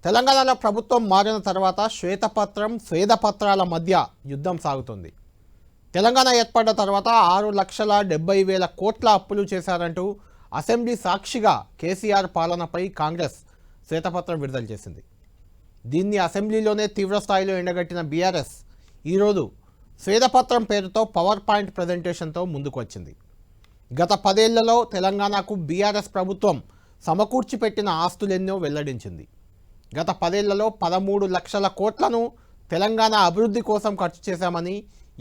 తెలంగాణలో ప్రభుత్వం మారిన తర్వాత శ్వేతపత్రం స్వేదపత్రాల మధ్య యుద్ధం సాగుతుంది. తెలంగాణ ఏర్పడ్డ తర్వాత 6,70,000 కోట్ల అప్పులు చేశారంటూ అసెంబ్లీ సాక్షిగా కేసీఆర్ పాలనపై కాంగ్రెస్ శ్వేతపత్రం విడుదల చేసింది. దీన్ని అసెంబ్లీలోనే తీవ్రస్థాయిలో ఎండగట్టిన బీఆర్ఎస్ ఈరోజు స్వేదపత్రం పేరుతో పవర్ పాయింట్ ప్రజెంటేషన్తో ముందుకు వచ్చింది. గత 10 ఏళ్లలో తెలంగాణకు బీఆర్ఎస్ ప్రభుత్వం సమకూర్చి పెట్టిన ఆస్తులెన్నో వెల్లడించింది. గత 10 ఏళ్లలో 13 లక్షల కోట్లను తెలంగాణ అభివృద్ధి కోసం ఖర్చు చేశామని,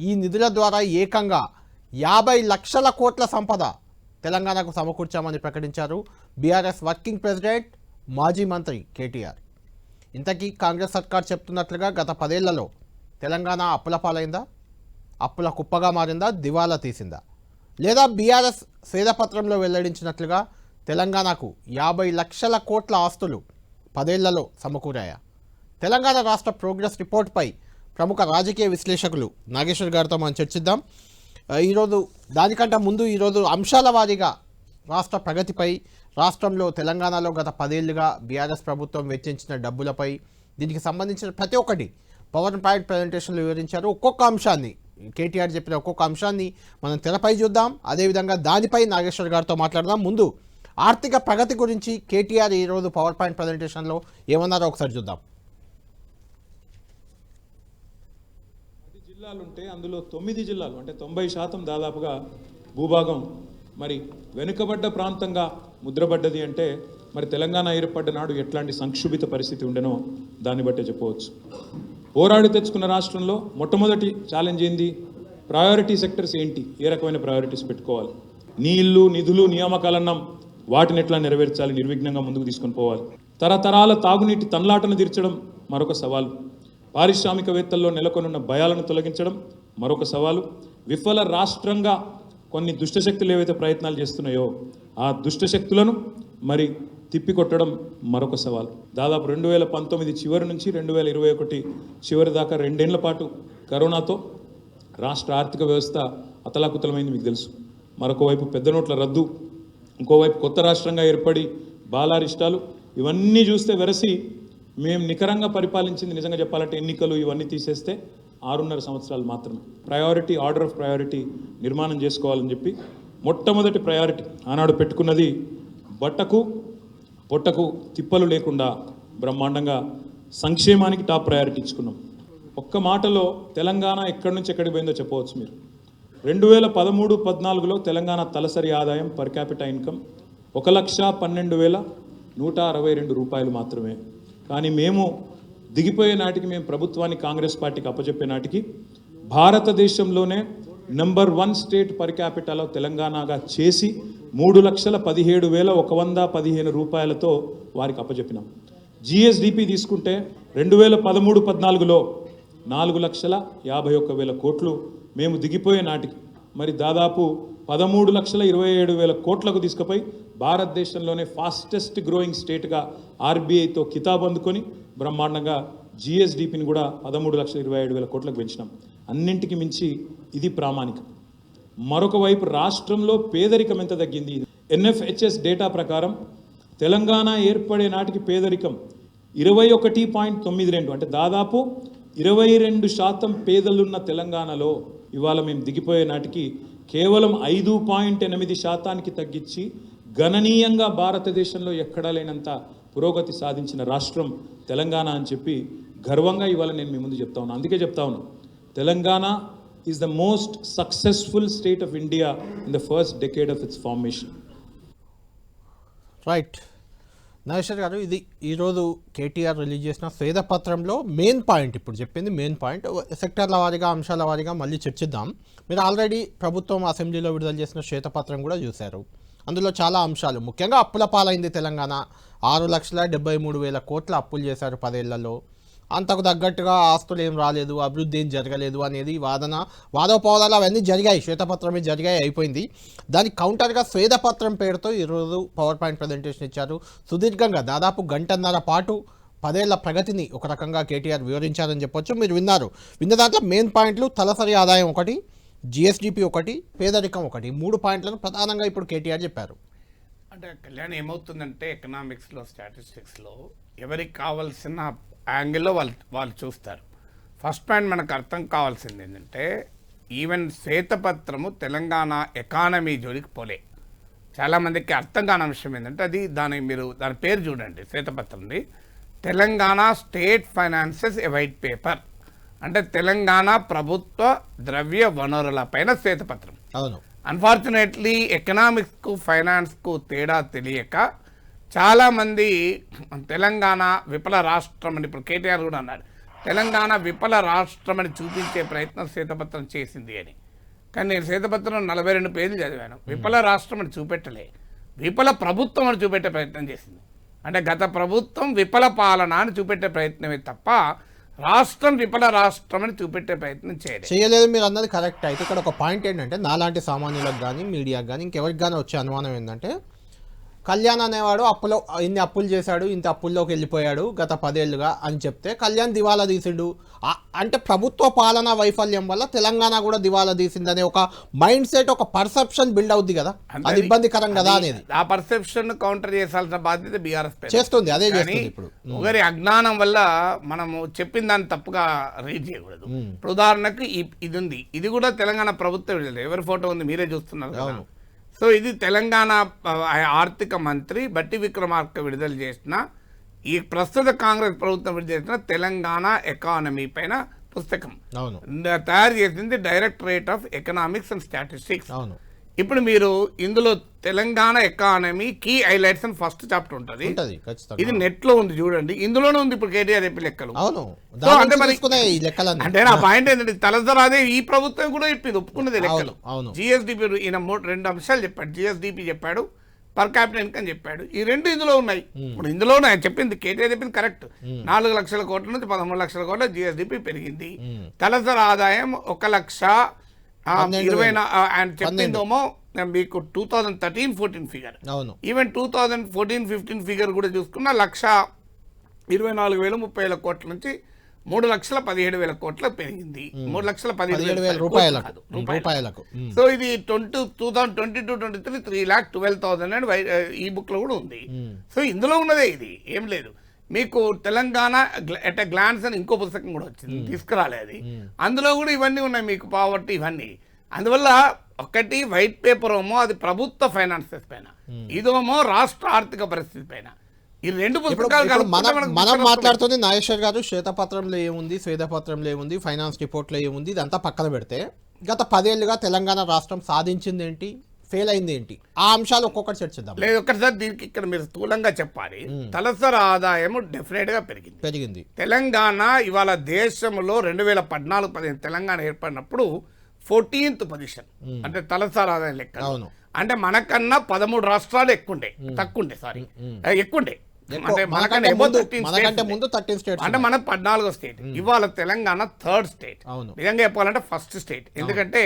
ఈ నిధుల ద్వారా ఏకంగా 50 లక్షల కోట్ల సంపద తెలంగాణకు సమకూర్చామని ప్రకటించారు బీఆర్ఎస్ వర్కింగ్ ప్రెసిడెంట్ మాజీ మంత్రి కేటీఆర్. ఇంతకీ కాంగ్రెస్ సర్కార్ చెప్తున్నట్లుగా గత 10 ఏళ్లలో తెలంగాణ అప్పుల పాలైందా, అప్పుల కుప్పగా మారిందా, దివాలా తీసిందా, లేదా బీఆర్ఎస్ స్వేదపత్రంలో వెల్లడించినట్లుగా తెలంగాణకు 50 లక్షల కోట్ల ఆస్తులు 10 ఏళ్లలో సమకూరాయా? తెలంగాణ రాష్ట్ర ప్రోగ్రెస్ రిపోర్ట్పై ప్రముఖ రాజకీయ విశ్లేషకులు నాగేశ్వర్ గారితో మనం చర్చిద్దాం. ఈరోజు దానికంటే ముందు ఈరోజు అంశాల వారీగా రాష్ట్ర ప్రగతిపై, రాష్ట్రంలో తెలంగాణలో గత 10 ఏళ్లుగా బీఆర్ఎస్ ప్రభుత్వం వెచ్చించిన డబ్బులపై, దీనికి సంబంధించిన ప్రతి ఒక్కటి పవర్ పాయింట్ ప్రజెంటేషన్లు వివరించారు. ఒక్కొక్క అంశాన్ని, కేటీఆర్ చెప్పిన ఒక్కొక్క అంశాన్ని మనం తెరపై చూద్దాం. అదేవిధంగా దానిపై నాగేశ్వర్ గారితో మాట్లాడదాం. ముందు ఆర్థిక ప్రగతి గురించి కేటీఆర్ ఈరోజు పవర్ పాయింట్ ప్రజెంటేషన్లో ఏమన్నారో ఒకసారి చూద్దాం. 10 జిల్లాలు ఉంటే అందులో 9 జిల్లాలు అంటే 90% దాదాపుగా భూభాగం మరి వెనుకబడ్డ ప్రాంతంగా ముద్రపడ్డది. అంటే మరి తెలంగాణ ఏర్పడ్డ నాడు ఎట్లాంటి సంక్షుభిత పరిస్థితి ఉండేనో దాన్ని బట్టే చెప్పవచ్చు. పోరాడి తెచ్చుకున్న రాష్ట్రంలో మొట్టమొదటి ఛాలెంజ్ ఏంది? ప్రయారిటీ సెక్టర్స్ ఏంటి, ఏ రకమైన ప్రయారిటీస్ పెట్టుకోవాలి, నీళ్లు, నిధులు, నియామకాలన్నాం, వాటిని ఎట్లా నెరవేర్చాలి, నిర్విఘ్నంగా ముందుకు తీసుకొని పోవాలి. తరతరాల తాగునీటి తన్లాటను తీర్చడం మరొక సవాలు. పారిశ్రామికవేత్తల్లో నెలకొనున్న భయాలను తొలగించడం మరొక సవాలు. విఫల రాష్ట్రంగా కొన్ని దుష్టశక్తులు ఏవైతే ప్రయత్నాలు చేస్తున్నాయో ఆ దుష్టశక్తులను మరి తిప్పికొట్టడం మరొక సవాలు. దాదాపు 2019 చివరి నుంచి 2021 చివరి దాకా 2 ఏళ్ల పాటు కరోనాతో రాష్ట్ర ఆర్థిక వ్యవస్థ అతలాకుతలమైంది మీకు తెలుసు. మరొక వైపు పెద్ద నోట్ల రద్దు, ఇంకోవైపు కొత్త రాష్ట్రంగా ఏర్పడి బాలారిష్టాలు, ఇవన్నీ చూస్తే వెరసి మేము నికరంగా పరిపాలించింది నిజంగా చెప్పాలంటే ఎన్నికలు ఇవన్నీ తీసేస్తే 6.5 సంవత్సరాలు మాత్రమే. ప్రయారిటీ, ఆర్డర్ ఆఫ్ ప్రయారిటీ నిర్మాణం చేసుకోవాలని చెప్పి మొట్టమొదటి ప్రయారిటీ ఆనాడు పెట్టుకున్నది బట్టకు పొట్టకు తిప్పలు లేకుండా బ్రహ్మాండంగా సంక్షేమానికి టాప్ ప్రయారిటీ ఇచ్చుకున్నాం. ఒక్క మాటలో తెలంగాణ ఎక్కడి నుంచి ఎక్కడికి పోయిందో చెప్పవచ్చు మీరు. 2013-14లో తెలంగాణ తలసరి ఆదాయం పర్ క్యాపిటా ఇన్కమ్ 1,12,162 రూపాయలు మాత్రమే. కానీ మేము దిగిపోయే నాటికి, మేము ప్రభుత్వాన్ని కాంగ్రెస్ పార్టీకి అప్పచెప్పే నాటికి భారతదేశంలోనే నెంబర్ 1 స్టేట్ పర్ క్యాపిటాలో తెలంగాణగా చేసి 3,17,115 రూపాయలతో వారికి అప్పచెప్పినాం. జిఎస్డిపి తీసుకుంటే 2013-14లో 4,51,000 కోట్లు మేము దిగిపోయే నాటికి మరి దాదాపు 13,27,000 కోట్లకు తీసుకుపోయి భారతదేశంలోనే ఫాస్టెస్ట్ గ్రోయింగ్ స్టేట్గా ఆర్బీఐతో కితాబ్ అందుకొని బ్రహ్మాండంగా జిఎస్డిపిని కూడా 13,27,000 కోట్లకు పెంచినాం. అన్నింటికి మించి ఇది ప్రామాణికం. మరొక వైపు రాష్ట్రంలో పేదరికం ఎంత తగ్గింది? ఎన్ఎఫ్హెచ్ఎస్ డేటా ప్రకారం తెలంగాణ ఏర్పడే నాటికి పేదరికం 21.92, అంటే దాదాపు 22% పేదలున్న తెలంగాణలో ఇవాళ మేము దిగిపోయే నాటికి కేవలం 5.8% తగ్గించి గణనీయంగా భారతదేశంలో ఎక్కడా లేనంత పురోగతి సాధించిన రాష్ట్రం తెలంగాణ అని చెప్పి గర్వంగా ఇవాళ నేను మీ ముందు చెప్తా ఉన్నాను. అందుకే చెప్తా ఉన్నాను, Telangana is the most successful state of India in the first decade of its formation. Right Nageshwar garu, ఇది ఈరోజు కేటీఆర్ రిలీజ్ చేసిన స్వేదపత్రంలో మెయిన్ పాయింట్. ఇప్పుడు చెప్పింది మెయిన్ పాయింట్. సెక్టర్ల వారీగా, అంశాల వారీగా మళ్ళీ చర్చిద్దాం. మీరు ఆల్రెడీ ప్రభుత్వం అసెంబ్లీలో విడుదల చేసిన శ్వేతపత్రం కూడా చూశారు. అందులో చాలా అంశాలు, ముఖ్యంగా అప్పుల పాలైంది తెలంగాణ. 6,73,000 కోట్ల అప్పులు చేశారు 10 ఏళ్లలో. అంతకు తగ్గట్టుగా ఆస్తులు ఏం రాలేదు, అభివృద్ధి ఏం జరగలేదు అనేది వాదోపవాదాలు అవన్నీ జరిగాయి, శ్వేతపత్రమే జరిగాయి, అయిపోయింది. దానికి కౌంటర్గా స్వేదపత్రం పేరుతో ఈరోజు పవర్ పాయింట్ ప్రజెంటేషన్ ఇచ్చారు. సుదీర్ఘంగా దాదాపు 1.5 గంటల పాటు 10 ఏళ్ల ప్రగతిని ఒక రకంగా కేటీఆర్ వివరించారని చెప్పొచ్చు. మీరు విన్న దాంట్లో మెయిన్ పాయింట్లు తలసరి ఆదాయం ఒకటి, జిఎస్డిపి ఒకటి, పేదరికం ఒకటి, 3 పాయింట్లను ప్రధానంగా ఇప్పుడు కేటీఆర్ చెప్పారు. అంటే కళ్యాణ్ ఏమవుతుందంటే ఎకనామిక్స్లో, స్టాటిస్టిక్స్లో ఎవరికి కావాల్సిన యాంగిల్లో వాళ్ళు చూస్తారు. ఫస్ట్ పాయింట్ మనకు అర్థం కావాల్సింది ఏంటంటే ఈవెన్ శ్వేతపత్రము తెలంగాణ ఎకానమీ జోలికి పోలే. చాలామందికి అర్థం కాని అంశం ఏంటంటే దాని పేరు చూడండి, శ్వేతపత్రంది Telangana state finances a white paper, అంటే తెలంగాణ ప్రభుత్వ ద్రవ్య వనరుల పైన శ్వేతపత్రం. అవును. అన్ఫార్చునేట్లీ ఎకనామిక్స్కు ఫైనాన్స్కు తేడా తెలియక చాలామంది తెలంగాణ విఫల రాష్ట్రం అని, ఇప్పుడు కేటీఆర్ కూడా అన్నాడు, తెలంగాణ విఫల రాష్ట్రం అని చూపించే ప్రయత్నం శ్వేతపత్రం చేసింది అని. కానీ నేను శ్వేతపత్రం 42 పేజీలు చదివాను. విఫల రాష్ట్రం అని చూపెట్టలే, విఫల ప్రభుత్వం అని చూపెట్టే ప్రయత్నం చేసింది. అంటే గత ప్రభుత్వం విఫల పాలన అని చూపెట్టే ప్రయత్నమే తప్ప రాష్ట్రం విఫల రాష్ట్రం అని చూపెట్టే ప్రయత్నం చేయలేదు. మీరు అన్నది కరెక్ట్. అయితే ఇక్కడ ఒక పాయింట్ ఏంటంటే నాలాంటి సామాన్యులకు కానీ మీడియాకు కానీ ఇంకెవరికి కానీ వచ్చే అనుమానం ఏంటంటే కళ్యాణ్ అనేవాడు ఇన్ని అప్పులు చేశాడు, ఇంత అప్పుల్లోకి వెళ్ళిపోయాడు గత 10 ఏళ్ళుగా అని చెప్తే కళ్యాణ్ దివాలా తీసిండు అంటే ప్రభుత్వ పాలనా వైఫల్యం వల్ల తెలంగాణ కూడా దివాలా తీసిందనే ఒక మైండ్ సెట్, ఒక పర్సెప్షన్ బిల్డ్ అవుద్ది కదా, అది ఇబ్బందికరం కదా అనేది. ఆ పర్సెప్షన్ కౌంటర్ చేయాల్సిన బాధ్యత బీఆర్ఎస్ చేస్తుంది. అదే చేస్తుంది. ఇప్పుడు ఒకరి అజ్ఞానం వల్ల మనము చెప్పిన దాన్ని తప్పుగా రీడ్ చేయకూడదు. ఇప్పుడు ఉదాహరణకు ఇది ఉంది, ఇది కూడా తెలంగాణ ప్రభుత్వం, ఎవరి ఫోటో ఉంది మీరే చూస్తున్నారు కదా. సో ఇది తెలంగాణ ఆర్థిక మంత్రి బట్టి విక్రమార్క విడుదల చేసిన, ఈ ప్రస్తుత కాంగ్రెస్ ప్రభుత్వం విడుదల చేసిన తెలంగాణ ఎకానమీ పైన పుస్తకం తయారు చేసింది directorate of economics and statistics. ఇప్పుడు మీరు ఇందులో తెలంగాణ ఎకానమీ కీ హైలైట్స్ అని ఫస్ట్ చాప్టర్ ఉంటుంది. ఇది నెట్ లో ఉంది చూడండి, ఇందులోనే ఉంది ఇప్పుడు కేటీఆర్ చెప్పి లెక్కలు. అంటే నా పాయింట్ ఏంటంటే తలసరి అదే ఈ ప్రభుత్వం కూడా చెప్పింది, ఒప్పుకున్నది లెక్కలు. జిఎస్డిపి ఈయన 2 అంశాలు చెప్పాడు, జిఎస్డిపి చెప్పాడు, పర్ క్యాపిటల్ ఇన్కమ్ చెప్పాడు. ఈ 2 ఇందులో ఉన్నాయి. ఇప్పుడు ఇందులో చెప్పింది కేటీఆర్ చెప్పింది కరెక్ట్. 4 లక్షల కోట్ల నుంచి 13 లక్షల కోట్ల జిఎస్డిపి పెరిగింది. తలసరి ఆదాయం 1,20,000 అండ్ చెప్పిందేమో మీకు 2013-14 ఫిగర్. ఈవెన్ 2014-15 ఫిగర్ కూడా చూసుకున్న 1,24,030 కోట్ల నుంచి 3,17,000 కోట్లకు పెరిగింది. 3,17,000 రూపాయలకు. సో ఇది 2022-23 3,12,000 అని ఈ బుక్ లో కూడా ఉంది. సో ఇందులో ఉన్నదే, ఇది ఏం లేదు. మీకు తెలంగాణ ఎట్ ఎ గ్లాన్స్ అని ఇంకో పుస్తకం కూడా వచ్చింది, తీసుకురాలే అది. అందులో కూడా ఇవన్నీ ఉన్నాయి మీకు, పావర్టీ ఇవన్నీ. అందువల్ల ఒకటి వైట్ పేపర్ ఏమో అది ప్రభుత్వ ఫైనాన్సెస్ పైన, ఇదేమో రాష్ట్ర ఆర్థిక పరిస్థితి పైన. ఈ 2 పుస్తకాలు మనం మాట్లాడుతుంది నాగేశ్వర్ గారు. శ్వేతపత్రంలో ఏముంది, శ్వేతపత్రంలో ఏముంది, ఫైనాన్స్ రిపోర్ట్లో ఏముంది, ఇదంతా పక్కన పెడితే గత 10 ఏళ్ళుగా తెలంగాణ రాష్ట్రం సాధించింది ఏంటి, ఫెయిల్ అయింది ఏంటి, ఆ అంశాలు ఒక్కొక్కటి చర్చిద్దాం. లేదు ఒక్కసారి దీనికి ఇక్కడ మీరు స్థూలంగా చెప్పాలి. తలసరి ఆదాయం డెఫినెట్ గా పెరిగింది. తెలంగాణ ఇవాళ దేశంలో 2014-15 తెలంగాణ ఏర్పడినప్పుడు 14th పొజిషన్, అంటే తలసరి ఆదాయం లెక్క. అంటే మనకన్నా 13 రాష్ట్రాలు తక్కువండే ఎక్కువండే. అంటే మనకంటే ముందు 13 స్టేట్స్, అంటే మన 14వ స్టేట్. ఇవాళ తెలంగాణ 3rd స్టేట్. నిజంగా చెప్పాలంటే ఫస్ట్ స్టేట్, ఎందుకంటే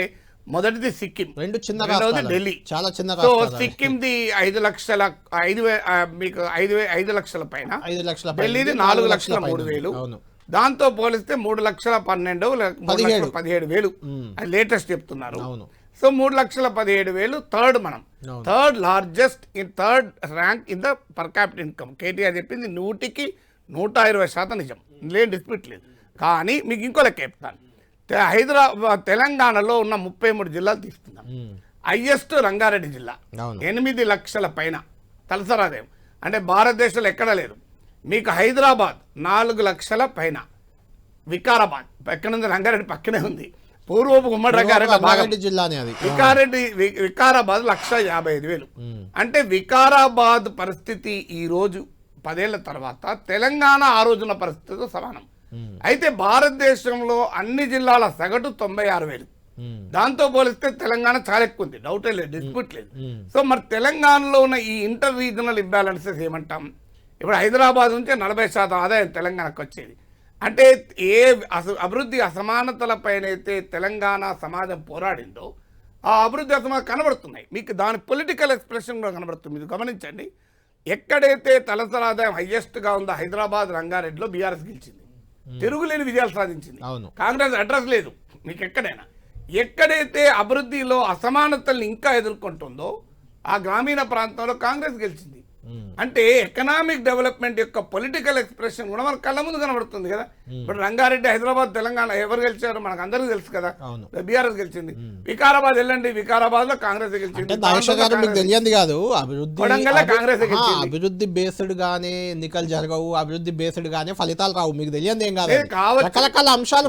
మొదటిది సిక్కిం, రెండవది ఢిల్లీ. చాలా చిన్న. సో సిక్కింది 5 లక్షల 5 లక్షల పైన, ఢిల్లీది 4,03,000. దాంతో పోలిస్తే 3,12,000, 17,000 లేటెస్ట్ చెప్తున్నారు. సో 3,17,000 థర్డ్, మనం third largest in third rank in the per capital income. KTR చెప్పింది 100కి 120% నిజం, లేని డిస్ప్యూట్ లేదు. కానీ మీకు ఇంకో లెక్క చెప్తాను. తెలంగాణలో ఉన్న 33 జిల్లాలు తీసుకుందాం. హైయెస్ట్ రంగారెడ్డి జిల్లా, 8 లక్షల పైన తలసరి ఆదాయం, అంటే భారతదేశంలో ఎక్కడా లేదు. మీకు హైదరాబాద్ 4 లక్షల పైన, వికారాబాద్ ఎక్కడుంది, రంగారెడ్డి పక్కనే ఉంది, పూర్వపు ఉమ్మడి రంగారెడ్డి జిల్లానే అది. వికారాబాద్ 1,55,000. అంటే వికారాబాద్ పరిస్థితి ఈ రోజు 10 ఏళ్ల తర్వాత తెలంగాణ ఆ రోజున పరిస్థితితో సమానం. అయితే భారతదేశంలో అన్ని జిల్లాల సగటు 96,000. దాంతో పోలిస్తే తెలంగాణ చాలా ఎక్కువ ఉంది, డౌటే లేదు, డిస్ప్యూట్ లేదు. సో మరి తెలంగాణలో ఉన్న ఈ ఇంటర్ రీజనల్ ఇంబ్యాలెన్సెస్ ఏమంటాం? ఇప్పుడు హైదరాబాద్ నుంచి 40% ఆదాయం తెలంగాణకు వచ్చేది. అంటే ఏ అభివృద్ధి అసమానతల పైన అయితే తెలంగాణ సమాజం పోరాడిందో ఆ అభివృద్ధి అసమానత కనబడుతున్నాయి మీకు. దాని పొలిటికల్ ఎక్స్ప్రెషన్ కూడా కనబడుతుంది. మీరు గమనించండి, ఎక్కడైతే తలసరి ఆదాయం హైయెస్ట్గా ఉందో హైదరాబాద్, రంగారెడ్డిలో బీఆర్ఎస్ గెలిచింది, తిరుగులేని విజయాలు సాధించింది. కాంగ్రెస్ అడ్రస్ లేదు మీకు ఎక్కడైనా. ఎక్కడైతే అభివృద్ధిలో అసమానతల్ని ఇంకా ఎదుర్కొంటుందో ఆ గ్రామీణ ప్రాంతంలో కాంగ్రెస్ గెలిచింది. అంటే ఎకనామిక్ డెవలప్మెంట్ యొక్క పొలిటికల్ ఎక్స్ప్రెషన్ కూడా మన కళ్ళ ముందు కనబడుతుంది కదా. ఇప్పుడు రంగారెడ్డి, హైదరాబాద్, తెలంగాణ ఎవరు గెలిచారో మనకు అందరికీ తెలుసు కదా. బీఆర్ఎస్ గెలిచింది. వికారాబాద్ వెళ్ళండి, వికారాబాద్ లో కాంగ్రెస్ గెలిచింది. తెలియంది కాదు కాంగ్రెస్ అభివృద్ధి బేస్డ్ గానే ఎన్నికలు జరగవు, అభివృద్ధి బేస్డ్ గానే ఫలితాలు రావు. మీకు తెలియంది ఏం కాదు, రకరకాల అంశాలు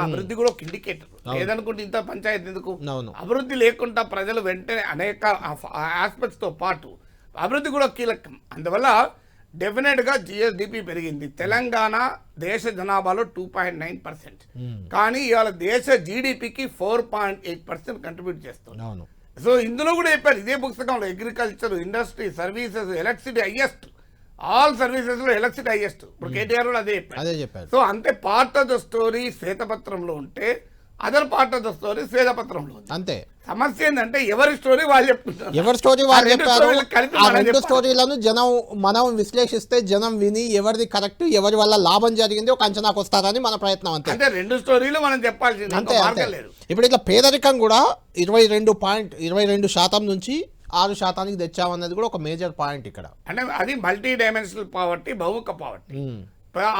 అభివృద్ధి కూడా ఒక ఇండికేటర్. లేదనుకుంటే ఇంత పంచాయతీ ఎందుకు? అభివృద్ధి లేకుండా ప్రజలు వెంటనే అనేక ఆస్పెక్ట్స్ తో పాటు అభివృద్ధి కూడా కీలకం. అందువల్ల డెఫినెట్ గా జిఎస్డిపి పెరిగింది. తెలంగాణ దేశ జనాభాలో 2.9%, కానీ ఇవాళ దేశ జీడిపికి 4.8% కంట్రిబ్యూట్ చేస్తుంది. సో ఇందులో కూడా చెప్పారు ఇదే పుస్తకంలో, agriculture, industry, services, electricity highest, all services లో ఎలక్ట్రిసిటీ హైయెస్ట్. ఇప్పుడు కేటీఆర్ కూడా అదే చెప్పారు. సో అంతే పార్ట్ ఆఫ్ ద స్టోరీ శ్వేతపత్రంలో ఉంటే, other part of the story శ్వేతపత్రంలో ఉంది. అంతే. సమస్య ఏంటంటే ఎవరి స్టోరీ వాళ్ళు చెప్తున్నారు, ఎవరి స్టోరీ వాళ్ళు చెప్పారు. ఆ రెండు స్టోరీలను జనం మనం విశ్లేషిస్తే జనం విని ఎవరిది కరెక్ట్, ఎవరి వల్ల లాభం జరిగింది ఒక అంచనాకు వస్తారని మన ప్రయత్నం. అంతే. అంటే రెండు స్టోరీలు మనం చెప్పాల్సింది. అంతే. ఇప్పుడు ఇట్లా పేదరికం కూడా 22% నుంచి 6% తెచ్చామన్నది కూడా ఒక మేజర్ పాయింట్ ఇక్కడ. అంటే అది మల్టీ డైమెన్షనల్ పావర్టీ, బహుముఖ పావర్టీ.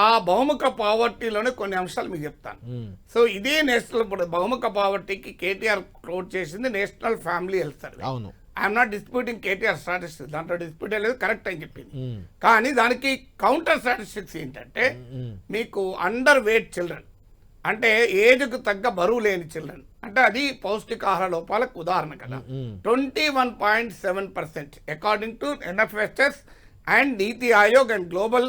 ఆ బహుముఖ పావర్టీలోనే కొన్ని అంశాలు మీకు చెప్తాను. సో ఇదే నేషనల్ బహుముఖ పావర్టీకి కేటీఆర్ క్లోజ్ చేసింది నేషనల్ ఫ్యామిలీ హెల్త్ సర్వే. అవును. I'm not disputing KTR statistics, దాంట్లో డిస్ప్యూట్ లేదు, కరెక్ట్ అని చెప్పింది. కానీ దానికి కౌంటర్ స్టాటిస్టిక్స్ ఏంటంటే, మీకు అండర్ వెయిట్ చిల్డ్రన్, అంటే ఏజ్కు తగ్గ బరువు లేని చిల్డ్రన్, అంటే అది పౌష్టికాహార లోపాలకు ఉదాహరణ కదా. 21.7% according to NFSS and Niti Aayog and global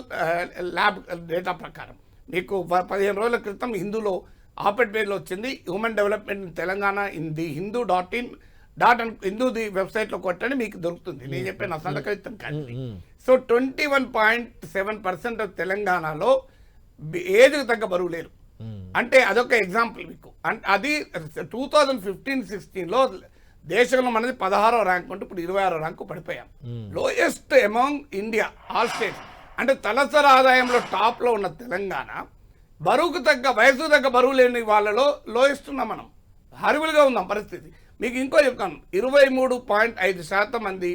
lab data ప్రకారం. మీకు 15 రోజుల క్రితం హిందూలో ఆపెడ్ పేజ్లో వచ్చింది, human development in Telangana in the హిందూ.in హిందూది వెబ్సైట్లో కొట్టండి, మీకు దొరుకుతుంది. నేను చెప్పాను నా సంతకం కానీ. సో 21.7% తెలంగాణలో ఏజ్కి తగ్గ బరువు లేరు. అంటే అదొక ఎగ్జాంపుల్ మీకు. అది 2015-16లో దేశంలో మనది 16వ ర్యాంక్ ఉంటే ఇప్పుడు 26వ ర్యాంకు పడిపోయాం. Lowest among India all states. అంటే తలసరి ఆదాయంలో టాప్ లో ఉన్న తెలంగాణ బరువుకు తగ్గ, వయసు తగ్గ బరువు లేని వాళ్ళలో లోయెస్ట్ ఉన్నాం మనం. హారిబుల్గా ఉందాం పరిస్థితి. మీకు ఇంకో చెప్తాను, 23.5% మంది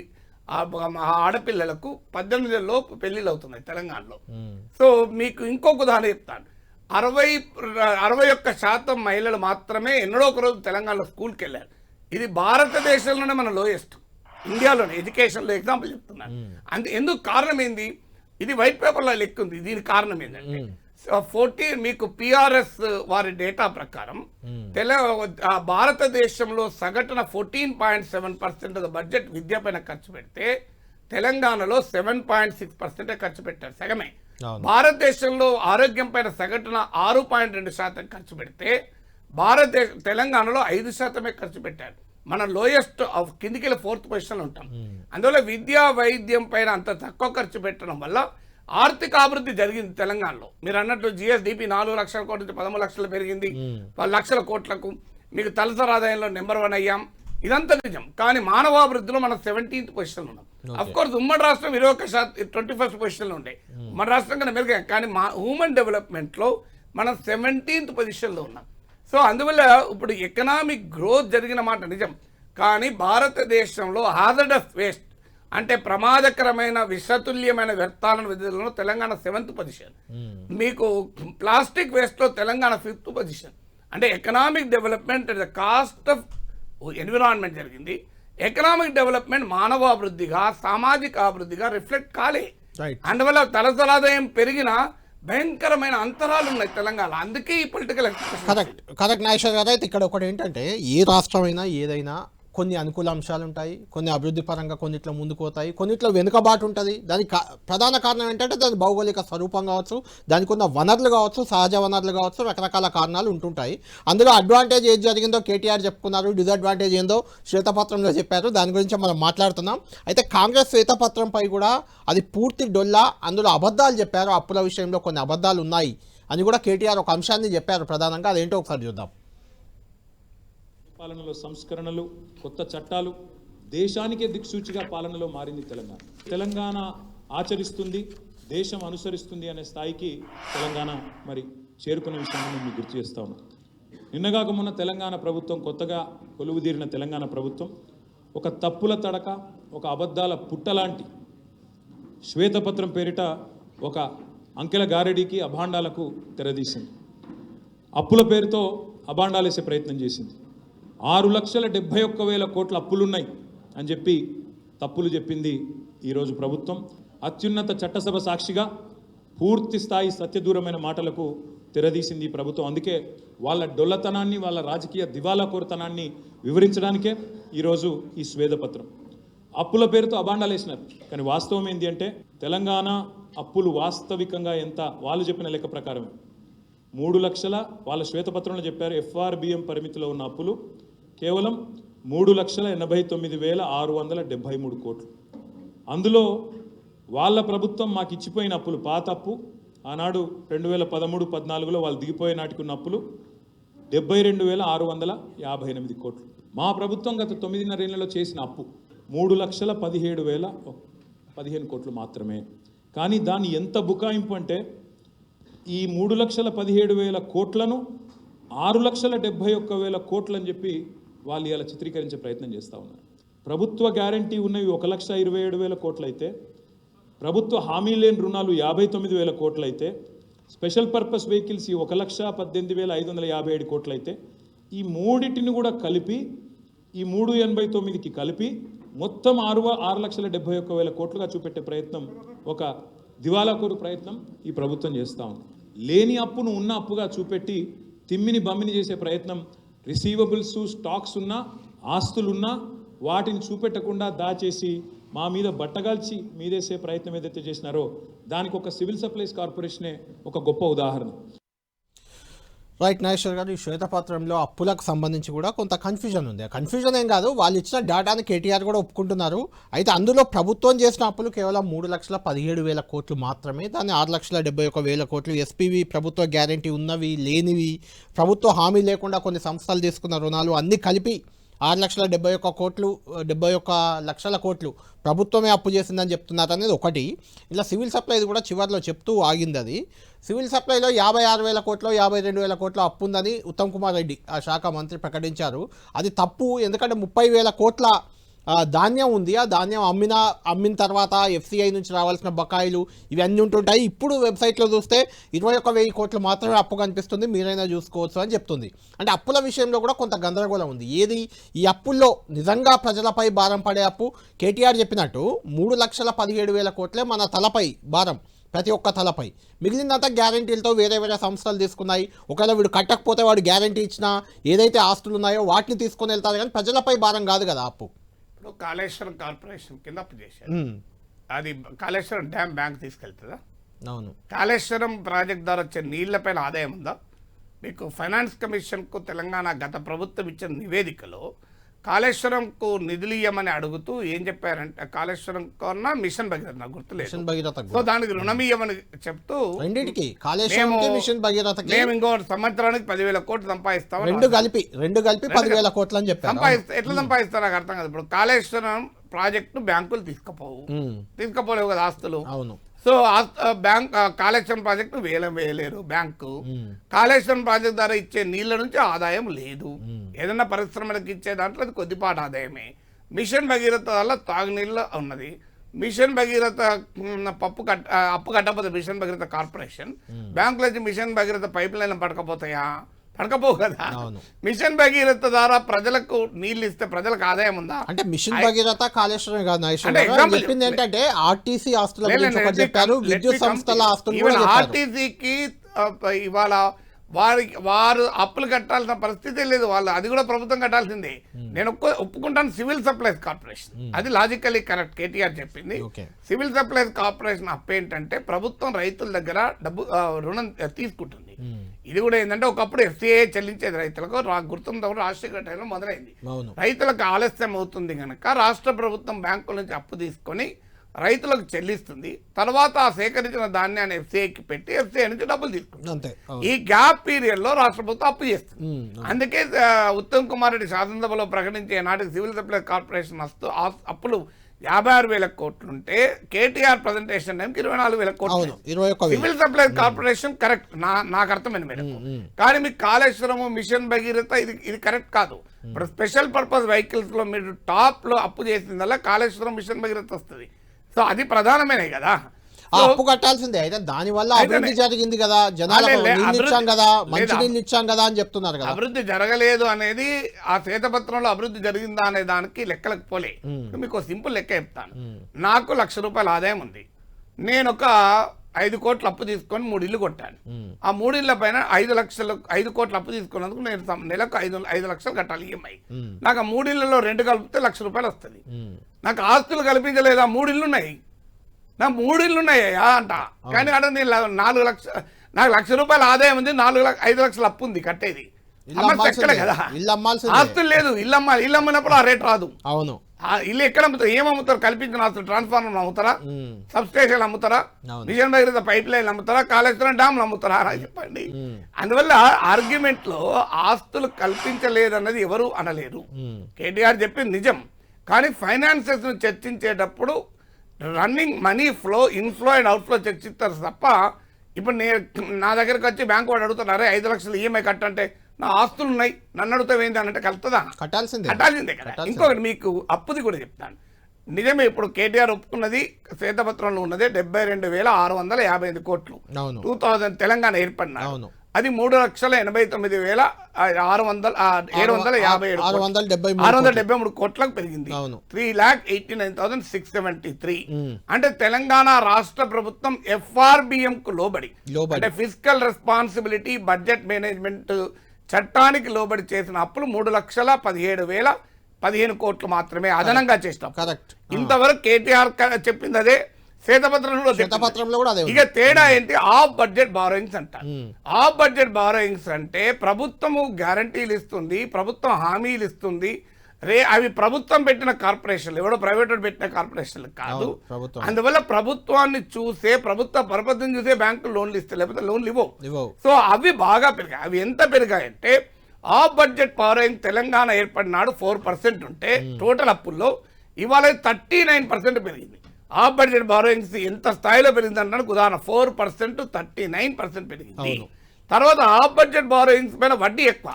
ఆడపిల్లలకు 18 లోపు పెళ్లిళ్ళు అవుతున్నాయి తెలంగాణలో. సో మీకు ఇంకొక ఉదాహరణ చెప్తాను, 61% మహిళలు మాత్రమే ఎన్నడో ఒక రోజు తెలంగాణలో స్కూల్కి వెళ్ళారు. ఇది భారతదేశంలోనే మన లోయెస్ట్, ఇండియాలోనే ఎడ్యుకేషన్లో ఎగ్జాంపుల్ చెప్తున్నాను. ఎందుకు కారణం ఏంది? ఇది వైట్ పేపర్లో లెక్క ఉంది. దీనికి కారణం ఏంటంటే 14 మీకు పిఆర్ఎస్ వారి డేటా ప్రకారం భారతదేశంలో సగటున 14.7% బడ్జెట్ విద్య పైన ఖర్చు పెడితే తెలంగాణలో 7.6% ఖర్చు పెట్టారు, సగమే. భారతదేశంలో ఆరోగ్యం పైన సగటున 6.2% ఖర్చు పెడితే తెలంగాణలో 5% ఖర్చు పెట్టారు. మన లోయెస్ట్ కిందికి 4th పొజిషన్లో ఉంటాం. అందువల్ల విద్యా వైద్యం పైన అంత తక్కువ ఖర్చు పెట్టడం వల్ల ఆర్థిక అభివృద్ధి జరిగింది తెలంగాణలో. మీరు అన్నట్టు జిఎస్డిపి 4 లక్షల కోట్ల నుంచి 13 లక్షలు పెరిగింది, 10 లక్షల కోట్లకు. మీకు తలసరి ఆదాయంలో నెంబర్ 1 అయ్యాం, ఇదంతా నిజం. కానీ మానవాభివృద్ధిలో మనం 17th పొజిషన్లో ఉన్నాం. అఫ్ కోర్స్ ఉమ్మడి రాష్ట్రం 21% 21st పొజిషన్లో ఉండే, ఉమ్మడి రాష్ట్రం కన్నా మెరుగైంది. కానీ హ్యూమన్ డెవలప్మెంట్లో మనం 17th పొజిషన్లో ఉన్నాం. సో అందువల్ల ఇప్పుడు ఎకనామిక్ గ్రోత్ జరిగిన మాట నిజం, కానీ భారతదేశంలో హాజర్డస్ వేస్ట్ అంటే ప్రమాదకరమైన విషతుల్యమైన వ్యర్థాలను విడుదలలో తెలంగాణ 7th పొజిషన్. మీకు ప్లాస్టిక్ వేస్ట్లో తెలంగాణ 5th పొజిషన్. అంటే economic development at the cost of environment జరిగింది. ఎకనామిక్ డెవలప్మెంట్ మానవాభివృద్ధిగా, సామాజిక అభివృద్ధిగా రిఫ్లెక్ట్ కాలే. అందువల్ల తలసలాదాయం పెరిగిన భయంకరమైన అంతరాలు ఉన్నాయి తెలంగాణ. అందుకే ఈ పొలిటికల్ కరెక్ట్ నాగేశ్వర్ గారు. అయితే ఇక్కడ ఒకటి ఏంటంటే, ఏ రాష్ట్రమైనా ఏదైనా కొన్ని అనుకూల అంశాలు ఉంటాయి, కొన్ని అభివృద్ధి పరంగా కొన్నిట్లో ముందుకు పోతాయి, కొన్నిట్లో వెనుకబాటు ఉంటుంది. దానికి ప్రధాన కారణం ఏంటంటే దాని భౌగోళిక స్వరూపం కావచ్చు, దానికి ఉన్న వనరులు కావచ్చు, సహజ వనరులు కావచ్చు, రకరకాల కారణాలు ఉంటుంటాయి. అందులో అడ్వాంటేజ్ ఏది జరిగిందో కేటీఆర్ చెప్పుకున్నారు, డిసడ్వాంటేజ్ ఏందో శ్వేతపత్రంలో చెప్పారు. దాని గురించి మనం మాట్లాడుతున్నాం. అయితే కాంగ్రెస్ శ్వేతపత్రంపై కూడా అది పూర్తి డొల్లా, అందులో అబద్ధాలు చెప్పారు, అప్పుల విషయంలో కొన్ని అబద్ధాలు ఉన్నాయి అని కూడా కేటీఆర్ ఒక అంశాన్ని చెప్పారు ప్రధానంగా. అదేంటో ఒకసారి చూద్దాం. పాలనలో సంస్కరణలు, కొత్త చట్టాలు, దేశానికే దిక్సూచిగా పాలనలో మారింది తెలంగాణ. తెలంగాణ ఆచరిస్తుంది, దేశం అనుసరిస్తుంది అనే స్థాయికి తెలంగాణ మరి చేరుకునే విషయాన్ని నేను మీకు గుర్తు చేస్తా ఉన్నాను. నిన్నగాక మొన్న తెలంగాణ ప్రభుత్వం, కొత్తగా కొలువుదీరిన తెలంగాణ ప్రభుత్వం ఒక తప్పుల తడక, ఒక అబద్ధాల పుట్టలాంటి శ్వేతపత్రం పేరిట ఒక అంకెల గారెడీకి అభాండాలకు తెరదీసింది. అప్పుల పేరుతో అభాండాలేసే ప్రయత్నం చేసింది. 6,71,000 కోట్ల అప్పులున్నాయి అని చెప్పి తప్పులు చెప్పింది ఈరోజు ప్రభుత్వం. అత్యున్నత చట్టసభ సాక్షిగా పూర్తి స్థాయి సత్యదూరమైన మాటలకు తెరదీసింది ఈ ప్రభుత్వం. అందుకే వాళ్ళ డొల్లతనాన్ని, వాళ్ళ రాజకీయ దివాలా కోరతనాన్ని వివరించడానికే ఈరోజు ఈ స్వేదపత్రం. అప్పుల పేరుతో అభాండాలు వేసినారు. కానీ వాస్తవం ఏంటి అంటే తెలంగాణ అప్పులు వాస్తవికంగా ఎంత, వాళ్ళు చెప్పిన లెక్క ప్రకారమే 3 లక్షల, వాళ్ళ శ్వేతపత్రంలో చెప్పారు FRBM పరిమితిలో ఉన్న అప్పులు కేవలం 3,89,673 కోట్లు. అందులో వాళ్ళ ప్రభుత్వం మాకు ఇచ్చిపోయిన అప్పులు, పాత అప్పు ఆనాడు 2013-14లో వాళ్ళు దిగిపోయే నాటికి ఉన్న అప్పులు 72,658 కోట్లు. మా ప్రభుత్వం గత 9.5 ఏళ్లలో చేసిన అప్పు 3,17,015 కోట్లు మాత్రమే. కానీ దాని ఎంత బుకాయింపు అంటే ఈ 3,17,000 కోట్లను 6,71,000 కోట్లు అని చెప్పి వాళ్ళు ఇలా చిత్రీకరించే ప్రయత్నం చేస్తూ ఉన్నారు. ప్రభుత్వ గ్యారంటీ ఉన్నవి 1,27,000 కోట్లు అయితే, ప్రభుత్వ హామీ లేని రుణాలు 59,000 కోట్లు అయితే, స్పెషల్ పర్పస్ వెహికల్స్ 1,18,557 కోట్లు అయితే, ఈ మూడింటిని కూడా కలిపి ఈ 389కి కలిపి మొత్తం 6,71,000 కోట్లుగా చూపెట్టే ప్రయత్నం, ఒక దివాలాకోరు ప్రయత్నం ఈ ప్రభుత్వం చేస్తూ ఉంది. లేని అప్పును ఉన్న అప్పుగా చూపెట్టి తిమ్మిని బమ్మిని చేసే ప్రయత్నం, రిసీవబుల్స్ స్టాక్స్ ఉన్నా ఆస్తులున్నా వాటిని చూపెట్టకుండా దాచేసి మా మీద బట్టగాల్చి మీదేసే ప్రయత్నం ఏదైతే చేసినారో దానికి ఒక సివిల్ సప్లైస్ కార్పొరేషనే ఒక గొప్ప ఉదాహరణ. రైట్ నాగేశ్వర్ గారు, ఈ శ్వేతపత్రంలో అప్పులకు సంబంధించి కూడా కొంత కన్ఫ్యూజన్ ఉంది. కన్ఫ్యూజన్ ఏం కాదు, వాళ్ళు ఇచ్చిన డేటాని కేటీఆర్ కూడా ఒప్పుకుంటున్నారు. అయితే అందులో ప్రభుత్వం చేసిన అప్పులు కేవలం 3,17,000 కోట్లు మాత్రమే. దాన్ని 6,71,000 కోట్లు ఎస్పీవి, ప్రభుత్వ గ్యారంటీ ఉన్నవి లేనివి, ప్రభుత్వ హామీ లేకుండా కొన్ని సంస్థలు తీసుకున్న రుణాలు అన్నీ కలిపి 6,71,000 కోట్లు ప్రభుత్వమే అప్పు చేసిందని చెప్తున్నారు అనేది ఒకటి. ఇలా సివిల్ సప్లైది కూడా చివరిలో చెప్తూ ఆగింది. అది సివిల్ సప్లైలో 56,000 కోట్లు 52,000 కోట్ల అప్పు ఉందని ఉత్తమ్ కుమార్ రెడ్డి ఆ శాఖ మంత్రి ప్రకటించారు. అది తప్పు, ఎందుకంటే 30,000 కోట్ల ధాన్యం ఉంది. ఆ ధాన్యం అమ్మిన తర్వాత FCI నుంచి రావాల్సిన బకాయిలు ఇవన్నీ ఉంటుంటాయి. ఇప్పుడు వెబ్సైట్లో చూస్తే 21,000 కోట్లు మాత్రమే అప్పు కనిపిస్తుంది, మీరైనా చూసుకోవచ్చు అని చెప్తుంది. అంటే అప్పుల విషయంలో కూడా కొంత గందరగోళం ఉంది. ఏది ఈ అప్పుల్లో నిజంగా ప్రజలపై భారం పడే అప్పు? కేటీఆర్ చెప్పినట్టు 3,17,000 కోట్లే మన తలపై భారం, ప్రతి ఒక్క తలపై. మిగిలినంతా గ్యారంటీలతో వేరే వేరే సంస్థలు తీసుకున్నాయి. ఒకవేళ వీడు కట్టకపోతే వాడు గ్యారంటీ ఇచ్చినా ఏదైతే ఆస్తులు ఉన్నాయో వాటిని తీసుకొని వెళ్తారు, కానీ ప్రజలపై భారం కాదు కదా అప్పు. ఇప్పుడు కాళేశ్వరం కార్పొరేషన్ కింద అప్పు చేశారు. అది కాళేశ్వరం డ్యామ్ బ్యాంక్ తీసుకెళ్తుందా? అవును. కాళేశ్వరం ప్రాజెక్ట్ ద్వారా వచ్చే నీళ్లపైన ఆదాయం ఉందా? మీకు ఫైనాన్స్ కమిషన్కు తెలంగాణ గత ప్రభుత్వం ఇచ్చిన నివేదికలో కాళేశ్వరంకు నిధులు ఇయ్యమని అడుగుతూ ఏం చెప్పారంటే, కాళేశ్వరం కన్నా మిషన్ భగీరథ నాకు గుర్తులేదు, సో దానికి రుణం ఇయ్యమని చెప్తూ మేము ఇంకో సంవత్సరానికి 10,000 కోట్లు సంపాదిస్తాం, రెండు కలిపి 10,000 కోట్లు అని చెప్పారు. ఎట్లా సంపాదిస్తారు నాకు అర్థం కాదు. ఇప్పుడు కాళేశ్వరం ప్రాజెక్టు బ్యాంకులు తీసుకపోలేవు కదా ఆస్తులు. అవును. సో బ్యాంక్ కాళేశ్వరం ప్రాజెక్టు వేయలేరు బ్యాంకు. కాళేశ్వరం ప్రాజెక్టు ద్వారా ఇచ్చే నీళ్ల నుంచి ఆదాయం లేదు. ఏదైనా పరిశ్రమలకు ఇచ్చే దాంట్లో అది కొద్దిపాటి ఆదాయమే. మిషన్ భగీరథ వల్ల తాగునీళ్ళు ఉన్నది. మిషన్ భగీరథ అప్పు కట్టకపోతే మిషన్ భగీరథ కార్పొరేషన్ బ్యాంకుల నుంచి మిషన్ భగీరథ పైప్ లైన్ పడకపోతాయా? పడకపోవు కదా. మిషన్ భగీరథ ద్వారా ప్రజలకు నీళ్లు ఇస్తే ప్రజలకు ఆదాయం ఉందా? అంటే మిషన్ భగీరథ కాళేశ్వరం కాదు, చెప్పింది ఏంటంటే ఆర్టీసీ ఆస్తులు చెప్పారు, విద్యుత్ సంస్థల ఆస్తులు. ఆర్టీసీకి ఇవాళ వారు అప్పులు కట్టాల్సిన పరిస్థితి లేదు. వాళ్ళు అది కూడా ప్రభుత్వం కట్టాల్సిందే. నేను ఒప్పుకుంటాను సివిల్ సప్లైస్ కార్పొరేషన్, అది లాజికల్లీ కరెక్ట్. కేటీఆర్ చెప్పింది సివిల్ సప్లైస్ కార్పొరేషన్ అప్పు ఏంటంటే ప్రభుత్వం రైతుల దగ్గర రుణం తీసుకుంటుంది. ఇది కూడా ఏంటంటే ఒకప్పుడు FCA చెల్లించేది రైతులకు, గుర్తుందో రాష్ట్రీయ టైంలో మొదలైంది. రైతులకు ఆలస్యం అవుతుంది కనుక రాష్ట్ర ప్రభుత్వం బ్యాంకుల నుంచి అప్పు తీసుకొని రైతులకు చెల్లిస్తుంది. తర్వాత ఆ సేకరించిన ధాన్యాన్ని FCAకి పెట్టి FCA నుంచి డబ్బులు తీసుకుంటుంది. ఈ గ్యాప్ పీరియడ్ లో రాష్ట్ర ప్రభుత్వం అప్పు చేస్తుంది. అందుకే ఉత్తమ్ కుమార్ రెడ్డి శాసనసభలో ప్రకటించే నాటికి సివిల్ సప్లై కార్పొరేషన్ అప్పులు 56,000 కోట్లు ఉంటే కేటీఆర్ ప్రజెంటేషన్ టైంకి 24,000 కోట్లు. అవును 21,000. సివిల్ సప్లై కార్పొరేషన్ కరెక్ట్ నాకు అర్థమైన మేరకు. కానీ మీకు కాళేశ్వరము, మిషన్ భగీరథ ఇది కరెక్ట్ కాదు. ఇప్పుడు స్పెషల్ పర్పస్ వెహికల్స్ లో మీరు టాప్ లో అప్పు చేసిందల్లా కాళేశ్వరం, మిషన్ భగీరథ వస్తుంది. సో అది ప్రధానమైనవి కదా. ఆ అప్పు కట్టాల్సిందే. అయితే దాని వల్ల అభివృద్ధి జరిగింది కదా, జనాలకు నీళ్ళు ఇచ్చాం కదా, మంచి నీళ్ళు ఇచ్చాం కదా అని చెప్తున్నారు కదా. అభివృద్ధి జరగలేదు అనేది ఆ శ్వేతపత్రంలో అభివృద్ధి జరిగిందా అనే దానికి లెక్కలకు పోలే. మీకు సింపుల్ లెక్క చెప్తాను. నాకు ₹1,00,000 ఆదాయం ఉంది. నేను ఒక 5 కోట్ల అప్పు తీసుకొని 3 ఇళ్ళు కొట్టాను. ఆ 3 ఇళ్ల పైన 5 కోట్ల అప్పు తీసుకున్నందుకు నేను నెలకు 5 లక్షలు కట్టాలి ఈఎంఐ. నాకు ఆ 3 ఇళ్లలో రెంట్ కలిపితే ₹1,00,000 వస్తుంది. నాకు ఆస్తులు కల్పించలేదు. ఆ 3 ఇళ్ళు ఉన్నాయి, నా 3 ఇళ్ళు ఉన్నాయా అంట. కానీ అక్కడ నేను 4 లక్షలు, నాకు ₹1,00,000 ఆదాయం ఉంది, 5 లక్షలు అప్పు ఉంది కట్టేది. కదా ఆస్తులు లేదు, ఇల్లు అమ్మినప్పుడు ఆ రేట్ రాదు. అవును, ఇల్లు ఎక్కడ అమ్ముతారు, ఏమమ్ముతారు? కల్పించిన ఆస్తులు ట్రాన్స్ఫార్మర్ అమ్ముతారా, సబ్ స్టేషన్ అమ్ముతారా, మిషన్ భగీరథ పైప్ లైన్ అమ్ముతారా, కాళేశ్వరం డ్యామ్లు అమ్ముతారా? చెప్పండి. అందువల్ల ఆర్గ్యుమెంట్ లో ఆస్తులు కల్పించలేదన్నది ఎవరు అనలేరు. కేటీఆర్ చెప్పింది నిజం. కానీ ఫైనాన్సెస్ ను చర్చించేటప్పుడు running money flow, inflow and outflow చర్చిస్తారు తప్ప ఇప్పుడు నా దగ్గరకు వచ్చి బ్యాంకు వాడు అడుగుతున్నారే 5 లక్షలు ఈఎంఐ కట్టంటే నా ఆస్తులు ఉన్నాయి, నన్ను అడుగుతావేంది అనంటే కలుతుందా? కట్టాల్సిందే కదా. ఇంకొకటి మీకు అప్పుది కూడా చెప్తాను. నిజమే, ఇప్పుడు కేటీఆర్ ఒప్పుకున్నది శ్వేతపత్రంలో ఉన్నదే 72,655 కోట్లు 2000 తెలంగాణ ఏర్పడిన. అది 3,89,673 కోట్లకు పెరిగింది. 3,89,673. అంటే తెలంగాణ రాష్ట్ర ప్రభుత్వం FRBM కు లోబడి, అంటే ఫిజికల్ రెస్పాన్సిబిలిటీ బడ్జెట్ మేనేజ్మెంట్ చట్టానికి లోబడి చేసిన అప్పులు 3,17,015 కోట్లు మాత్రమే అదనంగా చేసినాం. ఇంతవరకు కేటీఆర్ చెప్పింది అదే, శ్వేతపత్రంలో కూడా. ఇక తేడా ఏంటి? ఆఫ్ బడ్జెట్ బారోయింగ్స్ అంటారు. ఆఫ్ బడ్జెట్ బారోయింగ్స్ అంటే ప్రభుత్వము గ్యారంటీలు ఇస్తుంది, ప్రభుత్వం హామీలు ఇస్తుంది. అవి ప్రభుత్వం పెట్టిన కార్పొరేషన్లు, ఎవడో ప్రైవేట్ పెట్టిన కార్పొరేషన్లు కాదు. అందువల్ల ప్రభుత్వాన్ని చూసే, ప్రభుత్వ పరపతిని చూసే బ్యాంకులు లోన్లు ఇస్తే, లేకపోతే లోన్లు ఇవ్వవు. సో అవి బాగా పెరిగాయి. అవి ఎంత పెరిగాయంటే ఆఫ్ బడ్జెట్ బారోయింగ్ తెలంగాణ ఏర్పడినాడు 4% ఉంటే టోటల్ అప్పుల్లో ఇవాళ 39% పెరిగింది. ఆఫ్ బడ్జెట్ బారోయింగ్స్ ఎంత స్థాయిలో పెరిగింది అంటానికి ఉదాహరణ 4% 39% పెరిగింది. తర్వాత ఆఫ్ బడ్జెట్ బారోయింగ్స్ పైన వడ్డీ ఎక్కువ.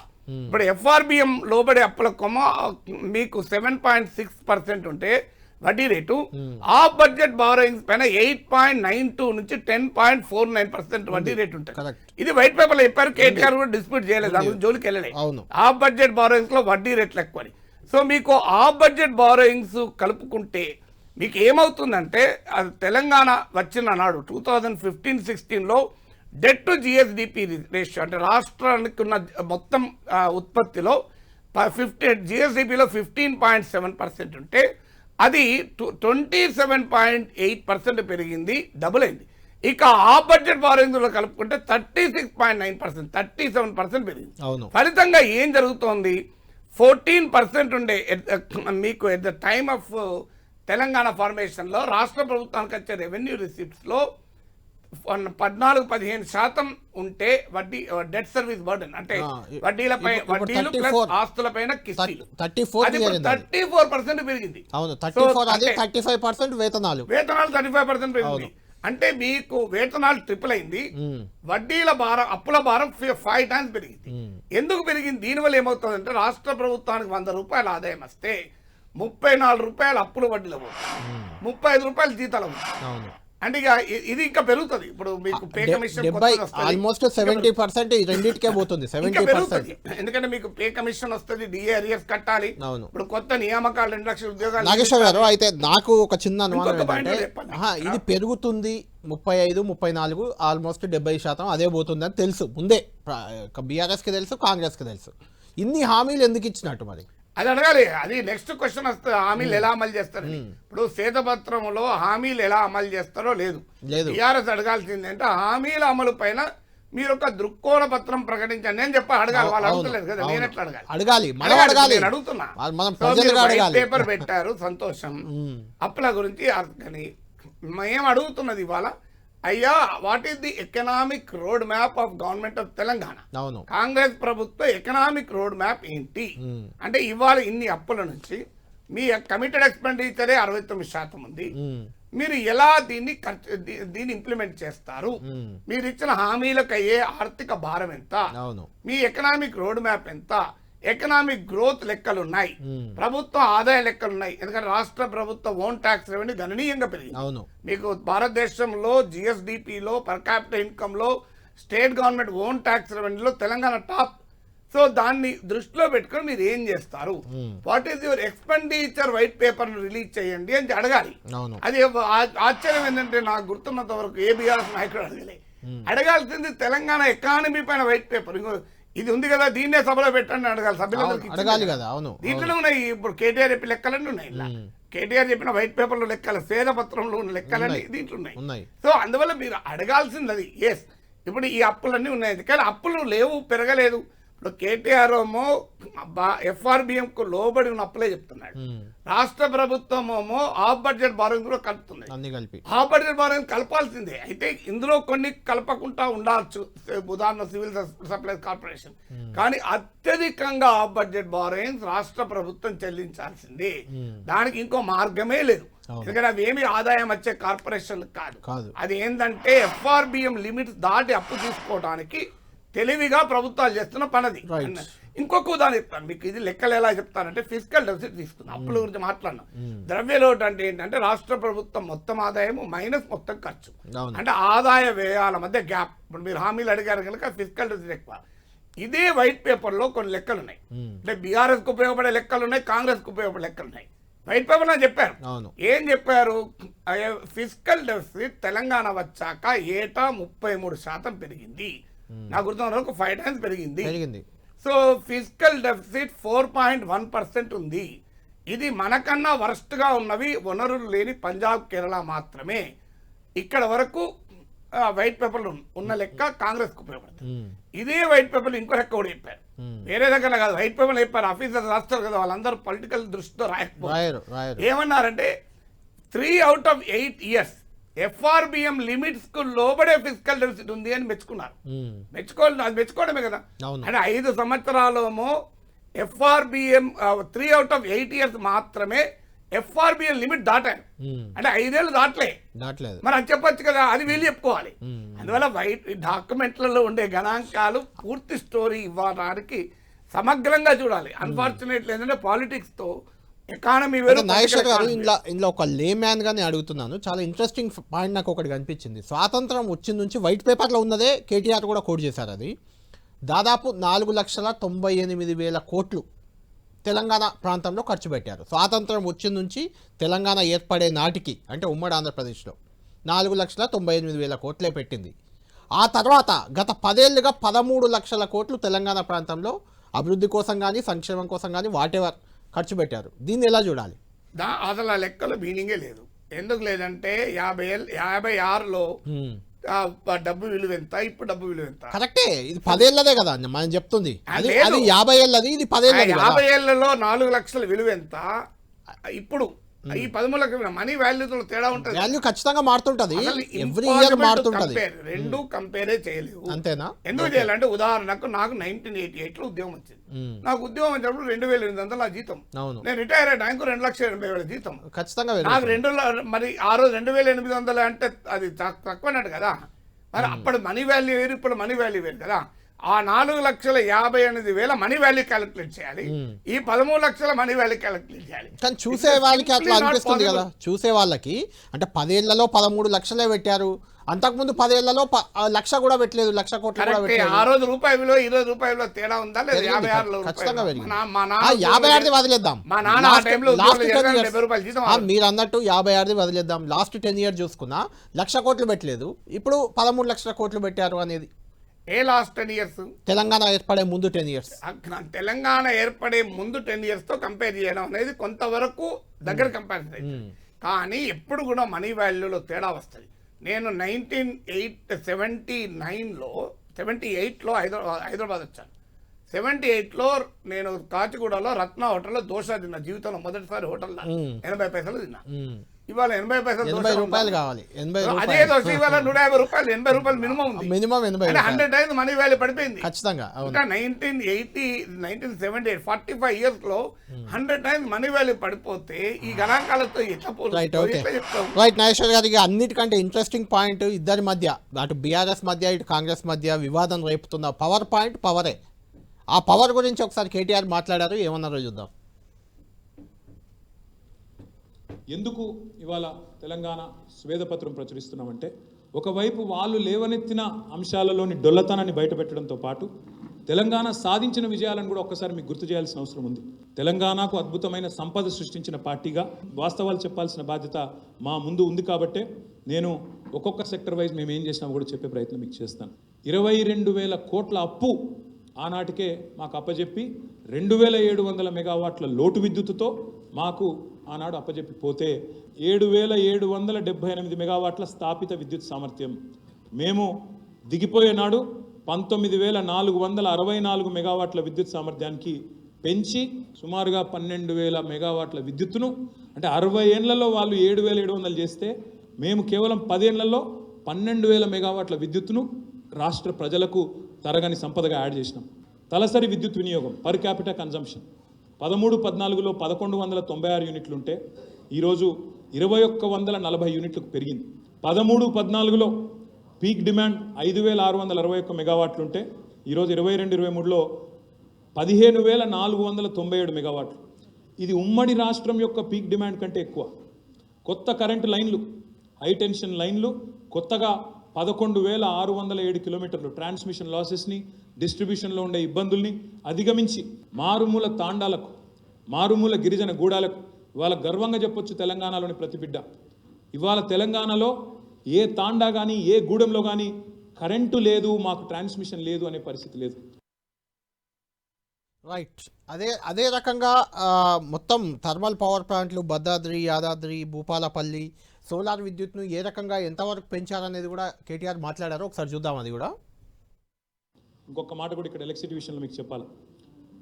ఇప్పుడు FRBM లోబడి అప్పుల కొమ్మ మీకు 7.6% ఉంటే వడ్డీ రేటు, ఆఫ్ బడ్జెట్ బారోయింగ్స్ పైన 8.92 నుంచి 10.49% వడ్డీ రేటు ఉంటుంది. ఇది వైట్ పేపర్లో చెప్పారు, కేటీఆర్ కూడా డిస్ప్యూట్ చేయలేదు, దాని జోలికి వెళ్ళలేదు. ఆఫ్ బడ్జెట్ బారోయింగ్స్ లో వడ్డీ రేట్లు ఎక్కువని. సో మీకు ఆఫ్ బడ్జెట్ బారోయింగ్స్ కలుపుకుంటే మీకు ఏమవుతుందంటే, అది తెలంగాణ వచ్చిన నాడు 2015-16లో డెట్ టు GSDP రేషియో, అంటే రాష్ట్రానికి ఉన్న మొత్తం ఉత్పత్తిలో GSDPలో 15.7% ఉంటే అది 27.8% పెరిగింది, డబుల్ అయింది. ఇక ఆఫ్ బడ్జెట్ బారోయింగ్స్లో కలుపుకుంటే 36.9%, 37% పెరిగింది. ఫలితంగా ఏం జరుగుతోంది? 14% ఉండే మీకు at the time of Telangana formation లో రాష్ట్ర ప్రభుత్వానికి వచ్చే రెవెన్యూ రిసిప్ట్స్ లో 14-15% ఉంటే వడ్డీ, డెట్ సర్వీస్ బర్డెన్ అంటే వడ్డీలు ప్లస్ ఆస్తులపైన కిస్తీలు 34% పెరిగింది. 35% వేతనాలు 35% పెరిగింది. అంటే మీకు వేతనాలు ట్రిపుల్ అయింది, వడ్డీల భారం, అప్పుల భారం 5 times పెరిగింది. ఎందుకు పెరిగింది? దీనివల్ల ఏమవుతుందంటే రాష్ట్ర ప్రభుత్వానికి ₹100 ఆదాయం వస్తే ₹34 అప్పుల వడ్డీలు, ₹35 జీతాలు. అంటే ఇక ఇది ఇంకా పెరుగుతుంది. ఇప్పుడు మీకు పే కమిషన్ ఆల్మోస్ట్ 70% రెండింటికే పోతుంది, 70%. ఎందుకంటే మీకు పే కమిషన్ వస్తుంది, DA అరియర్స్ కట్టాలి. ఇప్పుడు కొత్త నియామకాలు 2 లక్షల ఉద్యోగాలు. నాగేశ్వర గారు, అయితే నాకు ఒక చిన్న అనుమానం ఏంటంటే, ఇది పెరుగుతుంది 35-34, ఆల్మోస్ట్ 70% అదే పోతుంది అని తెలుసు ముందే, BRS కి తెలుసు, కాంగ్రెస్ కి తెలుసు. ఇన్ని హామీలు ఎందుకు ఇచ్చినట్టు మరి? అది అడగాలి. అది నెక్స్ట్ క్వశ్చన్ వస్తుంది, హామీలు ఎలా అమలు చేస్తారని. ఇప్పుడు శ్వేతపత్రంలో హామీలు ఎలా అమలు చేస్తారో లేదు. టీఆర్ఎస్ అడగాల్సింది అంటే హామీల అమలు పైన మీరు ఒక దృక్కోణ పత్రం ప్రకటించండి అని చెప్పి అడగాలి. వాళ్ళు అడుగుతలేదు కదా, నేను ఎట్లా అడగాలి? నేను అడుగుతున్నా. పేపర్ పెట్టారు, సంతోషం, అప్పుల గురించి. కానీ మేము అడుగుతున్నది ఇవాళ, అయ్యా, what is the economic road map of government of Telangana? Congress ప్రభుత్వ ఎకనామిక్ రోడ్ మ్యాప్ ఏంటి అంటే, ఇవాళ ఇన్ని అప్పుల నుంచి మీ కమిటెడ్ ఎక్స్పెండిచరే 69% ఉంది. మీరు ఎలా దీన్ని ఇంప్లిమెంట్ చేస్తారు? మీరు ఇచ్చిన హామీలకు అయ్యే ఆర్థిక భారం ఎంత? మీ ఎకనామిక్ రోడ్ మ్యాప్ ఎంత? ఎకనామిక్ గ్రోత్ లెక్కలు ఉన్నాయి, ప్రభుత్వ ఆదాయ లెక్కలు ఉన్నాయి. ఎందుకంటే రాష్ట్ర ప్రభుత్వ ఓన్ ట్యాక్స్ రెవెన్యూ గణనీయంగా పెరిగింది. మీకు భారతదేశంలో జిఎస్డిపిలో పర్ క్యాపిటల్ ఇన్కమ్ లో స్టేట్ గవర్నమెంట్ ఓన్ ట్యాక్స్ రెవెన్యూలో తెలంగాణ టాప్. సో దాన్ని దృష్టిలో పెట్టుకుని మీరు ఏం చేస్తారు? What is your expenditure white paper release చేయండి అని అడగాలి. అది ఆశ్చర్యం ఏంటంటే నాకు గుర్తున్నంత వరకు ఏ బీఆర్ఎస్ నాయకుడు అడగాల్సింది తెలంగాణ ఎకానమీ పైన వైట్ పేపర్. ఇది ఉంది కదా, దీన్నే సభలో పెట్టండి అడగాలి, సభ్యులందరికీ అడగాలి కదా. అవును, దీంట్లోనే ఉన్నాయి. ఇప్పుడు కేటీఆర్ చెప్పిన లెక్కలన్నీ ఉన్నాయి. ఇలా కేటీఆర్ చెప్పిన వైట్ పేపర్ లో లెక్కలు, శ్వేతపత్రంలో ఉన్న లెక్కలన్నీ దీంట్లో ఉన్నాయి. సో అందువల్ల మీరు అడగాల్సింది అది. ఎస్, ఇప్పుడు ఈ అప్పులన్నీ ఉన్నాయి, కానీ అప్పులు లేవు, పెరగలేదు. ఇప్పుడు కేటీఆర్ ఏమో FRBM కు లోబడి ఉన్న అప్పులే చెప్తున్నాడు. రాష్ట్ర ప్రభుత్వం ఏమో ఆఫ్ బడ్జెట్ బారోయింగ్ కూడా కలుపుతుంది. ఆఫ్ బడ్జెట్ బారోయింగ్ కలపాల్సిందే. అయితే ఇందులో కొన్ని కలపకుండా ఉండవచ్చు, ఉదాహరణ సివిల్ సప్లైస్ కార్పొరేషన్. కానీ అత్యధికంగా ఆఫ్ బడ్జెట్ బారోయింగ్ రాష్ట్ర ప్రభుత్వం చెల్లించాల్సిందే. దానికి ఇంకో మార్గమే లేదు. ఎందుకంటే అవి ఏమి ఆదాయం వచ్చే కార్పొరేషన్ కాదు. అది ఏంటంటే FRBM లిమిట్స్ దాటి అప్పు తీసుకోవడానికి తెలివిగా ప్రభుత్వాలు చేస్తున్న పనది. ఇంకొక ఉదాహరణ చెప్తాను మీకు. ఇది లెక్కలు ఎలా చెప్తానంటే ఫిజికల్ డెఫిసిట్ తీసుకుందాం. అప్పుల గురించి మాట్లాడినా. ద్రవ్యలోటు అంటే ఏంటంటే రాష్ట్ర ప్రభుత్వం మొత్తం ఆదాయం మైనస్ మొత్తం ఖర్చు, అంటే ఆదాయ వ్యయాల మధ్య గ్యాప్. ఇప్పుడు మీరు హామీలు అడిగారు కనుక ఫిజికల్ డెఫిసిట్ ఎక్కువ. ఇదే వైట్ పేపర్ లో కొన్ని లెక్కలు ఉన్నాయి. అంటే బీఆర్ఎస్ కు ఉపయోగపడే లెక్కలు ఉన్నాయి, కాంగ్రెస్ కు ఉపయోగపడే లెక్కలు ఉన్నాయి. వైట్ పేపర్ లో చెప్పారు. ఏం చెప్పారు? ఫిజికల్ డెఫిసిట్ తెలంగాణ వచ్చాక ఏటా 33% పెరిగింది. నాకు గుర్తున్న వరకు 5 times పెరిగింది. సో ఫిజికల్ డెఫిసిట్ 4.1% ఉంది. ఇది మనకన్నా వరస్ట్ గా ఉన్నవి వనరులు లేని పంజాబ్, కేరళ మాత్రమే. ఇక్కడ వరకు వైట్ పేపర్ ఉన్న లెక్క కాంగ్రెస్ కు ఉపయోగపడుతుంది. ఇదే వైట్ పేపర్ ఇంకో లెక్క కూడా చెప్పారు, వేరే దగ్గర కాదు. వైట్ పేపర్ చెప్పారు, ఆఫీసర్స్ రాస్తారు కదా, వాళ్ళందరూ పొలిటికల్ దృష్టితో రాయకపోయారు. ఏమన్నారంటే 3 out of 8 years FRBM limits కు లోబడే ఫిజికల్ డెఫిసిట్ ఉంది అని మెచ్చుకున్నారు. అది మెచ్చుకోవడమే కదా. అంటే 5 సంవత్సరాలేమో FRBM 3 out of 8 years మాత్రమే FRBM లిమిట్ దాటారు. అంటే 5 ఏళ్ళు దాటలేదు. మరి అది చెప్పొచ్చు కదా, అది వీళ్ళు చెప్పుకోవాలి. అందువల్ల వైట్ డాక్యుమెంట్లలో ఉండే గణాంకాలు పూర్తి స్టోరీ ఇవ్వడానికి సమగ్రంగా చూడాలి. అన్ఫార్చునేట్లీ ఏంటంటే పాలిటిక్స్ తో ఎకానమీ నాగేశ్వర్ గారు, ఇందులో ఒక లేమ్యాన్ గానే అడుగుతున్నాను. చాలా ఇంట్రెస్టింగ్ పాయింట్ నాకు ఒకటి కనిపించింది. స్వాతంత్రం వచ్చిన నుంచి వైట్ పేపర్లో ఉన్నదే కేటీఆర్ కూడా కోట్ చేశారు. అది దాదాపు 4,98,000 కోట్లు తెలంగాణ ప్రాంతంలో ఖర్చు పెట్టారు. స్వాతంత్రం వచ్చిన నుంచి తెలంగాణ ఏర్పడే నాటికి, అంటే ఉమ్మడి ఆంధ్రప్రదేశ్లో 4,98,000 కోట్లే పెట్టింది. ఆ తర్వాత గత 10 ఏళ్ళుగా 13 లక్షల కోట్లు తెలంగాణ ప్రాంతంలో అభివృద్ధి కోసం కానీ సంక్షేమం కోసం కానీ వాటెవర్ ఖర్చు పెట్టారు. దీన్ని ఎలా చూడాలి? అసలు ఆ లెక్కలో మీనింగే లేదు. ఎందుకు లేదంటే 56లో డబ్బు విలువ ఎంత, ఇప్పుడు డబ్బు విలువ ఎంత? కరెక్టే, ఇది 10 ఏళ్ళదే కదా మనం చెప్తుంది. అది 50 ఏళ్ళది, ఇది 10 ఏళ్ళది. 50 ఏళ్లలో 4 లక్షల విలువ ఎంత, ఇప్పుడు ఈ 13 లక్షల మనీ వాల్యూతో తేడా ఉంటుంది. వాల్యూ ఖచ్చితంగా మారుతుంటది, ఎవ్రీ ఇయర్ మారుతుంటది. రెండు కంపేరే చేయలేవు. అంతేనా? ఎందుకు చేయాలంటే ఉదాహరణకు నాకు 1988లో ఉద్యోగం వచ్చింది. నాకు ఉద్యోగం వచ్చినప్పుడు 2,800 నా జీతం. నేను రిటైర్ అయ్యాక 2,80,000 జీతం ఖచ్చితంగా. నాకు మరి ఆ రోజు 2,800 అంటే అది తక్కువనట్టు కదా. మరి అప్పుడు మనీ వాల్యూ వేరు, ఇప్పుడు మనీ వాల్యూ వేరు కదా. ఆ 4,58,000 మనీ వాల్యూ క్యాలిక్యులేట్ చేయాలి, ఈ 13 లక్షల మనీ వాల్యూ క్యాలిక్యులేట్ చేయాలి. కానీ చూసే వాళ్ళకి అట్లా అనిపిస్తుంది కదా, చూసే వాళ్ళకి అంటే 10 ఏళ్లలో 13 లక్షలే పెట్టారు, అంతకుముందు 10 ఏళ్లలో 1,00,000 కూడా పెట్టలేదు, 1,00,000 కోట్లు కూడా పెట్టలేదు. ఆ రోజు రూపాయి విలువ 20 రూపాయల తేడా ఉందా లేదా? 56 ఖచ్చితంగా పెరిగింది. 56 వదిలేద్దాం, మా నాన్న ఆ టైంలో 70 రూపాయలు జీతం. మీరు అన్నట్టు 56 వదిలేద్దాం. లాస్ట్ 10 years చూసుకున్నా 1,00,000 కోట్లు పెట్టలేదు, ఇప్పుడు 13 లక్షల కోట్లు పెట్టారు అనేది. ఏ లాస్ట్ 10 years? తెలంగాణ ఏర్పడే ముందు 10 years. తెలంగాణ ఏర్పడే ముందు 10 years తో కంపేర్ చేయడం అనేది కొంతవరకు దగ్గర కంపారిజన్ అవుతుంది. కానీ ఎప్పుడు కూడా మనీ వాల్యూలో తేడా వస్తుంది. నేను 78లో హైదరాబాద్ వచ్చాను. 78లో నేను కాచిగూడలో రత్న హోటల్లో దోశ తిన్నా. జీవితంలో మొదటిసారి హోటల్లో 80 పైసలు తిన్నా. ఇవాళ 80 పైసలు 80 రూపాయలు కావాలి, 80 అదే రూపాయలు దోశ ఇవాళ 150 రూపాయలు, 80 రూపాయలు మినిమం ఉంది. మినిమం 80 అంటే 100 టైమ్స్ మనీ వాల్యూ పడిపోయింది. ఖచ్చితంగా. అవును. ఇంకా 1978 45 ఇయర్స్ లో 100 టైమ్స్ మనీ వాల్యూ పడిపోతే ఈ గణాంకాలతో ఎట్లా రైట్, పోలుస్తావు? ఓకే ఎట్లా చెప్తావు? రైట్. నాగేశ్వర్ గారికి అన్నిటికంటే ఇంట్రెస్టింగ్ పాయింట్ ఇద్దరి మధ్య, అటు బీఆర్ఎస్ మధ్య ఇటు కాంగ్రెస్ మధ్య వివాదం రేపుతున్న పవర్ పాయింట్ పవరే. ఆ పవర్ గురించి ఒకసారి కేటీఆర్ మాట్లాడారు, ఏమన్నారో చూద్దాం. ఎందుకు ఇవాళ తెలంగాణ స్వేదపత్రం ప్రచురిస్తున్నామంటే, ఒకవైపు వాళ్ళు లేవనెత్తిన అంశాలలోని డొల్లతనాన్ని బయటపెట్టడంతో పాటు తెలంగాణ సాధించిన విజయాలను కూడా ఒక్కసారి మీకు గుర్తు చేయాల్సిన అవసరం ఉంది. తెలంగాణకు అద్భుతమైన సంపద సృష్టించిన పార్టీగా వాస్తవాలు చెప్పాల్సిన బాధ్యత మా ముందు ఉంది. కాబట్టే నేను ఒక్కొక్క సెక్టర్ వైజ్ మేము ఏం చేసినా కూడా చెప్పే ప్రయత్నం మీకు చేస్తాను. 22,000 కోట్ల అప్పు ఆనాటికే మాకు అప్పజెప్పి 2,700 మెగావాట్ల లోటు విద్యుత్తుతో మాకు ఆనాడు అప్పజెప్పి పోతే 7,778 మెగావాట్ల స్థాపిత విద్యుత్ సామర్థ్యం మేము దిగిపోయే నాడు 19,464 మెగావాట్ల విద్యుత్ సామర్థ్యానికి పెంచి సుమారుగా 12,000 మెగావాట్ల విద్యుత్తును, అంటే 60 ఏళ్లలో వాళ్ళు 7,700 చేస్తే మేము కేవలం 10 ఏళ్లలో 12,000 మెగావాట్ల విద్యుత్తును రాష్ట్ర ప్రజలకు తరగని సంపదగా యాడ్ చేసినాం. తలసరి విద్యుత్ వినియోగం పర్ క్యాపిటల్ కన్జంప్షన్ 13-14లో 1,196 యూనిట్లు ఉంటే ఈరోజు 2,140 యూనిట్లకు పెరిగింది. 13-14లో పీక్ డిమాండ్ 5,661 మెగావాట్లు ఉంటే ఈరోజు 22-23లో 15,497 మెగావాట్లు. ఇది ఉమ్మడి రాష్ట్రం యొక్క పీక్ డిమాండ్ కంటే ఎక్కువ. కొత్త కరెంటు లైన్లు, హై టెన్షన్ లైన్లు కొత్తగా 11,607 కిలోమీటర్లు ట్రాన్స్మిషన్ లాసెస్ని, డిస్ట్రిబ్యూషన్లో ఉండే ఇబ్బందుల్ని అధిగమించి మారుమూల తాండాలకు, మారుమూల గిరిజన గూడాలకు ఇవాళ గర్వంగా చెప్పొచ్చు తెలంగాణలోని ప్రతి బిడ్డ. ఇవాళ తెలంగాణలో ఏ తాండా కానీ ఏ గూడెంలో కానీ కరెంటు లేదు, మాకు ట్రాన్స్మిషన్ లేదు అనే పరిస్థితి లేదు. రైట్. అదే రకంగా మొత్తం థర్మల్ పవర్ ప్లాంట్లు భద్రాద్రి, యాదాద్రి, భూపాలపల్లి సోలార్ విద్యుత్ను ఏ రకంగా ఎంతవరకు పెంచారనేది కూడా కేటీఆర్ మాట్లాడారు. ఒకసారి చూద్దాం అది కూడా. ఇంకొక మాట కూడా ఇక్కడ ఎలక్ట్రిసిటీ విషయంలో మీకు చెప్పాలి.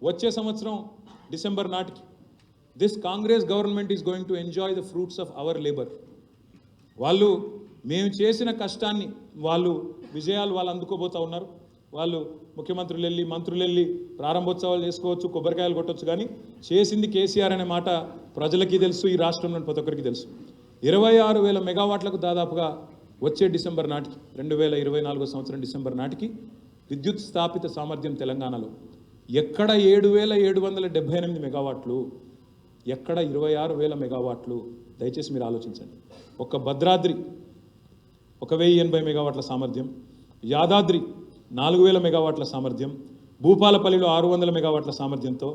వచ్చే సంవత్సరం డిసెంబర్ నాటికి this Congress government is going to enjoy the fruits of our labour. వాళ్ళు మేము చేసిన కష్టాన్ని వాళ్ళు విజయాలు వాళ్ళు అందుకోబోతూ ఉన్నారు. వాళ్ళు ముఖ్యమంత్రులు వెళ్ళి, మంత్రులు వెళ్ళి ప్రారంభోత్సవాలు చేసుకోవచ్చు, కొబ్బరికాయలు కొట్టవచ్చు, కానీ చేసింది కేసీఆర్ అనే మాట ప్రజలకి తెలుసు, ఈ రాష్ట్రంలోని ప్రతి ఒక్కరికి తెలుసు. 26,000 మెగావాట్లకు దాదాపుగా వచ్చే డిసెంబర్ నాటికి 2024 సంవత్సరం డిసెంబర్ నాటికి విద్యుత్ స్థాపిత సామర్థ్యం తెలంగాణలో ఎక్కడ 7,778 మెగావాట్లు, ఎక్కడ 26,000 మెగావాట్లు. దయచేసి మీరు ఆలోచించండి. ఒక భద్రాద్రి 1,080 మెగావాట్ల సామర్థ్యం, యాదాద్రి 4,000 మెగావాట్ల సామర్థ్యం, భూపాలపల్లిలో 600 మెగావాట్ల సామర్థ్యంతో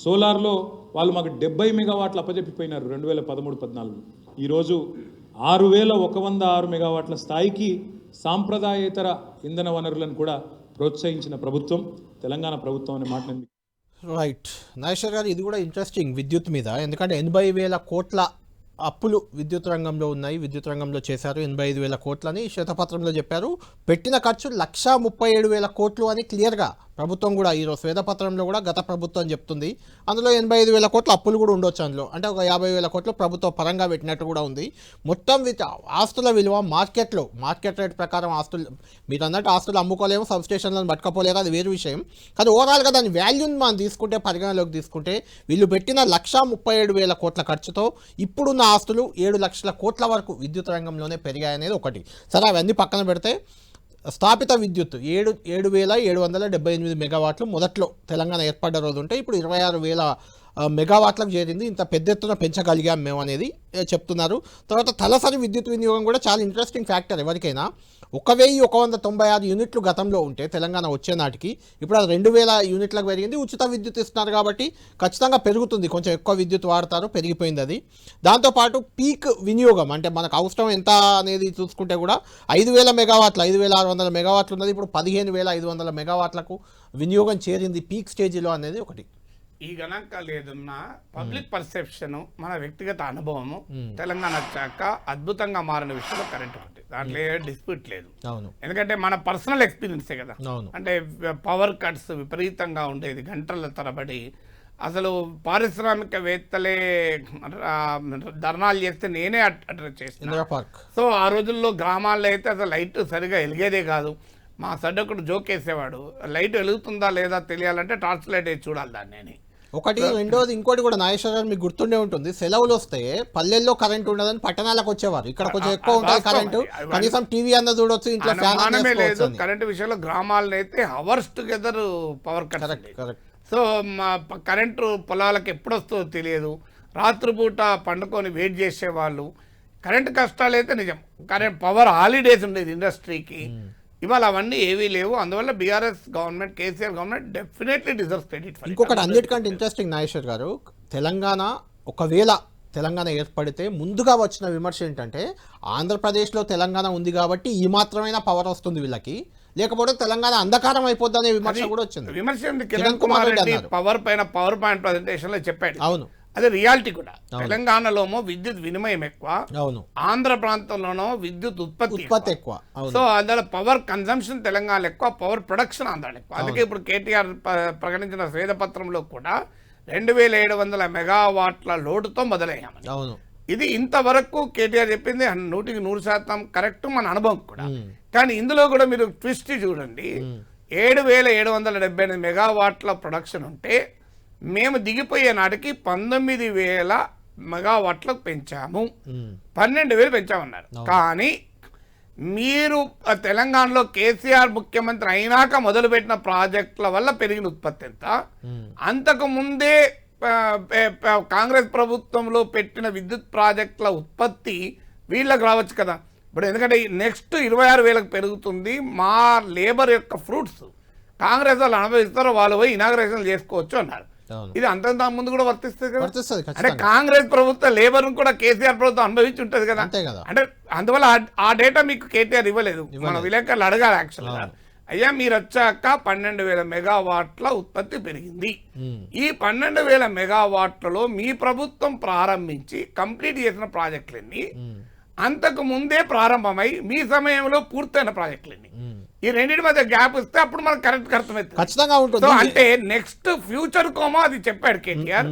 సోలార్లో వాళ్ళు మాకు 70 మెగావాట్లు అప్పజెప్పిపోయినారు 2013-14. ఈరోజు 6,106 మెగావాట్ల స్థాయికి సాంప్రదాయేతర ఇంధన వనరులను కూడా ప్రోత్సహించిన ప్రభుత్వం తెలంగాణ ప్రభుత్వం అనే మాట నేను. రైట్. నాగేశ్వర్ గారు, ఇది కూడా ఇంట్రెస్టింగ్ విద్యుత్ మీద, ఎందుకంటే 80,000 కోట్ల అప్పులు విద్యుత్ రంగంలో ఉన్నాయి, విద్యుత్ రంగంలో చేశారు. 85,000 కోట్లని శ్వేతపత్రంలో చెప్పారు. పెట్టిన ఖర్చు 137,000 కోట్లు అని క్లియర్గా ప్రభుత్వం కూడా ఈరోజు శ్వేతపత్రంలో కూడా గత ప్రభుత్వం చెప్తుంది. అందులో 85,000 కోట్ల అప్పులు కూడా ఉండొచ్చు. అందులో అంటే ఒక 50,000 కోట్లు ప్రభుత్వ పరంగా పెట్టినట్టు కూడా ఉంది. మొత్తం ఆస్తుల విలువ మార్కెట్ రేట్ ప్రకారం ఆస్తులు, మీరు అన్నట్టు ఆస్తులు అమ్ముకోలేము, సబ్ స్టేషన్లను పట్టుకపోలేరు, అది వేరు విషయం. కానీ ఓవరాల్గా దాని వాల్యూని మనం తీసుకుంటే, పరిగణలోకి తీసుకుంటే వీళ్ళు పెట్టిన 137,000 కోట్ల ఖర్చుతో ఇప్పుడున్న ఆస్తులు 7 లక్షల కోట్ల వరకు విద్యుత్ రంగంలోనే పెరిగాయనేది ఒకటి. సరే, అవన్నీ పక్కన పెడితే స్థాపిత విద్యుత్ 7,778 మెగావాట్లు మొదట్లో తెలంగాణ ఏర్పడ్డ రోజు ఉంటే ఇప్పుడు 26,000 మెగావాట్లకు చేరింది. ఇంత పెద్ద ఎత్తున పెంచగలిగాం మేము అనేది చెప్తున్నారు. తర్వాత తలసరి విద్యుత్ వినియోగం కూడా చాలా ఇంట్రెస్టింగ్ ఫ్యాక్టర్. ఎవరికైనా 1,196 యూనిట్లు గతంలో ఉంటే తెలంగాణ వచ్చే నాటికి ఇప్పుడు అది 2,000 యూనిట్లకు పెరిగింది. ఉచిత విద్యుత్ ఇస్తున్నారు కాబట్టి ఖచ్చితంగా పెరుగుతుంది, కొంచెం ఎక్కువ విద్యుత్ వాడతారు, పెరిగిపోయింది అది. దాంతోపాటు పీక్ వినియోగం అంటే మనకు అవసరం ఎంత అనేది చూసుకుంటే కూడా 5,000 మెగావాట్లు, 5,600 మెగావాట్లు ఉన్నది, ఇప్పుడు 15,500 మెగావాట్లకు వినియోగం చేరింది పీక్ స్టేజ్లో అనేది ఒకటి. ఈ గణాంకాలు ఏదన్నా పబ్లిక్ పర్సెప్షన్, మన వ్యక్తిగత అనుభవము తెలంగాణ వచ్చాక అద్భుతంగా మారిన విషయంలో కరెంట్ ఒకటి, దాంట్లో ఏ డిస్ప్యూట్ లేదు. ఎందుకంటే మన పర్సనల్ ఎక్స్పీరియన్సే కదా. అంటే పవర్ కట్స్ విపరీతంగా ఉండేది, గంటల తరబడి అసలు పారిశ్రామికవేత్తలే ధర్నాలు చేస్తే నేనే అడ్రస్ చేస్తాను. ఇందిరా పార్క్. సో ఆ రోజుల్లో గ్రామాల్లో అయితే అసలు లైట్ సరిగా వెలిగేదే కాదు. మా సడ్డకుడు జోకేసేవాడు, లైట్ వెలుగుతుందా లేదా తెలియాలంటే టార్చ్ లైట్ వేసి చూడాలి దాన్ని అని. ఒకటి. రెండోది ఇంకోటి కూడా నాగేశ్వర గారు మీకు గుర్తుండే ఉంటుంది, సెలవులు వస్తే పల్లెల్లో కరెంట్ ఉండదని పట్టణాలకు వచ్చేవారు. ఇక్కడ కొంచెం ఎక్కువ ఉంటుంది కరెంటు, కనీసం టీవీ అన్న చూడొచ్చు, ఇంట్లో ఫ్యాన్ అనుమానమే లేదు. కరెంటు విషయంలో గ్రామాలను అయితే hours together power cut. Correct. So మా కరెంటు పొలాలకు ఎప్పుడు వస్తుందో తెలియదు. రాత్రిపూట పండుకొని వెయిట్ చేసేవాళ్ళు. కరెంటు కష్టాలు అయితే నిజం. కరెంట్ పవర్ హాలిడేస్ ఉండేది ఇండస్ట్రీకి. ఇవాళ అవన్నీ ఏవీ లేవు. అందువల్ల BRS government, KCR government definitely deserves credit. ఇంకొకటి అన్నిటికంటే ఇంట్రెస్టింగ్ నాగేశ్వర్ గారు, తెలంగాణ ఒకవేళ తెలంగాణ ఏర్పడితే ముందుగా వచ్చిన విమర్శ ఏంటంటే ఆంధ్రప్రదేశ్లో తెలంగాణ ఉంది కాబట్టి ఈ మాత్రమైనా పవర్ వస్తుంది వీళ్ళకి, లేకపోతే తెలంగాణ అంధకారం అయిపోద్ది అనే విమర్శ కూడా వచ్చింది. విమర్శ కిరణ్ కుమార్ రెడ్డి పవర్ పైన పవర్ పాయింట్ ప్రెజెంటేషన్ లో చెప్పాడు. అవును, అదే రియాలిటీ కూడా. తెలంగాణలోమో విద్యుత్ వినిమయం ఎక్కువ, అవును, ఆంధ్ర ప్రాంతంలోనో విద్యుత్ ఉత్పత్తి ఎక్కువ. సో అందులో పవర్ కన్సంప్షన్ తెలంగాణ ఎక్కువ, పవర్ ప్రొడక్షన్ ఆంధ్రాలో ఎక్కువ. అందుకే ఇప్పుడు కేటీఆర్ ప్రకటించిన శ్వేతపత్రంలో కూడా 2700 మెగావాట్ల లోటుతో మొదలయ్యామని. అవును, ఇది ఇంతవరకు కేటీఆర్ చెప్పింది 100% కరెక్ట్, మన అనుభవం కూడా. కానీ ఇందులో కూడా మీరు ట్విస్ట్ చూడండి. 7778 మెగావాట్ల ప్రొడక్షన్ ఉంటే మేము దిగిపోయే నాటికి 19,000 మెగావాట్లకు పెంచాము, 12,000 పెంచామన్నారు. కానీ మీరు తెలంగాణలో కేసీఆర్ ముఖ్యమంత్రి అయినాక మొదలుపెట్టిన ప్రాజెక్టుల వల్ల పెరిగిన ఉత్పత్తి ఎంత, అంతకు ముందే కాంగ్రెస్ ప్రభుత్వంలో పెట్టిన విద్యుత్ ప్రాజెక్టుల ఉత్పత్తి వీళ్ళకి రావచ్చు కదా. ఇప్పుడు ఎందుకంటే నెక్స్ట్ 26,000కు పెరుగుతుంది. మా లేబర్ యొక్క ఫ్రూట్స్ కాంగ్రెస్ వాళ్ళు అనుభవిస్తారో వాళ్ళు పోయి ఇనాగ్రేషన్ చేసుకోవచ్చు అన్నారు. ఇది అంత ముందు కూడా వర్తిస్తుంది కదా. అంటే కాంగ్రెస్ ప్రభుత్వ లేబర్ కూడా కేసీఆర్ ప్రభుత్వం అనుభవించి ఉంటది కదా. అంటే అందువల్ల ఆ డేటా మీకు కేటీఆర్ ఇవ్వలేదు. మన విలేకరులు అడగాలి యాక్చువల్గా. అయ్యా మీరు వచ్చాక 12,000 మెగావాట్ల ఉత్పత్తి పెరిగింది. ఈ 12,000 మెగావాట్లలో మీ ప్రభుత్వం ప్రారంభించి కంప్లీట్ చేసిన ప్రాజెక్టులన్నీ అంతకు ముందే ప్రారంభమై మీ సమయంలో పూర్తయిన ప్రాజెక్టులన్నీ. ఈ రెండింటి మధ్య గ్యాప్ ఇస్తే అప్పుడు మనకు కరెక్ట్ అర్థమవుతుంది. సో అంటే నెక్స్ట్ ఫ్యూచర్ కోమో అది చెప్పాడు కేటీఆర్,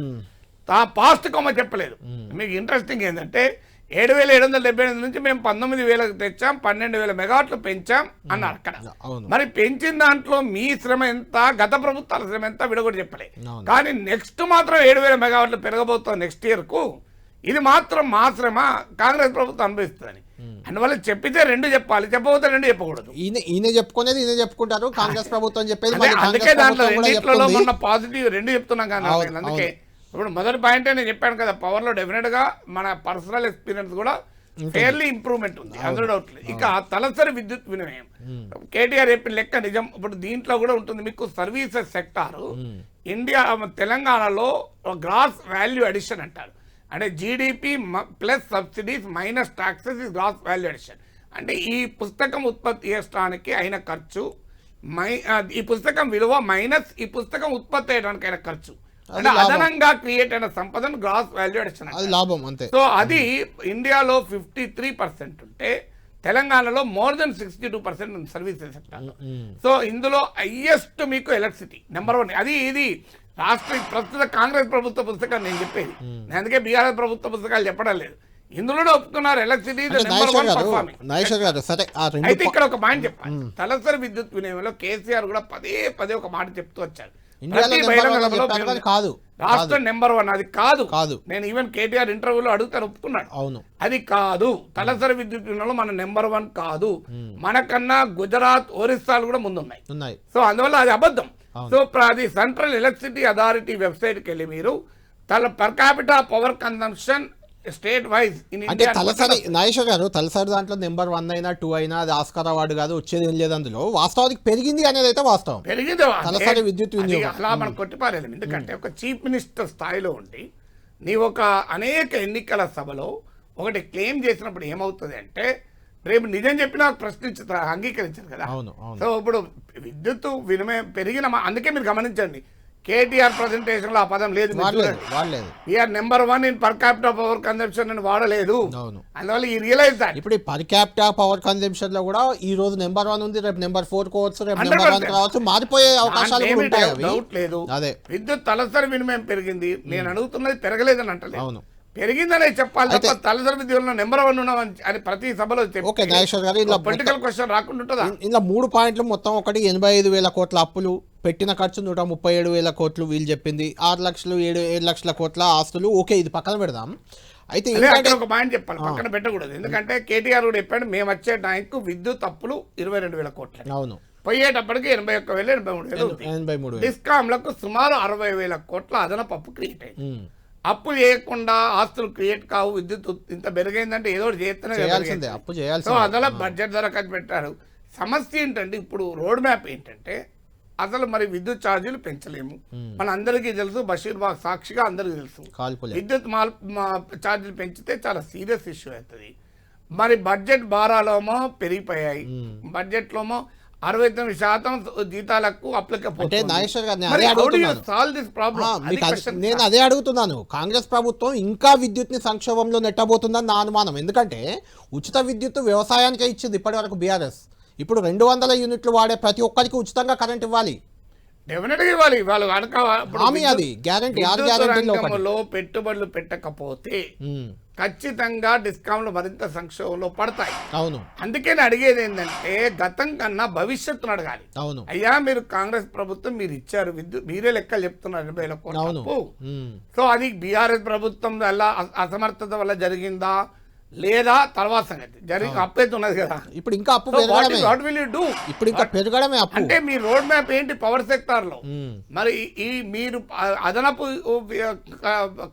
పాస్ట్ కోమో చెప్పలేదు. మీకు ఇంట్రెస్టింగ్ ఏంటంటే 7,778 నుంచి మేము 19,000కు తెచ్చాం, 12,000 మెగావాట్లు పెంచాం అన్నారు అక్కడ. మరి పెంచిన దాంట్లో మీ శ్రమ ఎంత, గత ప్రభుత్వాల శ్రమ ఎంత విడగొట్టి చెప్పలే. కానీ నెక్స్ట్ మాత్రం 7,000 మెగావాట్లు పెరగబోతాం నెక్స్ట్ ఇయర్ కు. ఇది మాత్రం మా శ్రమ కాంగ్రెస్ ప్రభుత్వం అనుభవిస్తుందని. అందువల్ల చెప్పితే రెండు చెప్పాలి, చెప్పబోతే రెండు చెప్పకూడదు. ఈయన చెప్పుకునేది ఈయన చెప్పుకుంటారు, కాంగ్రెస్ ప్రభుత్వం చెప్పేది. అందుకే దాంట్లో రెండిట్లో మొన్న పాజిటివ్ రెండు చెప్తున్నాం కానీ. అందుకే ఇప్పుడు మొదటి పాయింట్ నేను చెప్పాను కదా, పవర్ లో డెఫినెట్ గా మన పర్సనల్ ఎక్స్పీరియన్స్ కూడా ఫెయిర్లీ ఇంప్రూవ్మెంట్ ఉంది, అందులో డౌట్ లేదు. ఇక తలసరి విద్యుత్ వినిమయం కేటీఆర్ చెప్పిన లెక్క నిజం. ఇప్పుడు దీంట్లో కూడా ఉంటుంది మీకు సర్వీసెస్ సెక్టార్. ఇండియా తెలంగాణలో గ్రాస్ వాల్యూ అడిషన్ అంటారు. అంటే GDP plus subsidies minus taxes is gross value addition. అంటే ఈ పుస్తకం ఉత్పత్తి చేయడానికి అయిన ఖర్చు, ఈ పుస్తకం విలువ మైనస్ ఈ పుస్తకం ఉత్పత్తి చేయడానికి అయిన ఖర్చు, అంటే అదనంగా క్రియేట్ అయిన సంపదను గ్రాస్ వాల్యూ అడిషన్ లాభం అంతే. సో అది ఇండియాలో 53% ఉంటే తెలంగాణలో మోర్ దెన్ 62% ఉంది సర్వీసెస్ సెక్టర్. సో ఇందులో హైయెస్ట్ మీకు ఎలక్ట్రిసిటీ నెంబర్ 1. అది ఇది రాష్ట్ర ప్రస్తుత కాంగ్రెస్ ప్రభుత్వ పుస్తకం నేను చెప్పేది. అందుకే బీఆర్ఎస్ ప్రభుత్వ పుస్తకాలు చెప్పడం లేదు. ఇందులో ఒప్పుకున్నారు ఎలక్ట్రిసిటీ నెంబర్ 1 పర్ఫార్మింగ్. అయితే ఇక్కడ ఒక మాట చెప్పాలి, తలసరి విద్యుత్ వినియోగంలో కేసీఆర్ కూడా పదే ఒక మాట చెప్తూ వచ్చారు. రాష్ట్రం నెంబర్ 1 అది కాదు. నేను ఈవెన్ కేటీఆర్ ఇంటర్వ్యూలో అడుగుతాను, ఒప్పుకున్నాడు. అవును, అది కాదు. తలసరి విద్యుత్ వినియోగంలో మన నెంబర్ 1 కాదు. మనకన్నా గుజరాత్, ఒరిస్సాలు కూడా ముందున్నాయి. సో అందువల్ల అది అబద్ధం. సో అది సెంట్రల్ ఎలక్ట్రిసిటీ అథారిటీ వెబ్సైట్కి వెళ్ళి మీరు per capital power consumption state wise Nageshwar garu తలసరి దాంట్లో నెంబర్ 1 అయినా 2 అయినా అది ఆస్కార్ అవార్డు కాదు, వచ్చేది ఏం లేదు. అందులో వాస్తవానికి పెరిగింది అనేది అయితే వాస్తవం. పెరిగింది తలసరి విద్యుత్ వినియోగం అలా మనం కొట్టిపారేది. ఎందుకంటే ఒక చీఫ్ మినిస్టర్ స్థాయిలో ఉండి నీ ఒక అనేక ఎన్నికల సభలో ఒకటి క్లెయిమ్ చేసినప్పుడు ఏమవుతుంది అంటే రేపు నిజం చెప్పినా అంగీకరించారు కదా. సో ఇప్పుడు విద్యుత్ వినిమయం పెరిగిన అందుకే మీరు గమనించండి, కేటీఆర్ ప్రజెంటేషన్ లో ఆ పదం లేదు. వాడలేదు. We're number 1 in per capital power consumption అని వాడలేదు. అవును. అందువల్ల ఈ రియలైజ్ దాట్ ఇప్పుడు పర్ క్యాపిటల్ పవర్ కన్జంప్షన్ లో కూడా ఈ రోజు నెంబర్ 1 ఉంది, రేపు నెంబర్ 4 కావచ్చు, రేపు నెంబర్ 1 కావచ్చు, మారిపోయే అవకాశాలు కూడా ఉంటాయి. డౌట్ లేదు. అదే విద్యుత్ తలసరి వినిమయం పెరిగింది. నేను అడుగుతున్నది పెరగలేదని అంటలేదు. అవును, పెరిగిందనే చెప్పాలి తప్ప తలసరి విద్యుత్లో నెంబర్ 1 ఉన్నామని అని ప్రతి సభలో ఓకే నాగేశ్వర్ గారు, ఇలా పొలిటికల్ క్వశ్చన్ రాకుండా ఉంటుందా? ఇలా 3 పాయింట్లు మొత్తం. ఒకటి 85,000 కోట్ల అప్పులు, పెట్టిన ఖర్చు 137,000 కోట్లు వీళ్ళు చెప్పింది, 6 లక్షలు 7 లక్షల కోట్ల ఆస్తులు. ఓకే, ఇది పక్కన పెడదాం. అయితే ఒక పాయింట్ చెప్పాలి, పక్కన పెట్టకూడదు. ఎందుకంటే కేటీఆర్ కూడా చెప్పాడు, మేము వచ్చే టైంకు విద్యుత్ అప్పులు 22,000 కోట్లు. అవును, పోయేటప్పటికి 81,000 83,000. డిస్కామ్లకు సుమారు 60,000 కోట్ల అదనపు అప్పు క్రియేట్ అయింది. అప్పు చేయకుండా ఆస్తులు క్రియేట్ కావు. విద్యుత్ ఇంత పెరిగైందంటే ఏదో చేస్తేనే అప్పు చేయాలి. సో అందులో బడ్జెట్ ధర ఖర్చు పెట్టారు. సమస్య ఏంటంటే ఇప్పుడు రోడ్ మ్యాప్ ఏంటంటే అసలు మరి విద్యుత్ ఛార్జీలు పెంచలేము. మన అందరికీ తెలుసు, బషీర్బాగ్ సాక్షిగా అందరికీ తెలుసు, విద్యుత్ ఛార్జీలు పెంచితే చాలా సీరియస్ ఇష్యూ అవుతుంది. మరి బడ్జెట్ భారాలేమో పెరిగిపోయాయి. బడ్జెట్లోమో 69% జీతాలకు నేను అదే అడుగుతున్నాను. కాంగ్రెస్ ప్రభుత్వం ఇంకా విద్యుత్ ని సంక్షోభంలో నెట్టబోతుందని నా అనుమానం. ఎందుకంటే ఉచిత విద్యుత్ వ్యవసాయానికే ఇచ్చింది ఇప్పటి వరకు బీఆర్ఎస్. ఇప్పుడు 200 యూనిట్లు వాడే ప్రతి ఒక్కరికి ఉచితంగా కరెంట్ ఇవ్వాలి. డెఫినెట్గా ఇవ్వాలి. వాళ్ళు అది గ్యారంటీ. రంగంలో పెట్టుబడులు పెట్టకపోతే ఖచ్చితంగా డిస్కౌంట్లు మరింత సంక్షోభంలో పడతాయి. అవును, అందుకే అడిగేది ఏంటంటే గతం కన్నా భవిష్యత్తును అడగాలి. అవును, అయ్యా మీరు కాంగ్రెస్ ప్రభుత్వం మీరు ఇచ్చారు విద్యుత్, మీరే లెక్కలు చెప్తున్నారు 80,000 కోట్లు. సో అది బీఆర్ఎస్ ప్రభుత్వం వల్ల అసమర్థత వల్ల జరిగిందా లేదా తర్వాత సంగతి. అప్పైతే ఉన్నది కదా. ఇప్పుడు ఇంకా అప్పు ఇప్పుడు ఇంకా పెరగడమే అప్పు. అంటే మీ రోడ్ మ్యాప్ ఏంటి పవర్ సెక్టార్ లో? మరి ఈ మీరు అదనపు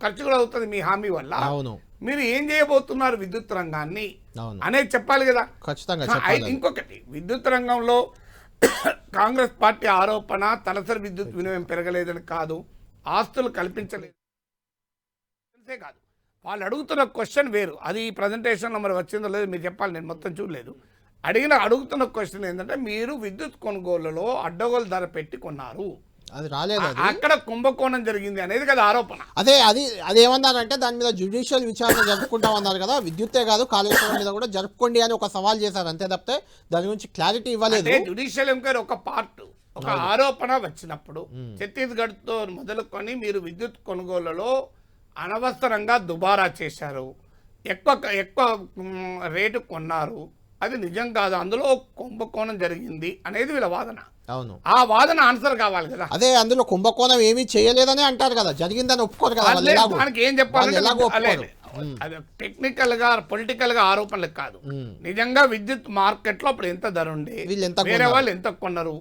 ఖర్చు కూడా అవుతుంది మీ హామీ వల్ల. అవును, మీరు ఏం చేయబోతున్నారు విద్యుత్ రంగాన్ని అనేది చెప్పాలి కదా. ఖచ్చితంగా. ఇంకొకటి, విద్యుత్ రంగంలో కాంగ్రెస్ పార్టీ ఆరోపణ తలసరి విద్యుత్ వినియోగం పెరగలేదని కాదు, ఆస్తులు కల్పించలేదు కాదు. వాళ్ళు అడుగుతున్న క్వశ్చన్ వేరు. అది ఈ ప్రజెంటేషన్లో మరి వచ్చిందో లేదో మీరు చెప్పాలి, నేను మొత్తం చూడలేదు. అడుగుతున్న క్వశ్చన్ ఏంటంటే మీరు విద్యుత్ కొనుగోలులో అడ్డగోలు ధర పెట్టి కొన్నారు, అది రాలేదు, అక్కడ కుంభకోణం జరిగింది అనేది కదా ఆరోపణ. అదేమన్నారంటే దాని మీద జ్యుడిషియల్ విచారణ జరుపుకుంటామన్నారు కదా. విద్యుత్తే కాదు కాళేశ్వరం మీద కూడా జరుపుకోండి అని ఒక సవాల్ చేశారు, అంతే తప్పితే దాని గురించి క్లారిటీ ఇవ్వలేదు. జ్యుడిషియల్ ఎంక్వైరీ ఒక పార్ట్. ఒక ఆరోపణ వచ్చినప్పుడు ఛత్తీస్గఢ్ తో మొదలుకొని మీరు విద్యుత్ కొనుగోలులో అనవసరంగా దుబారా చేశారు, ఎక్కువ రేటు కొన్నారు, అది నిజం కాదు, అందులో కుంభకోణం జరిగింది అనేది వీళ్ళ వాదన. అవును, ఆ వాదన ఆన్సర్ కావాలి కదా. అదే అందులో కుంభకోణం ఏమీ చేయలేదని అంటారు కదా, జరిగిందని ఒప్పుకోరు కదా. మనకి ఏం చెప్పాలి, అది టెక్నికల్ గా పొలిటికల్ గా ఆరోపణలు కాదు. నిజంగా విద్యుత్ మార్కెట్ లో అప్పుడు ఎంత ధర ఉండే, వేరే వాళ్ళు ఎంత కొన్నారు,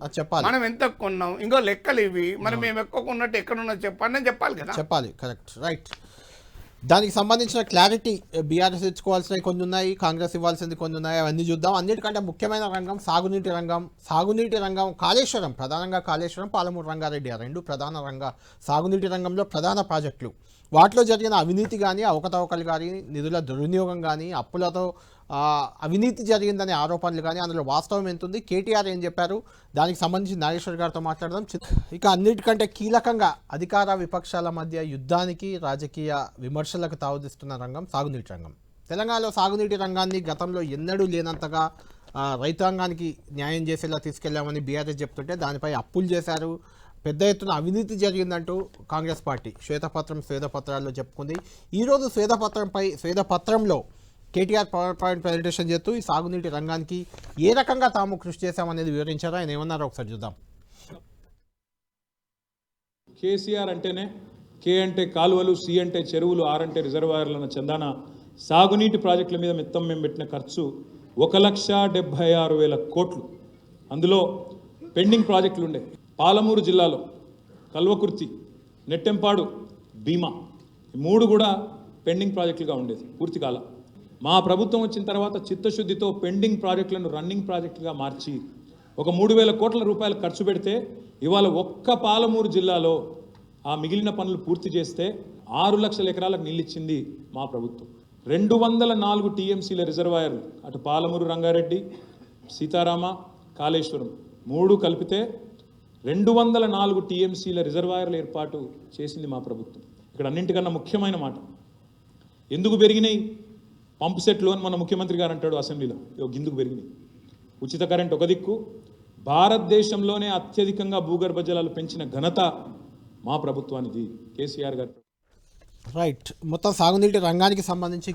మనం ఎంత కొన్నాం, ఇంకో లెక్కలు ఇవి. మరి మేము ఎక్కువ కొన్నట్టు ఎక్కడున్నా చెప్పండి అని చెప్పాలి కదా. చెప్పాలి, కరెక్ట్, రైట్. దానికి సంబంధించిన క్లారిటీ బీఆర్ఎస్ ఇచ్చుకోవాల్సినవి కొన్ని ఉన్నాయి, కాంగ్రెస్ ఇవ్వాల్సింది కొన్ని ఉన్నాయి. అవన్నీ చూద్దాం. అన్నిటికంటే ముఖ్యమైన రంగం సాగునీటి రంగం. కాళేశ్వరం, ప్రధానంగా కాళేశ్వరం, పాలమూరు రంగారెడ్డి, ఆ రెండు ప్రధాన సాగునీటి రంగంలో ప్రధాన ప్రాజెక్టులు. వాటిలో జరిగిన అవినీతి కానీ, అవకతవకలు కానీ, నిధుల దుర్వినియోగం కానీ, అప్పులతో అవినీతి జరిగిందనే ఆరోపణలు కానీ, అందులో వాస్తవం ఎంతుంది, కేటీఆర్ ఏం చెప్పారు, దానికి సంబంధించి నాగేశ్వర్ గారితో మాట్లాడదాం. ఇక అన్నిటికంటే కీలకంగా అధికార విపక్షాల మధ్య యుద్ధానికి, రాజకీయ విమర్శలకు తావుదిస్తున్న రంగం సాగునీటి రంగం. తెలంగాణలో సాగునీటి రంగాన్ని గతంలో ఎన్నడూ లేనంతగా రైతాంగానికి న్యాయం చేసేలా తీసుకెళ్లామని బీఆర్ఎస్ చెప్తుంటే దానిపై అప్పులు చేశారు, పెద్ద ఎత్తున అవినీతి జరిగిందంటూ కాంగ్రెస్ పార్టీ శ్వేతపత్రాల్లో చెప్పుకుంది. ఈరోజు శ్వేతపత్రంలో కేటీఆర్ పవర్ పాయింట్ ప్రెజెంటేషన్ చేస్తూ ఈ సాగునీటి రంగానికి ఏ రకంగా తాము కృషి చేశామనేది వివరించారు. ఆయన ఏమన్నారో ఒకసారి చూద్దాం. కేసీఆర్ అంటేనే కే అంటే కాలువలు, సి అంటే చెరువులు, ఆర్ అంటే రిజర్వాయర్లన్న చందాన సాగునీటి ప్రాజెక్టుల మీద మొత్తం మేము పెట్టిన ఖర్చు 1,76,000 కోట్లు. అందులో పెండింగ్ ప్రాజెక్టులు ఉండే పాలమూరు జిల్లాలో కల్వకుర్తి, నెట్టెంపాడు, భీమా, ఈ 3 కూడా పెండింగ్ ప్రాజెక్టులుగా ఉండేది, పూర్తి కాల. మా ప్రభుత్వం వచ్చిన తర్వాత చిత్తశుద్ధితో పెండింగ్ ప్రాజెక్టులను రన్నింగ్ ప్రాజెక్టుగా మార్చి ఒక 3,000 కోట్ల రూపాయలు ఖర్చు పెడితే ఇవాళ ఒక్క పాలమూరు జిల్లాలో ఆ మిగిలిన పనులు పూర్తి చేస్తే 6 లక్షల ఎకరాలకు నీళ్ళిచ్చింది మా ప్రభుత్వం. 204 టీఎంసీల రిజర్వాయర్లు, అటు పాలమూరు రంగారెడ్డి, సీతారామ, కాళేశ్వరం 3 కలిపితే 204 టీఎంసీల రిజర్వాయర్ల ఏర్పాటు చేసింది మా ప్రభుత్వం. ఇక్కడ అన్నింటికన్నా ముఖ్యమైన మాట, ఎందుకు పెరిగినాయి పంప్ సెట్లు అని మన ముఖ్యమంత్రి గారు అంటాడు అసెంబ్లీలో. ఎందుకు పెరిగినాయి? ఉచిత కరెంట్ ఒక దిక్కు, భారతదేశంలోనే అత్యధికంగా భూగర్భ జలాలు పెంచిన ఘనత మా ప్రభుత్వానిది, కేసీఆర్ గారు. రైట్. మొత్తం సాగునీటి రంగానికి సంబంధించి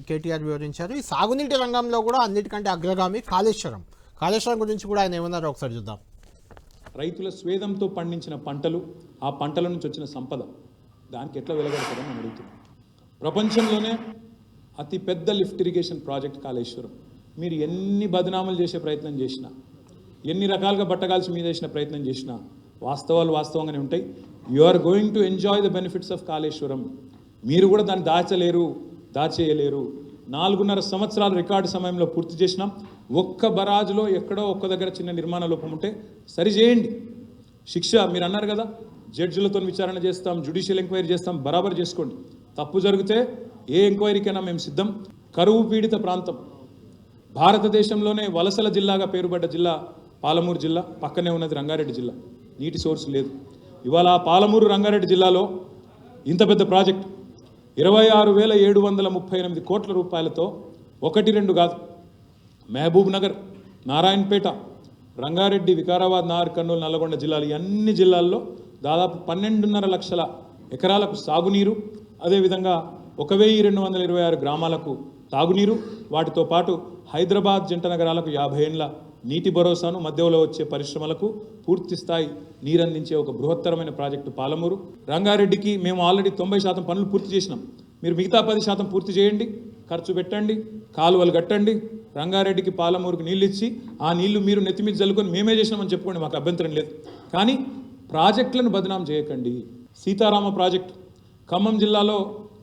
కేటీఆర్ వివరించారు. ఈ సాగునీటి రంగంలో కూడా అన్నిటికంటే అగ్రగామి కాళేశ్వరం. కాళేశ్వరం గురించి కూడా ఆయన ఏమన్నారో ఒకసారి చూద్దాం. రైతుల స్వేదంతో పండించిన పంటలు, ఆ పంటల నుంచి వచ్చిన సంపద, దానికి ఎట్లా వెలగడతారని మనం అడుగుతున్నాం. ప్రపంచంలోనే అతి పెద్ద లిఫ్ట్ ఇరిగేషన్ ప్రాజెక్ట్ కాళేశ్వరం. మీరు ఎన్ని బదనామాలు చేసే ప్రయత్నం చేసినా, ఎన్ని రకాలుగా బట్టగాల్సి మీద వేసిన ప్రయత్నం చేసినా వాస్తవాలు వాస్తవంగానే ఉంటాయి. You are going to enjoy the benefits of Kaleshwaram. మీరు కూడా దాన్ని దాచేయలేరు. 4.5 సంవత్సరాల రికార్డు సమయంలో పూర్తి చేసినాం. ఒక్క బరాజులో ఎక్కడో ఒక్క దగ్గర చిన్న నిర్మాణ లోపం ఉంటే సరిచేయండి. శిక్ష మీరు అన్నారు కదా, జడ్జిలతో విచారణ చేస్తాం, జ్యుడిషియల్ ఎంక్వైరీ చేస్తాం, బరాబర్ చేసుకోండి. తప్పు జరిగితే ఏ ఎంక్వైరీకైనా మేము సిద్ధం. కరువు పీడిత ప్రాంతం, భారతదేశంలోనే వలసల జిల్లాగా పేరుపడ్డ జిల్లా పాలమూరు జిల్లా, పక్కనే ఉన్నది రంగారెడ్డి జిల్లా. నీటి సోర్స్ లేదు. ఇవాళ పాలమూరు రంగారెడ్డి జిల్లాలో ఇంత పెద్ద ప్రాజెక్ట్ 26,738 కోట్ల రూపాయలతో 1-2 కాదు, మహబూబ్ నగర్, నారాయణపేట, రంగారెడ్డి, వికారాబాద్, నాగర్ కర్నూలు, నల్లగొండ జిల్లాలు, ఈ అన్ని జిల్లాల్లో దాదాపు 12.5 లక్షల ఎకరాలకు సాగునీరు, అదేవిధంగా 1,226 గ్రామాలకు తాగునీరు, వాటితో పాటు హైదరాబాద్ జంట నగరాలకు 50 ఏళ్ల నీటి భరోసాను, మధ్యలో వచ్చే పరిశ్రమలకు పూర్తి స్థాయి నీరందించే ఒక బృహత్తరమైన ప్రాజెక్టు పాలమూరు. రంగారెడ్డికి మేము ఆల్రెడీ 90% పనులు పూర్తి చేసినాం. మీరు మిగతా 10% పూర్తి చేయండి, ఖర్చు పెట్టండి, కాలువలు కట్టండి, రంగారెడ్డికి పాలమూరుకి నీళ్ళు ఇచ్చి ఆ నీళ్లు మీరు నెత్తిమీద జల్లుకొని మేమే చేసినామని చెప్పుకోండి, మాకు అభ్యంతరం లేదు. కానీ ప్రాజెక్టులను బదనాం చేయకండి. సీతారామ ప్రాజెక్టు ఖమ్మం జిల్లాలో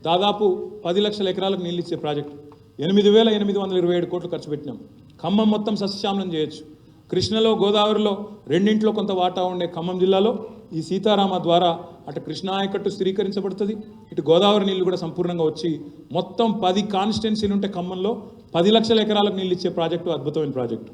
దాదాపు 10 లక్షల ఎకరాలకు నీళ్ళు ఇచ్చే ప్రాజెక్టు, 8,827 కోట్లు ఖర్చు పెట్టినాం. ఖమ్మం మొత్తం సస్యశ్యామలం చేయొచ్చు. కృష్ణలో, గోదావరిలో రెండింట్లో కొంత వాటా ఉండే ఖమ్మం జిల్లాలో ఈ సీతారామ ద్వారా అటు కృష్ణా ఆయకట్టు స్థిరీకరించబడుతుంది, ఇటు గోదావరి నీళ్లు కూడా సంపూర్ణంగా వచ్చి మొత్తం 10 కాన్స్టిట్యున్సీలు ఉంటే ఖమ్మంలో 10 లక్షల ఎకరాలకు నీళ్ళు ఇచ్చే ప్రాజెక్టు, అద్భుతమైన ప్రాజెక్టు.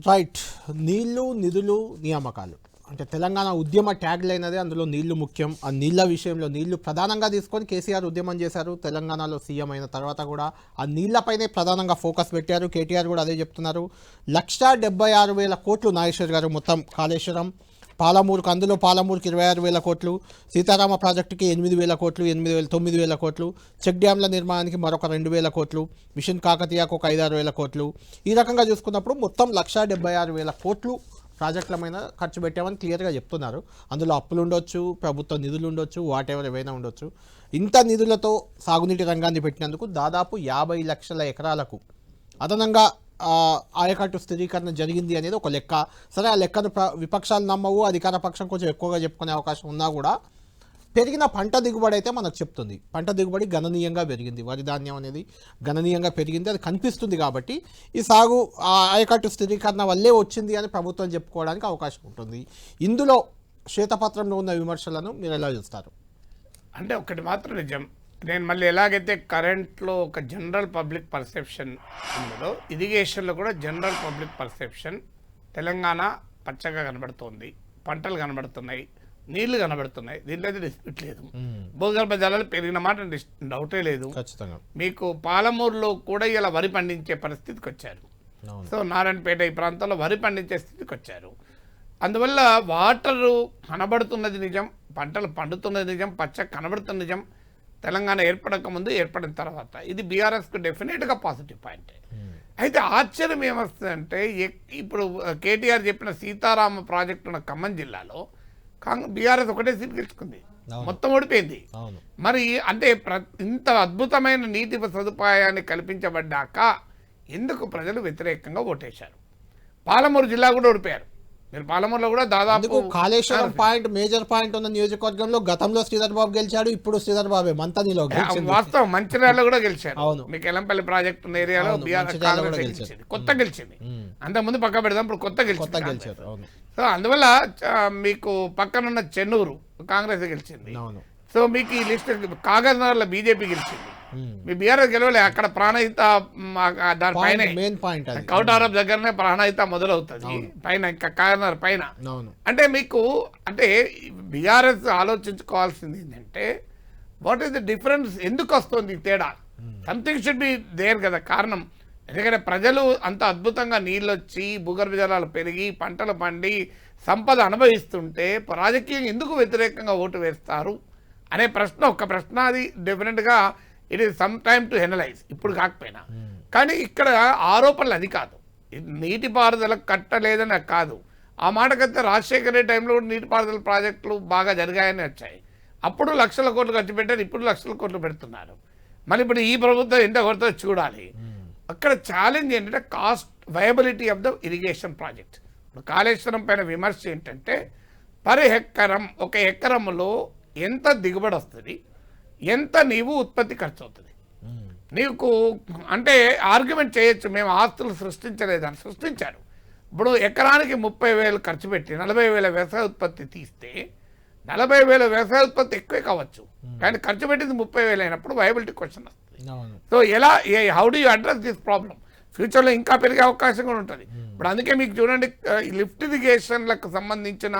రైట్. నీళ్లు, నిధులు, నియామకాలు అంటే తెలంగాణ ఉద్యమ ట్యాగ్ లైనదే, అందులో నీళ్లు ముఖ్యం. ఆ నీళ్ల విషయంలో నీళ్లు ప్రధానంగా తీసుకొని కేసీఆర్ ఉద్యమం చేశారు. తెలంగాణలో సీఎం అయిన తర్వాత కూడా ఆ నీళ్లపైనే ప్రధానంగా ఫోకస్ పెట్టారు. కేటీఆర్ కూడా అదే చెప్తున్నారు. 1,76,000 కోట్లు నాగేశ్వర్ గారు మొత్తం కాళేశ్వరం, పాలమూరుకు, అందులో పాలమూరుకి 26,000 కోట్లు, సీతారామ ప్రాజెక్టుకి 8,000 కోట్లు, 9,000 కోట్లు, చెక్ డ్యాంల నిర్మాణానికి మరొక 2,000 కోట్లు, మిషన్ కాకతీయకు ఒక 5,000 కోట్లు. ఈ రకంగా చూసుకున్నప్పుడు మొత్తం 1,76,000 కోట్లు ప్రాజెక్టులమైన ఖర్చు పెట్టామని క్లియర్గా చెప్తున్నారు. అందులో అప్పులు ఉండొచ్చు, ప్రభుత్వ నిధులు ఉండొచ్చు, వాటెవర్ ఏవైనా ఉండొచ్చు. ఇంత నిధులతో సాగునీటి రంగాన్ని పెట్టినందుకు దాదాపు 50 లక్షల ఎకరాలకు అదనంగా ఆయకట్టు స్థిరీకరణ జరిగింది అనేది ఒక లెక్క. సరే, ఆ లెక్కను విపక్షాలు నమ్మవు, అధికార పక్షం కొంచెం ఎక్కువగా చెప్పుకునే అవకాశం ఉన్నా కూడా పెరిగిన పంట దిగుబడి అయితే మనకు చెప్తుంది. పంట దిగుబడి గణనీయంగా పెరిగింది, వరి ధాన్యం అనేది గణనీయంగా పెరిగింది, అది కనిపిస్తుంది. కాబట్టి ఈ సాగు ఆయకట్టు స్థిరీకరణ వల్లే వచ్చింది అని ప్రభుత్వం చెప్పుకోవడానికి అవకాశం ఉంటుంది. ఇందులో శ్వేతపత్రంలో ఉన్న విమర్శలను మీరు ఎలా చూస్తారు? అంటే ఒకటి మాత్రం నిజం, నేను మళ్ళీ ఎలాగైతే కరెంట్లో ఒక జనరల్ పబ్లిక్ పర్సెప్షన్ ఉందో, ఇరిగేషన్లో కూడా జనరల్ పబ్లిక్ పర్సెప్షన్ తెలంగాణ పచ్చగా కనబడుతోంది, పంటలు కనబడుతున్నాయి, నీళ్లు కనబడుతున్నాయి, దీంట్లో అయితే డిస్ప్యూట్ లేదు. భూగర్భ జలాలు పెరిగిన మాట డౌటే లేదు. మీకు పాలమూరులో కూడా ఇలా వరి పండించే పరిస్థితికి వచ్చారు. సో నారాయణపేట ఈ ప్రాంతంలో వరి పండించే స్థితికి వచ్చారు. అందువల్ల వాటరు కనబడుతున్నది నిజం, పంటలు పండుతున్నది నిజం, పచ్చ కనబడుతున్న నిజం. తెలంగాణ ఏర్పడక ముందు, ఏర్పడిన తర్వాత ఇది బీఆర్ఎస్కు డెఫినెట్గా పాజిటివ్ పాయింట్. అయితే ఆశ్చర్యం ఏమొస్తుందంటే, ఇప్పుడు కేటీఆర్ చెప్పిన సీతారామ ప్రాజెక్టు ఉన్న ఖమ్మం జిల్లాలో బీఆర్ఎస్ ఒకటే సీట్ గెలుచుకుంది, మొత్తం ఓడిపోయింది. మరి అంటే ఇంత అద్భుతమైన నీటి సదుపాయాన్ని కల్పించబడ్డాక ఎందుకు ప్రజలు వ్యతిరేకంగా ఓటేశారు? పాలమూరు జిల్లా కూడా ఓడిపోయారు. మీరు పాలమూరులో కూడా దాదాపు కాళేశ్వరం పాయింట్, మేజర్ పాయింట్ ఉన్న నియోజకవర్గంలో గతంలో శ్రీధర్ బాబు గెలిచాడు, ఇప్పుడు శ్రీధర్ బాబే మంతనిలో వాస్తవం. మంచిర్యాలలో కూడా గెలిచారు. మీకు ఎలంపల్లి ప్రాజెక్ట్ ఉన్న ఏరియాలో గెలిచింది, కొత్త గెలిచింది. అంతకుముందు పక్క పెడదాం, ఇప్పుడు కొత్త గెలిచారు. సో అందువల్ల మీకు పక్కనున్న చెన్నూరు కాంగ్రెస్ గెలిచింది. సో మీకు ఈ లిస్ట్ కాగజ్నగర్లో బీజేపీ గెలిచింది. మీ బీఆర్ఎస్ గెలవలే. అక్కడ ప్రాణహిత దానిపైన మెయిన్ పాయింట్ అది. కౌటారప్ దగ్గరనే ప్రాణహిత మొదలవుతుంది, పైన ఇంకా కార్నర్ పైన. అవును. అంటే మీకు అంటే బీఆర్ఎస్ ఆలోచించుకోవాల్సింది ఏంటంటే వాట్ ఈస్ ద డిఫరెన్స్, ఎందుకు వస్తుంది ఈ తేడా? సంథింగ్ షుడ్ బి దేర్ కదా కారణం. ఎందుకంటే ప్రజలు అంత అద్భుతంగా నీళ్ళు వచ్చి భూగర్భ జలాలు పెరిగి పంటలు పండి సంపద అనుభవిస్తుంటే రాజకీయంగా ఎందుకు వ్యతిరేకంగా ఓటు వేస్తారు అనే ప్రశ్న, ఒక ప్రశ్న. అది డెఫినెట్గా it is some time to analyse, ఇప్పుడు కాకపోయినా. కానీ ఇక్కడ ఆరోపణలు అది కాదు, నీటిపారుదల కట్టలేదని కాదు. ఆ మాటకైతే రాజశేఖర రెడ్డి టైంలో కూడా నీటిపారుదల ప్రాజెక్టులు బాగా జరిగాయని వచ్చాయి. అప్పుడు లక్షల కోట్లు ఖర్చు పెట్టారు, ఇప్పుడు లక్షల కోట్లు పెడుతున్నారు. మళ్ళీ ఇప్పుడు ఈ ప్రభుత్వం ఎంత కొడుతుందో చూడాలి. అక్కడ ఛాలెంజ్ ఏంటంటే cost viability of the irrigation project. ఇప్పుడు కాళేశ్వరం పైన విమర్శ ఏంటంటే పర్ ఎకరం, ఒక ఎకరంలో ఎంత దిగుబడి వస్తుంది, ఎంత నీవు ఉత్పత్తి ఖర్చు అవుతుంది. నీకు అంటే ఆర్గ్యుమెంట్ చేయొచ్చు, మేము ఆస్తులు సృష్టించలేదని. సృష్టించారు. ఇప్పుడు ఎకరానికి 30,000 ఖర్చు పెట్టి 40,000 వ్యవసాయ ఉత్పత్తి తీస్తే 40,000 వ్యవసాయ ఉత్పత్తి ఎక్కువే కావచ్చు, కానీ ఖర్చు పెట్టింది 30,000 అయినప్పుడు వయబిలిటీ క్వశ్చన్ వస్తుంది. సో ఎలా, how do you address this problem? ఫ్యూచర్లో ఇంకా పెరిగే అవకాశం కూడా ఉంటుంది. ఇప్పుడు అందుకే మీకు చూడండి, లిఫ్ట్ ఇరిగేషన్లకు సంబంధించిన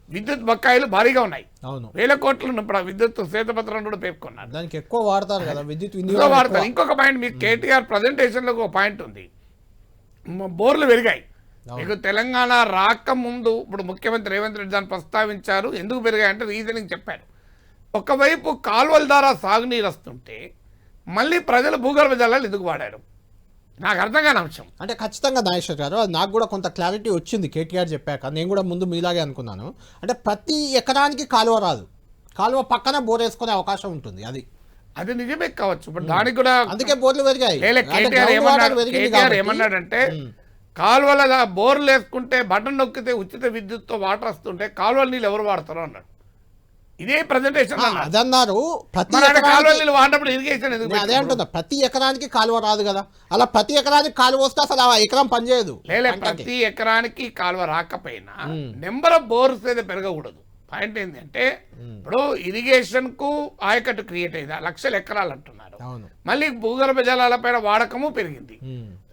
విద్యుత్ బకాయిలు భారీగా ఉన్నాయి. అవును, 1000 కోట్లు ఇప్పుడు ఆ విద్యుత్ శ్వేతపత్రం కూడా పేర్కొన్నారు. దానికి ఎక్కువ వాడతారు కదా విద్యుత్ వాడతారు. ఇంకొక పాయింట్, మీకు కేటీఆర్ ప్రజెంటేషన్లో ఒక పాయింట్ ఉంది, బోర్లు పెరిగాయి. మీకు తెలంగాణ రాకముందు ఇప్పుడు ముఖ్యమంత్రి రేవంత్ రెడ్డి దాన్ని ప్రస్తావించారు. ఎందుకు పెరిగాయంటే రీజనింగ్ చెప్పారు. ఒకవైపు కాలువల ద్వారా సాగునీరు వస్తుంటే మళ్ళీ ప్రజలు భూగర్భ జలాలు ఎందుకు వాడారు, నాకు అర్థం కాని అంశం. అంటే ఖచ్చితంగా నాగేశ్వర్ గారు, అది నాకు కూడా కొంత క్లారిటీ వచ్చింది కేటీఆర్ చెప్పాక. నేను కూడా ముందు మీలాగే అనుకున్నాను. అంటే ప్రతి ఎకరానికి కాలువ రాదు, కాలువ పక్కన బోర్ వేసుకునే అవకాశం ఉంటుంది. అది నిజమే కావచ్చు, బట్ దానికి కూడా అందుకే బోర్లు పెరిగాయి. కేటీఆర్ ఏమన్నాడంటే కాలువల బోర్లు వేసుకుంటే బటన్ నొక్కితే ఉచిత విద్యుత్తో వాటర్ వస్తుంటే కాలువల నీళ్ళు ఎవరు వాడతారు అన్నాడు. ఇదే ప్రజెంటేషన్ అదన్నారు. కాలువల నీళ్ళు వాడినప్పుడు ఇరిగేషన్ అదే అంటున్నా, ప్రతి ఎకరానికి కాలువ రాదు కదా. అలా ప్రతి ఎకరానికి కాలువ వస్తే అసలు ఆ ఎకరం పనిచేయదు. ప్రతి ఎకరానికి కాలువ రాకపోయినా నెంబర్ ఆఫ్ బోర్స్ అయితే పెరగకూడదు. పాయింట్ ఏంటంటే ఇప్పుడు ఇరిగేషన్ కు ఆయకట్టు క్రియేట్ అయింది, 1,00,000 ఎకరాలు అంటున్నారు. మళ్ళీ భూగర్భ జలాల పైన వాడకము పెరిగింది.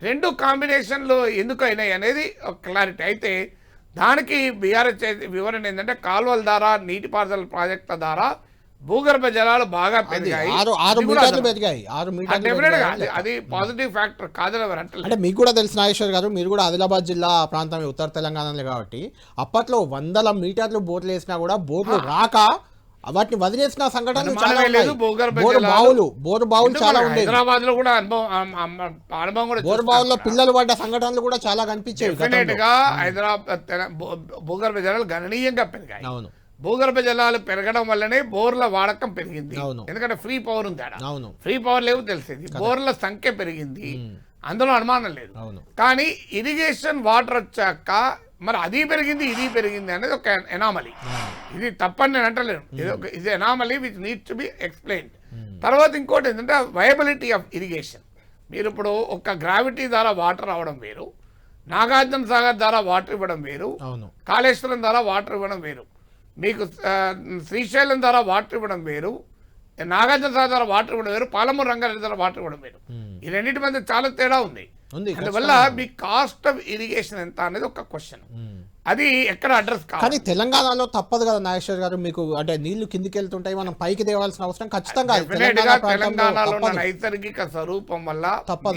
రెండు కాంబినేషన్లు ఎందుకు అయినాయి అనేది ఒక క్లారిటీ. అయితే దానికి బీఆర్ఎస్ వివరణ ఏంటంటే కాలువల ద్వారా నీటిపారుదల ప్రాజెక్టుల ద్వారా భూగర్భ జలాలు బాగా పెరిగాయి. అది పాజిటివ్ ఫ్యాక్టర్ కాదని ఎవరు అంటే. అంటే మీకు కూడా తెలుసు నాగేశ్వర్ గారు, మీరు కూడా ఆదిలాబాద్ జిల్లా ప్రాంతం ఉత్తర తెలంగాణలో కాబట్టి అప్పట్లో 100 మీటర్లు బోర్లు వేసినా కూడా బోర్లు రాక వాటిని వదిలేసిన సంఘటనలు చాలా ఉన్నాయి. బోరు బావులు చాలా ఉన్నాయి. హైదరాబాద్ లో కూడా అనుభవం కూడా బోరు బావుల్లో పిల్లలు పడ్డ సంఘటనలు కూడా చాలా కనిపించేవి. హైదరాబాద్ భూగర్భ జలాలు గణనీయంగా పెరిగాయి. అవును, భూగర్భ జలాలు పెరగడం వల్లనే బోర్ల వాడకం పెరిగింది. ఎందుకంటే ఫ్రీ పవర్ ఉంది, ఫ్రీ పవర్ లేవు తెలిసింది, బోర్ల సంఖ్య పెరిగింది, అందులో అనుమానం లేదు. కానీ ఇరిగేషన్ వాటర్ వచ్చాక మరి అది పెరిగింది ఇది పెరిగింది అనేది ఒక ఎనామలీ. ఇది తప్పని నేను అంటలేను, ఇది anomaly which needs to be explained. తర్వాత ఇంకోటి ఏంటంటే వయబిలిటీ ఆఫ్ ఇరిగేషన్. మీరు ఇప్పుడు ఒక గ్రావిటీ ద్వారా వాటర్ రావడం వేరు, నాగార్జున సాగర్ ద్వారా వాటర్ ఇవ్వడం వేరు, కాళేశ్వరం ద్వారా వాటర్ ఇవ్వడం వేరు, మీకు శ్రీశైలం ద్వారా వాటర్ ఇవ్వడం వేరు, నాగార్జున సాగర్ ద్వారా వాటర్ ఇవ్వడం వేరు, పాలమూరు రంగారెడ్డి ద్వారా వాటర్ ఇవ్వడం వేరు. ఈ రెండింటి మధ్య చాలా తేడా ఉంది. అందువల్ల మీ కాస్ట్ ఆఫ్ ఇరిగేషన్ ఎంత అనేది ఒక క్వశ్చన్, అది ఎక్కడ అడ్రస్ కాదు. కానీ తెలంగాణలో తప్పదు కదా నాగేశ్వర్ గారు, మీకు అంటే నీళ్లు కిందికి వెళ్తుంటాయి, మనం పైకి తేవాల్సిన అవసరం ఖచ్చితంగా. తెలంగాణలో నైసర్గిక స్వరూపం వల్ల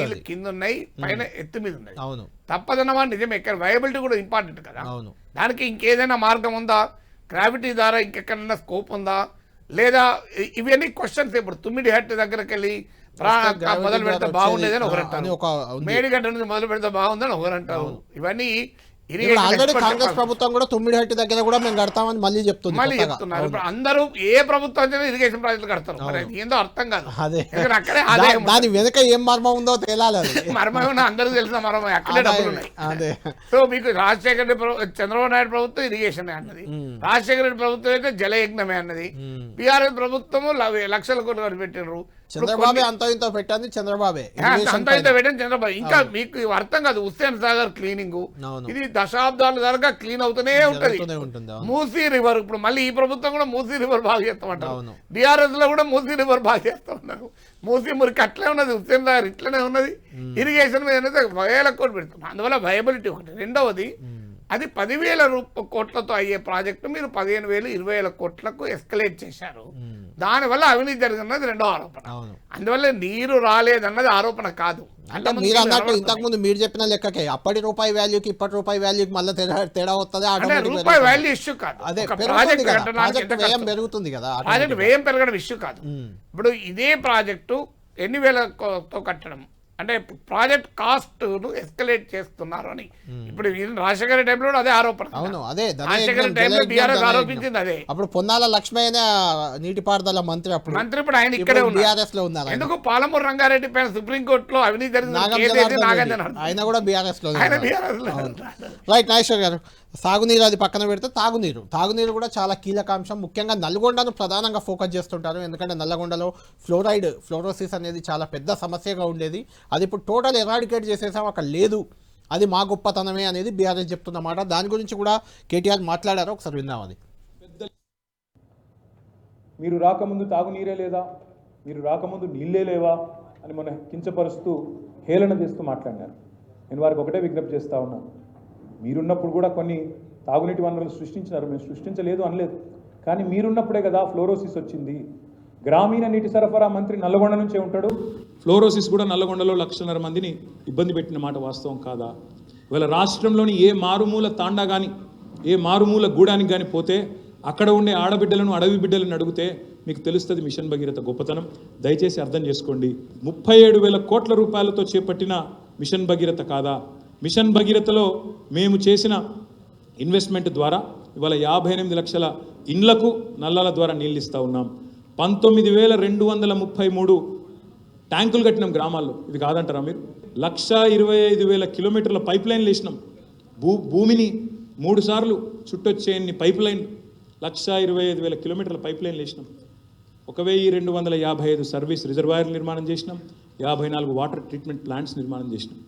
నీళ్లు కింద ఉన్నాయి, పైన ఎత్తు మీద ఉన్నాయి. అవును, తప్పదన్నమా నిజమే. ఇక్కడ వయబిలిటీ కూడా ఇంపార్టెంట్ కదా. దానికి ఇంకేదైనా మార్గం ఉందా, గ్రావిటీ ద్వారా ఇంకెక్కడైనా స్కోప్ ఉందా లేదా, ఇవన్నీ క్వశ్చన్స్. ఇప్పుడు తుమ్మిడిహట్టు దగ్గరికి వెళ్ళి మొదలు పెడితే బాగుండేదని ఒకరంటారు, మేడిగడ్డ నుంచి మొదలు పెడితే బాగుందని ఒకరంటారు. ఇవన్నీ ఆల్రెడీ కాంగ్రెస్ ప్రభుత్వం కూడా తుమ్మిడిహట్టు దగ్గర కూడా మేము కడతామని మళ్ళీ చెప్తున్నారు. ఇప్పుడు అందరూ ఏ ప్రభుత్వం ఇరిగేషన్ ప్రాజెక్టులు కడతారు, ఏందో అర్థం కాదు. అక్కడే దాని వెనుక ఏం మర్మం ఉందో తేలాలి. మర్మం అందరూ తెలిసిన మర్మం, అక్కడే డబ్బులు ఉన్నాయి. సో మీకు రాజశేఖర రెడ్డి చంద్రబాబు నాయుడు ప్రభుత్వం ఇరిగేషన్ అన్నది, రాజశేఖర రెడ్డి ప్రభుత్వం అయితే జలయజ్ఞమే అన్నది, బీఆర్ఎస్ ప్రభుత్వము 1,00,000 కోట్లు ఖర్చు పెట్టినారు. చంద్రబాబే అంత ఇంత పెట్టింది, చంద్రబాబే అంత ఇంత పెట్టింది చంద్రబాబు. ఇంకా మీకు అర్థం కాదు, హుస్సేన్ సాగర్ క్లీనింగ్ ఇది దశాబ్దాల దాకా క్లీన్ అవుతూనే ఉంటుంది. మూసీ రివర్ ఇప్పుడు మళ్ళీ ఈ ప్రభుత్వం కూడా మూసీ రివర్ బాగా చేస్తామంటారు, బీఆర్ఎస్ లో కూడా మూసీ రివర్ బాగా చేస్తా ఉన్నారు. మూసీ మురికి అట్లే ఉన్నది, హుస్సేన్ సాగర్ ఇట్లనే ఉన్నది. ఇరిగేషన్ మీద అనేది 1000 కోట్లు పెడుతున్నాం, అందువల్ల వయబిలిటీ ఒకటి. రెండవది అది 10,000 కోట్లతో అయ్యే ప్రాజెక్టు మీరు 15,000 20,000 కోట్లకు ఎస్కలేట్ చేశారు. దానివల్ల అవినీతి జరిగినది రెండో ఆరోపణ. అందువల్ల నీరు రాలేదన్నది ఆరోపణ కాదు. అంటే మీరు అన్నట్టు ఇంతకు ముందు మీరు చెప్పిన లెక్కకే అప్పటి రూపాయి వాల్యూకి ఇప్పటి రూపాయి వాల్యూకి మళ్ళీ తేడా వస్తుంది. రూపాయి వాల్యూ ఇష్యూ కాదు, ప్రాజెక్ట్ వ్యయం పెరుగుతుంది కదా, ప్రాజెక్ట్ వ్యయం పెరగడం ఇష్యూ కాదు. ఇప్పుడు ఇదే ప్రాజెక్టు ఎన్ని వేలతో కట్టడం అంటే ప్రాజెక్ట్ కాస్ట్ ఎస్కలేట్ చేస్తున్నారు అని ఇప్పుడు రాజశేఖర టైంలో అదే ఆరోపణ. రాజశేఖర టైంలో టీఆర్ఎస్ ఆరోపించింది అదే. అప్పుడు పొన్నాల లక్ష్మయ్య నీటిపారుదల మంత్రి ఇప్పుడు ఆయన ఇక్కడే ఉన్నారు. ఎందుకు పాలమూరు రంగారెడ్డి పైన సుప్రీంకోర్టులో అవినీతి జరిగింది, ఆయన కూడా బీఆర్ఎస్ లో. రైట్ నాగేశ్వర్ గారు, సాగునీరు అది పక్కన పెడితే తాగునీరు కూడా చాలా కీలక అంశం. ముఖ్యంగా నల్గొండను ప్రధానంగా ఫోకస్ చేస్తుంటారు, ఎందుకంటే నల్లగొండలో ఫ్లోరోసిస్ అనేది చాలా పెద్ద సమస్యగా ఉండేది. అది ఇప్పుడు టోటల్ ఎరాడికేట్ చేసేసాం, అక్కడ లేదు, అది మా గొప్పతనమే అనేది బీఆర్ఎస్ చెప్తున్నమాట. దాని గురించి కూడా కేటీఆర్ మాట్లాడారు, ఒకసారి విందాం. అది మీరు రాకముందు తాగునీరే లేదా, మీరు రాకముందు నీళ్ళే లేవా అని మన కించపరుస్తూ హేళన చేస్తూ మాట్లాడినారు. నేను వారికి ఒకటే విజ్ఞప్తి చేస్తూ ఉన్నాను, మీరున్నప్పుడు కూడా కొన్ని తాగునీటి వనరులు సృష్టించినారు, మేము సృష్టించలేదు అనలేదు. కానీ మీరున్నప్పుడే కదా ఫ్లోరోసిస్ వచ్చింది. గ్రామీణ నీటి సరఫరా మంత్రి నల్లగొండ నుంచే ఉంటాడు. ఫ్లోరోసిస్ కూడా నల్లగొండలో 1,00,000 మందిని ఇబ్బంది పెట్టిన మాట వాస్తవం కాదా? ఇవాళ రాష్ట్రంలోని ఏ మారుమూల తాండా కానీ ఏ మారుమూల గూడానికి కానీ పోతే అక్కడ ఉండే ఆడబిడ్డలను అడవి బిడ్డలను అడిగితే మీకు తెలుస్తుంది మిషన్ భగీరథ గొప్పతనం. దయచేసి అర్థం చేసుకోండి, 37,000 కోట్ల రూపాయలతో చేపట్టిన మిషన్ భగీరథ కాదా? మిషన్ భగీరథలో మేము చేసిన ఇన్వెస్ట్మెంట్ ద్వారా ఇవాళ 58 లక్షల ఇండ్లకు నల్లాల ద్వారా నీళ్ళు ఇస్తూ ఉన్నాం. 19,233 ట్యాంకులు కట్టినాం గ్రామాల్లో. ఇది కాదంటారా మీరు? 1,25,000 కిలోమీటర్ల పైప్ లైన్లు వేసినాం. భూమిని 3 సార్లు చుట్టొచ్చేన్ని పైప్ లైన్ 1,25,000 కిలోమీటర్ల పైప్ లైన్లు వేసినాం. 1,255 సర్వీస్ రిజర్వాయర్లు నిర్మాణం చేసినాం. 54 వాటర్ ట్రీట్మెంట్ ప్లాంట్స్ నిర్మాణం చేసినాం.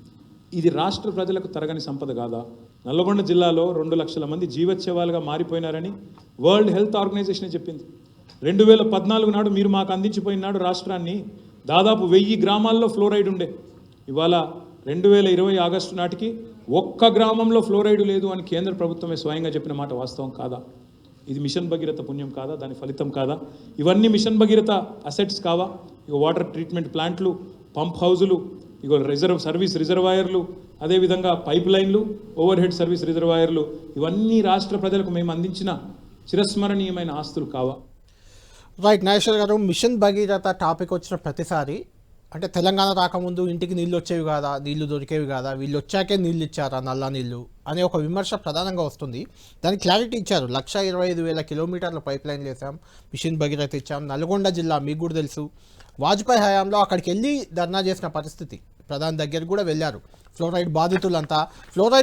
ఇది రాష్ట్ర ప్రజలకు తరగని సంపద కాదా? నల్లగొండ జిల్లాలో 2 లక్షల మంది జీవోత్సవాలుగా మారిపోయినారని వరల్డ్ హెల్త్ ఆర్గనైజేషన్ చెప్పింది. 2014 నాడు మీరు మాకు అందించిపోయినాడు రాష్ట్రాన్ని దాదాపు 1000 గ్రామాల్లో ఫ్లోరైడ్ ఉండే. ఇవాళ 2020 ఆగస్టు నాటికి ఒక్క గ్రామంలో ఫ్లోరైడ్ లేదు అని కేంద్ర ప్రభుత్వమే స్వయంగా చెప్పిన మాట వాస్తవం కాదా? ఇది మిషన్ భగీరథ పుణ్యం కాదా? దాని ఫలితం కాదా? ఇవన్నీ మిషన్ భగీరథ అసెట్స్ కావా? ఇక వాటర్ ట్రీట్మెంట్ ప్లాంట్లు, పంప్ హౌజులు, ఇగో సర్వీస్ రిజర్వాయర్లు, అదేవిధంగా పైప్ లైన్లు, ఓవర్ హెడ్ సర్వీస్ రిజర్వాయర్లు, ఇవన్నీ రాష్ట్ర ప్రజలకు మేము అందించిన చిరస్మరణీయమైన ఆస్తులు కావా? రైట్ నాగేశ్వర్ గారు, మిషన్ భగీరథ టాపిక్ వచ్చిన ప్రతిసారి అంటే తెలంగాణ రాకముందు ఇంటికి నీళ్ళు వచ్చేవి కాదా, నీళ్లు దొరికేవి కాదా, వీళ్ళు వచ్చాకే నీళ్ళు ఇచ్చారా నల్ల నీళ్ళు అనే ఒక విమర్శ ప్రధానంగా వస్తుంది. దానికి క్లారిటీ ఇచ్చారు. 1,25,000 కిలోమీటర్ల పైప్ లైన్లు వేసాం, మిషన్ భగీరథ ఇచ్చాం. నల్గొండ జిల్లా మీకు కూడా తెలుసు, వాజ్పేయి హయాంలో అక్కడికి వెళ్ళి ధర్నా చేసిన పరిస్థితి, ప్రధాని దగ్గరికి కూడా వెళ్ళారు. ఫ్లోరైడ్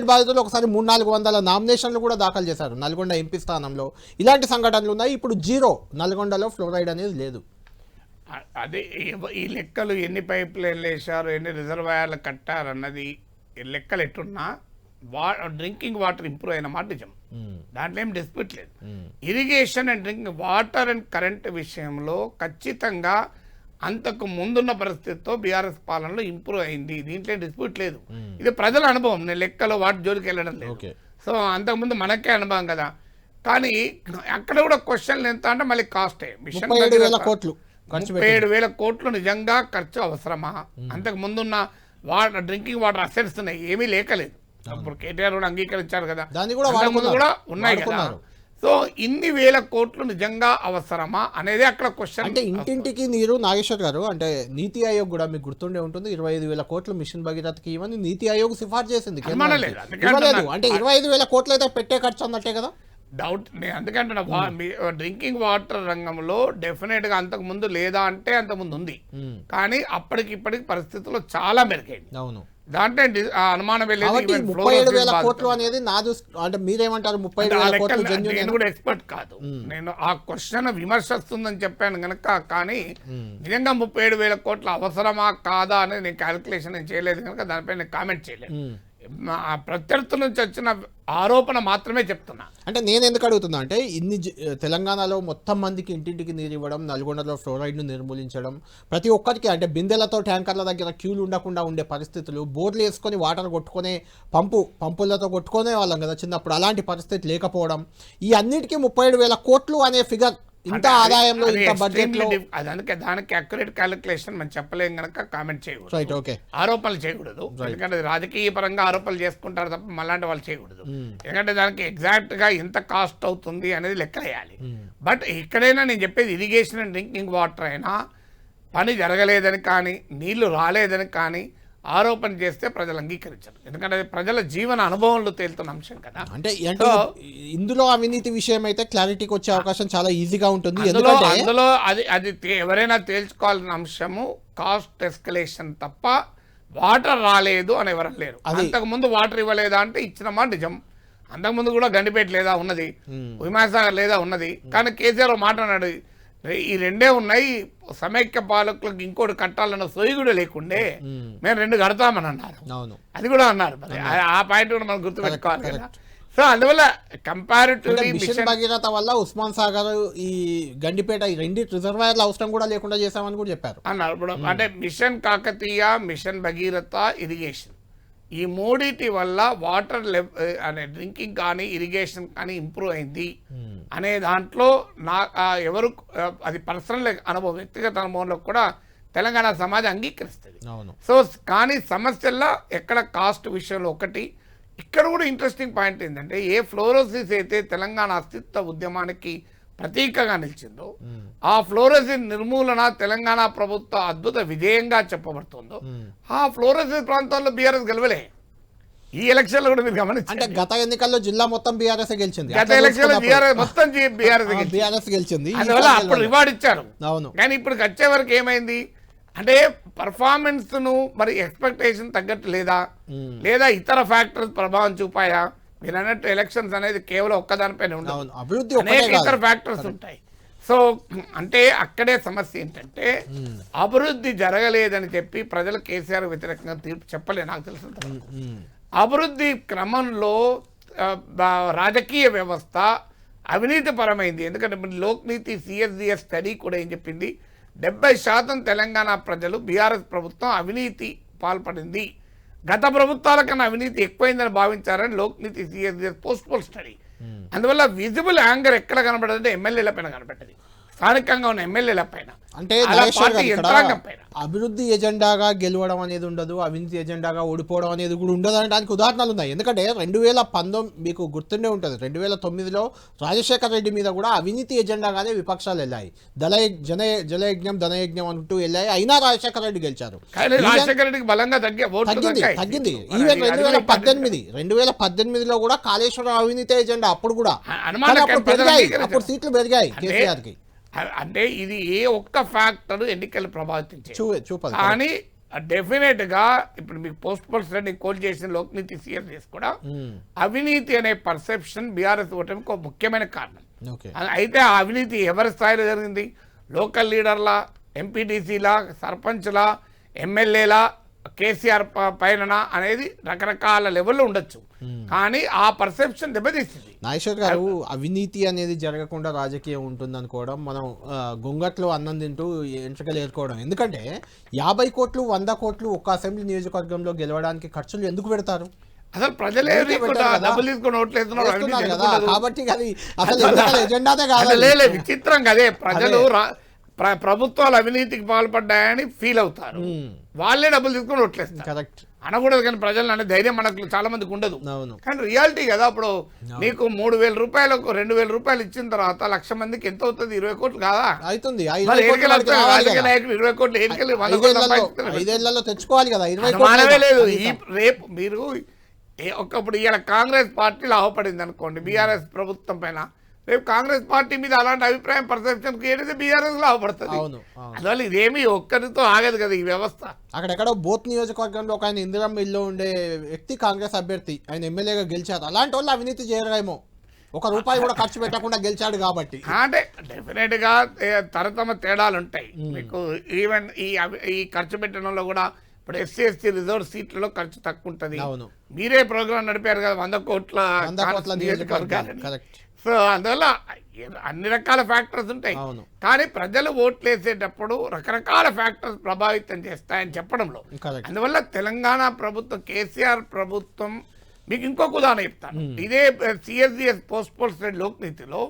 బాధితులు ఒకసారి 300-400 నామినేషన్లు కూడా దాఖలు చేశారు నల్గొండ ఎంపీ స్థానంలో. ఇలాంటి సంఘటనలు ఉన్నాయి. ఇప్పుడు జీరో, నల్గొండలో ఫ్లోరైడ్ అనేది లేదు. అదే ఈ లెక్కలు ఎన్ని పైప్ లైన్లు వేశారు, ఎన్ని రిజర్వాయర్లు కట్టారు అన్నది లెక్కలు ఎట్టున్నా డ్రింకింగ్ వాటర్ ఇంప్రూవ్ అయిన మాట నిజం, దాంట్లో ఏం డిస్ప్యూట్ లేదు. Irrigation and drinking water and current విషయంలో ఖచ్చితంగా అంతకు ముందున్న పరిస్థితితో బీఆర్ఎస్ పాలనలో ఇంప్రూవ్ అయింది, దీంట్లో డిస్ప్యూట్ లేదు. ఇది ప్రజల అనుభవం, నేను లెక్కలో వాటి జోలికి వెళ్ళడం లేదు. సో అంతకుముందు మనకే అనుభవం కదా. కానీ అక్కడ కూడా క్వశ్చన్లు ఎంత అంటే మళ్ళీ కాస్టే. మిషన్ 37,000 కోట్లు నిజంగా ఖర్చు అవసరమా? అంతకు ముందున్న డ్రింకింగ్ వాటర్ అసెట్స్ ఉన్నాయి, ఏమీ లేకలేదు. ఇప్పుడు కేటీఆర్ కూడా అంగీకరించారు కదా, ముందు కూడా ఉన్నాయి కదా. సో ఇన్ని వేల కోట్లు నిజంగా అవసరమా అనేది అక్కడ క్వశ్చన్. అంటే ఇంటింటికి నీరు నాగేశ్వర్ గారు, అంటే నీతి ఆయోగ్ కూడా మీకు గుర్తుండే ఉంటుంది, 25,000 కోట్లు మిషన్ భగీరథకి ఇవన్నీ నీతి ఆయోగ్ సిఫార్సు చేసింది. అంటే 25,000 కోట్లు అయితే పెట్టే ఖర్చు అన్నట్టే కదా. డౌట్ ఎందుకంటే డ్రింకింగ్ వాటర్ రంగంలో డెఫినెట్గా అంతకు ముందు లేదా అంటే అంతకుముందు ఉంది, కానీ అప్పటికి ఇప్పటికి పరిస్థితుల్లో చాలా మెరుగైంది. అవును, దాంట్లో అనుమానం వెళ్ళేది కాబట్టి ఈవెన్ 37,000 ఫ్లోరోసిస్ కోట్లు అనేది నా అంటే మీరేమంటారు? అంటే 37,000 కోట్లు నేను జెన్యూన్ కూడా ఎక్స్పర్ట్ కాదు, నేను ఆ క్వశ్చన్ విమర్శిస్తుందని చెప్పాను కనుక. కానీ నిజంగా 37,000 కోట్ల అవసరమా కాదా అనేది నేను క్యాలిక్యులేషన్ నేను చేయలేదు కనుక దానిపై నేను కామెంట్ చేయలేదు. ఆ ప్రత్యర్థుల నుంచి వచ్చిన ఆరోపణ మాత్రమే చెప్తున్నా. అంటే నేను ఎందుకు అడుగుతున్నా అంటే తెలంగాణలో మొత్తం మందికి ఇంటింటికి నీరు ఇవ్వడం, నల్గొండలో ఫ్లోరైడ్ను నిర్మూలించడం, ప్రతి ఒక్కరికి అంటే బిందెలతో ట్యాంకర్ల దగ్గర క్యూలు ఉండకుండా ఉండే పరిస్థితులు, బోర్లు వేసుకొని వాటర్ కొట్టుకునే పంపులతో కొట్టుకునే వాళ్ళం కదా చిన్నప్పుడు, అలాంటి పరిస్థితి లేకపోవడం, ఈ అన్నిటికీ 37,000 కోట్లు అనే ఫిగర్ ఇంత ఆదాయంలో ఇంత బడ్జెట్ లో అందుకే దానికి అక్యురేట్ క్యాలిక్యులేషన్ మనం చెప్పలేం కనుక కామెంట్ చేయకూడదు. రైట్, ఓకే, ఆరోపణలు చేయకూడదు. ఎందుకంటే రాజకీయ పరంగా ఆరోపణలు చేసుకుంటారు తప్ప మళ్ళాంటి వాళ్ళు చేయకూడదు. ఎందుకంటే దానికి ఎగ్జాక్ట్ గా ఎంత కాస్ట్ అవుతుంది అనేది లెక్కలేయాలి. బట్ ఇక్కడైనా నేను చెప్పేది ఇరిగేషన్ అండ్ డ్రింకింగ్ వాటర్ అయినా పని జరగలేదని కానీ నీళ్లు రాలేదని కానీ ఆరోపణ చేస్తే ప్రజలు అంగీకరించరు. ఎందుకంటే ప్రజల జీవన అనుభవంలో తేలుతున్న అంశం కదా. అంటే ఇందులో అవినీతి విషయం అయితే క్లారిటీకి వచ్చే అవకాశం చాలా ఈజీగా ఉంటుంది. ఎందుకంటే అందులో అది ఎవరైనా తేల్చుకోవాల్సిన అంశము కాస్ట్ ఎస్కలేషన్ తప్ప వాటర్ రాలేదు అని ఎవరు లేరు. అంతకుముందు వాటర్ ఇవ్వలేదా అంటే ఇచ్చినమా నిజం. అంతకుముందు కూడా గండిపేట లేదా ఉన్నది, విమానసాగర్ లేదా ఉన్నది. కానీ కేసీఆర్ మాట్లాడాడు, ఈ రెండే ఉన్నాయి, సమైక్య పాలకులకు ఇంకోటి కట్టాలన్న సోయి కూడా లేకుండే మేము 2 కడతామని అన్నారు. అది కూడా అన్నారు. ఆ పాయింట్ కూడా మనం గుర్తుపెట్టుకోవాలి కదా. సో అందువల్ల కంపారిటివ్లీ మిషన్ భగీరథ వల్ల ఉస్మాన్ సాగర్, ఈ గండిపేట, ఈ 2 రిజర్వాయర్ల అవసరం కూడా లేకుండా చేశామని కూడా చెప్పారు అన్నారు. ఇప్పుడు అంటే mission Kakatiya, mission Bhagiratha, irrigation, ఈ 3 వల్ల వాటర్ అనే డ్రింకింగ్ కానీ ఇరిగేషన్ కానీ ఇంప్రూవ్ అయింది అనే దాంట్లో ఎవరు అది పర్సనల్ అనుభవం, వ్యక్తిగత అనుభవంలో కూడా తెలంగాణ సమాజం అంగీకరిస్తుంది. సో కానీ సమస్యల్లో ఎక్కడ కాస్ట్ విషయంలో ఒకటి, ఇక్కడ కూడా ఇంట్రెస్టింగ్ పాయింట్ ఏంటంటే ఏ ఫ్లోరోసిస్ అయితే తెలంగాణ అస్తిత్వ ఉద్యమానికి ప్రతీకగా నిలిచిందో, ఆ ఫ్లోరోసిస్ నిర్మూలన తెలంగాణ ప్రభుత్వ అద్భుత విజయంగా చెప్పబడుతుందో, ఆ ఫ్లోరోసిస్ ప్రాంతాల్లో బీఆర్ఎస్ గెలవలే. ఈ ఎలక్షన్ లో కూడా మీరు గమనించండి, అంటే గత ఎన్నికల్లో జిల్లా మొత్తం బీఆర్ఎస్ గెలిచింది, గత ఎలక్షన్ లో మొత్తం బీఆర్ఎస్ గెలిచింది. అందువల్ల అప్పుడు రివార్డ్ ఇచ్చారు. కానీ ఇప్పుడు వచ్చే వరకు ఏమైంది అంటే పర్ఫార్మెన్స్ ను మరి ఎక్స్పెక్టేషన్ తగ్గట్టు లేదా ఇతర ఫ్యాక్టర్స్ ప్రభావం చూపాయా? మీరు అన్నట్టు ఎలక్షన్స్ అనేది కేవలం ఒక్కదానిపైన ఉండదు, అనేక ఇతర ఫ్యాక్టర్స్ ఉంటాయి. సో అంటే అక్కడే సమస్య ఏంటంటే అభివృద్ధి జరగలేదని చెప్పి ప్రజలు కేసీఆర్ వ్యతిరేకంగా తీర్పు చెప్పలే. నాకు తెలిసిన అభివృద్ధి క్రమంలో రాజకీయ వ్యవస్థ అవినీతి పరమైంది. ఎందుకంటే లోక్నీతి సిఎస్డిఎస్ స్టడీ కూడా ఏం చెప్పింది, 70% తెలంగాణ ప్రజలు బీఆర్ఎస్ ప్రభుత్వం అవినీతి పాల్పడింది, గత ప్రభుత్వాల కన్నా అవినీతి ఎక్కువైందని భావించారని Lokniti CSDS post poll study. అందువల్ల విజిబుల్ యాంగర్ ఎక్కడ కనబడదంటే ఎమ్మెల్యేల పైన కనబడ్డది, స్థానికంగా ఉన్న ఎమ్మెల్యేల పైన, అంటే అభివృద్ధి ఎజెండాగా గెలవడం అనేది ఉండదు, అవినీతి ఎజెండాగా ఓడిపోవడం అనేది కూడా ఉండదు అనడానికి ఉదాహరణలు ఉన్నాయి. ఎందుకంటే 2019 మీకు గుర్తుండే ఉంటుంది, 2009లో రాజశేఖర రెడ్డి మీద కూడా అవినీతి ఎజెండాగానే విపక్షాలు వెళ్ళాయి, జలయజ్ఞం ధనయజ్ఞం అంటూ వెళ్ళాయి, అయినా రాజశేఖర రెడ్డి గెలిచారు. తగ్గింది. ఈవెన్ 2018లో కూడా కాళేశ్వరం అవినీతి ఎజెండా, అప్పుడు కూడా పెరిగాయి, అప్పుడు సీట్లు పెరిగాయి కేసీఆర్ కి. అంటే ఇది ఏ ఒక్క ఫ్యాక్టర్ ఎన్నికలు ప్రభావితం చూపదు. కానీ డెఫినెట్ గా ఇప్పుడు మీకు పోస్ట్ పోల్ స్టడీ కోల్ చేసిన లోక్నీతి సిఎస్డిఎస్ కూడా అవినీతి అనే పర్సెప్షన్ బీఆర్ఎస్ ఓటమికి ఒక ముఖ్యమైన కారణం. అయితే ఆ అవినీతి ఎవరి స్థాయిలో జరిగింది? లోకల్ లీడర్ల, ఎంపీటీసీల, సర్పంచ్ల, ఎమ్మెల్యేల, కేసీఆర్ పైన అనేది రకరకాల లెవెల్లో ఉండొచ్చు, కానీ ఆ పర్సెప్షన్ దెబ్బతీస్తుంది. నాగేశ్వర్ గారు, అవినీతి అనేది జరగకుండా రాజకీయం ఉంటుంది అనుకోవడం, మనం గొంగట్లో అన్నం తింటూ ఎంట్రకలు ఏరుకోవడం. ఎందుకంటే 50 కోట్లు 100 కోట్లు ఒక్క అసెంబ్లీ నియోజకవర్గంలో గెలవడానికి ఖర్చులు ఎందుకు పెడతారు? అసలు ప్రజలే డబ్బులు తీసుకొని ఓట్లేస్తున్నారు కాబట్టి అసలు ఎజెండానే కాదు. విచిత్రం కదే, ప్రజలు ప్రభుత్వాలు అవినీతికి పాల్పడ్డాయని ఫీల్ అవుతారు, వాళ్ళే డబ్బులు తీసుకొని ఓట్లేస్తారు. కరెక్ట్ అనకూడదు, కానీ ప్రజలు అనే ధైర్యం మనకు చాలా మందికి ఉండదు. కానీ రియాలిటీ కదా. అప్పుడు నీకు 3,000 రూపాయలకు 2,000 రూపాయలు ఇచ్చిన తర్వాత 1,00,000 మందికి ఎంత అవుతుంది? 20 కోట్లు కాదా అవుతుంది? 20 కోట్లు ఐదేళ్లలో తెచ్చుకోవాలి కదా. లేదు. రేపు మీరు ఒకప్పుడు ఇలా కాంగ్రెస్ పార్టీ లాభపడింది అనుకోండి బీఆర్ఎస్ ప్రభుత్వం పైన, రేపు కాంగ్రెస్ పార్టీ మీద అలాంటి అభిప్రాయం పర్సెప్షన్ క్రియేట్ అయితే బీఆర్ఎస్ లాభపడుతుంది. అవును అందువల్ల ఇదేమి ఒక్కరితో ఆగదు కదా ఈ వ్యవస్థ. అక్కడెక్కడో బోత్ నియోజకవర్గంలో ఒక ఆయన ఇందిరమ్మ ఇల్లు ఉండే వ్యక్తి కాంగ్రెస్ అభ్యర్థి, ఆయన ఎమ్మెల్యేగా గెలిచారు. అలాంటి వాళ్ళు అవినీతి చేయరేమో, ₹1 కూడా ఖర్చు పెట్టకుండా గెలిచాడు కాబట్టి. అంటే డెఫినెట్ గా తరతమ తేడాలు ఉంటాయి మీకు. ఈవెన్ ఈ ఖర్చు పెట్టడంలో కూడా ఇప్పుడు ఎస్సీ రిజర్వ్ సీట్లలో ఖర్చు తక్కువ ఉంటుంది. అవును, మీరే ప్రోగ్రామ్ నడిపారు కదా 100 కోట్ల నియోజకవర్గాలని. కరెక్ట్. సో అందువల్ల అన్ని రకాల ఫ్యాక్టర్స్ ఉంటాయి. అవును. కానీ ప్రజలు ఓట్లు వేసేటప్పుడు రకరకాల ఫ్యాక్టర్స్ ప్రభావితం చేస్తాయని చెప్పడంలో. కరెక్ట్. అందువల్ల తెలంగాణ ప్రభుత్వం, కేసీఆర్ ప్రభుత్వం, మీకు ఇంకొక ఉదాహరణ చెప్తాను. ఇదే సిఎస్డిఎస్ పోస్ట్ పోల్ స్టేట్ లోక్నీతిలో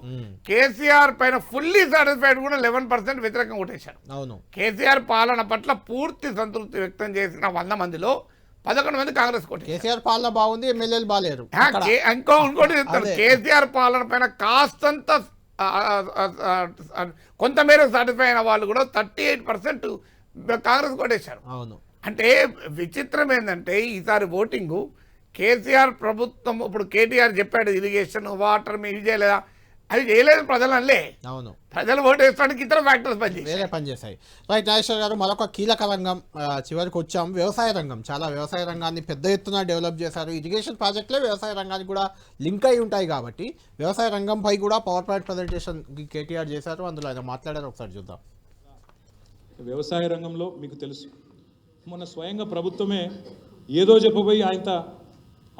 కేసీఆర్ పైన ఫుల్లీ సాటిస్ఫైడ్ కూడా 11% వ్యతిరేకంగా ఓటేశారు. అవును. కేసీఆర్ పాలన పట్ల పూర్తి సంతృప్తి వ్యక్తం చేసిన 100 మందిలో 11 మంది కాంగ్రెస్ కోట. కేసీఆర్ పాలన బాగుంది, ఎమ్మెల్యేలు బాగాలేరు. ఇంకోటి చెప్తాను, కేసీఆర్ పాలన పైన కాస్తంత కొంతమేర సాటిస్ఫై అయిన వాళ్ళు కూడా 38% కాంగ్రెస్ కోటేశారు. అవును. అంటే విచిత్రం ఏంటంటే ఈసారి ఓటింగు కేసీఆర్ ప్రభుత్వం, ఇప్పుడు కేటీఆర్ చెప్పాడు ఇరిగేషన్ వాటర్ మీరు చేయలేదా, అది చేయలేదు ప్రజలు అనలే. అవును, ప్రజలు ఓటు వేయడానికి ఇతర ఫ్యాక్టర్స్ వేరే పనిచేస్తాయి. రైట్ నాగేశ్వర్ గారు, మరొక కీలక రంగం చివరికి వచ్చాం, వ్యవసాయ రంగం. చాలా వ్యవసాయ రంగాన్ని పెద్ద ఎత్తున డెవలప్ చేశారు. ఇరిగేషన్ ప్రాజెక్టులే వ్యవసాయ రంగానికి కూడా లింక్ అయి ఉంటాయి కాబట్టి వ్యవసాయ రంగంపై కూడా పవర్ పాయింట్ ప్రజెంటేషన్ కేటీఆర్ చేశారు. అందులో ఆయన మాట్లాడారు, ఒకసారి చూద్దాం. వ్యవసాయ రంగంలో మీకు తెలుసు, మొన్న స్వయంగా ప్రభుత్వమే ఏదో చెప్పబోయి ఆయనత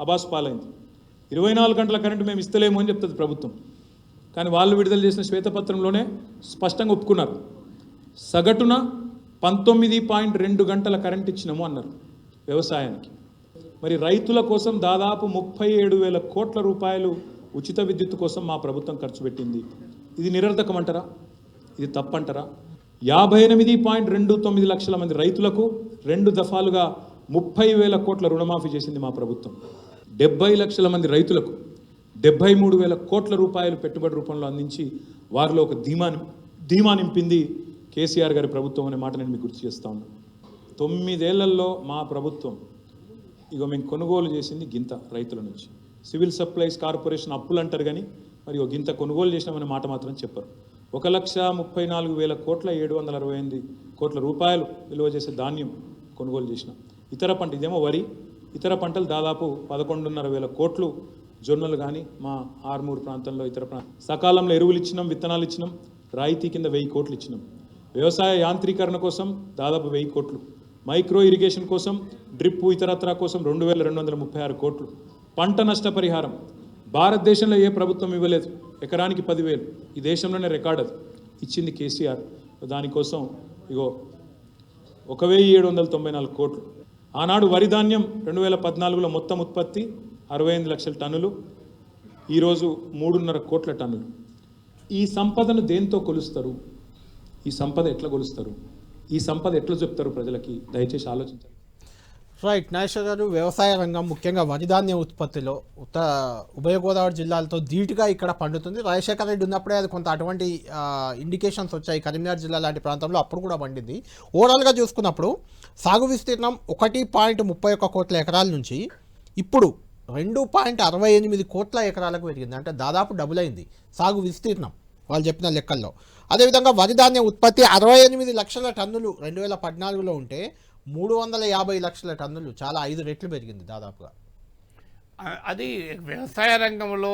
అబాస్ పాలైంది. 24 గంటల కరెంటు మేము ఇస్తలేము అని చెప్తుంది ప్రభుత్వం. కానీ వాళ్ళు విడుదల చేసిన శ్వేతపత్రంలోనే స్పష్టంగా ఒప్పుకున్నారు. సగటున 19.2 గంటల కరెంట్ ఇచ్చినాము అన్నారు వ్యవసాయానికి. మరి రైతుల కోసం దాదాపు 37,000 కోట్ల రూపాయలు ఉచిత విద్యుత్ కోసం మా ప్రభుత్వం ఖర్చు పెట్టింది. ఇది నిరర్ధకం అంటారా? ఇది తప్పంటారా? 58.29 లక్షల మంది రైతులకు 2 దఫాలుగా 30,000 కోట్ల రుణమాఫీ చేసింది మా ప్రభుత్వం. 70 లక్షల మంది రైతులకు 73,000 కోట్ల రూపాయలు పెట్టుబడి రూపంలో అందించి వారిలో ఒక ధీమా నింపింది కేసీఆర్ గారి ప్రభుత్వం అనే మాట నేను మీకు గుర్తు చేస్తా ఉన్నాను. 9 ఏళ్లలో మా ప్రభుత్వం మేము కొనుగోలు చేసింది గింత రైతుల నుంచి. సివిల్ సప్లైస్ కార్పొరేషన్ అప్పులు అంటారు కానీ మరి గింత కొనుగోలు చేసినామనే మాట మాత్రం చెప్పరు. 1,34,000 కోట్ల 768 కోట్ల రూపాయలు విలువ చేసే ధాన్యం కొనుగోలు చేసినాం. ఇతర పంట, ఇదేమో వరి, ఇతర పంటలు దాదాపు 11,500 కోట్లు, జొన్నలు కానీ మా ఆర్మూరు ప్రాంతంలో ఇతర సకాలంలో ఎరువులు ఇచ్చినాం, విత్తనాలు ఇచ్చినాం, రాయితీ కింద 1000 కోట్లు ఇచ్చినాం. వ్యవసాయ యాంత్రీకరణ కోసం దాదాపు 1000 కోట్లు, మైక్రో ఇరిగేషన్ కోసం, డ్రిప్ ఇతరత్రా కోసం 2,236 కోట్లు, పంట నష్టపరిహారం భారతదేశంలో ఏ ప్రభుత్వం ఇవ్వలేదు, ఎకరానికి 10,000, ఈ దేశంలోనే రికార్డ్ అది ఇచ్చింది కేసీఆర్. దానికోసం 1,794 కోట్లు. ఆనాడు వరి ధాన్యం 2014లో మొత్తం ఉత్పత్తి 68 లక్షల టన్నులు, ఈరోజు 3.5 కోట్ల టన్నులు. ఈ సంపదను దేంతో కొలుస్తారు? ఈ సంపద ఎట్లా కొలుస్తారు? ఈ సంపద ఎట్లా చెప్తారు ప్రజలకి? దయచేసి ఆలోచించాలి. రైట్ నాగేశ్వర్ గారు, వ్యవసాయ రంగం ముఖ్యంగా వరిధాన్య ఉత్పత్తిలో ఉభయ గోదావరి జిల్లాలతో ధీటుగా ఇక్కడ పండుతుంది. రాజశేఖర రెడ్డి ఉన్నప్పుడే అది కొంత అటువంటి ఇండికేషన్స్ వచ్చాయి. కరీంనగర్ జిల్లా లాంటి ప్రాంతంలో అప్పుడు కూడా పండింది. ఓవరాల్గా చూసుకున్నప్పుడు సాగు విస్తీర్ణం 1.31 కోట్ల ఎకరాల నుంచి ఇప్పుడు 2.68 కోట్ల ఎకరాలకు పెరిగింది. అంటే దాదాపు డబుల్ అయింది సాగు విస్తీర్ణం వాళ్ళు చెప్పిన లెక్కల్లో. అదేవిధంగా వరిధాన్య ఉత్పత్తి 68 లక్షల టన్నులు 2014లో ఉంటే 350 లక్షల టన్నులు, చాలా 5 రెట్లు పెరిగింది దాదాపుగా. అది వ్యవసాయ రంగంలో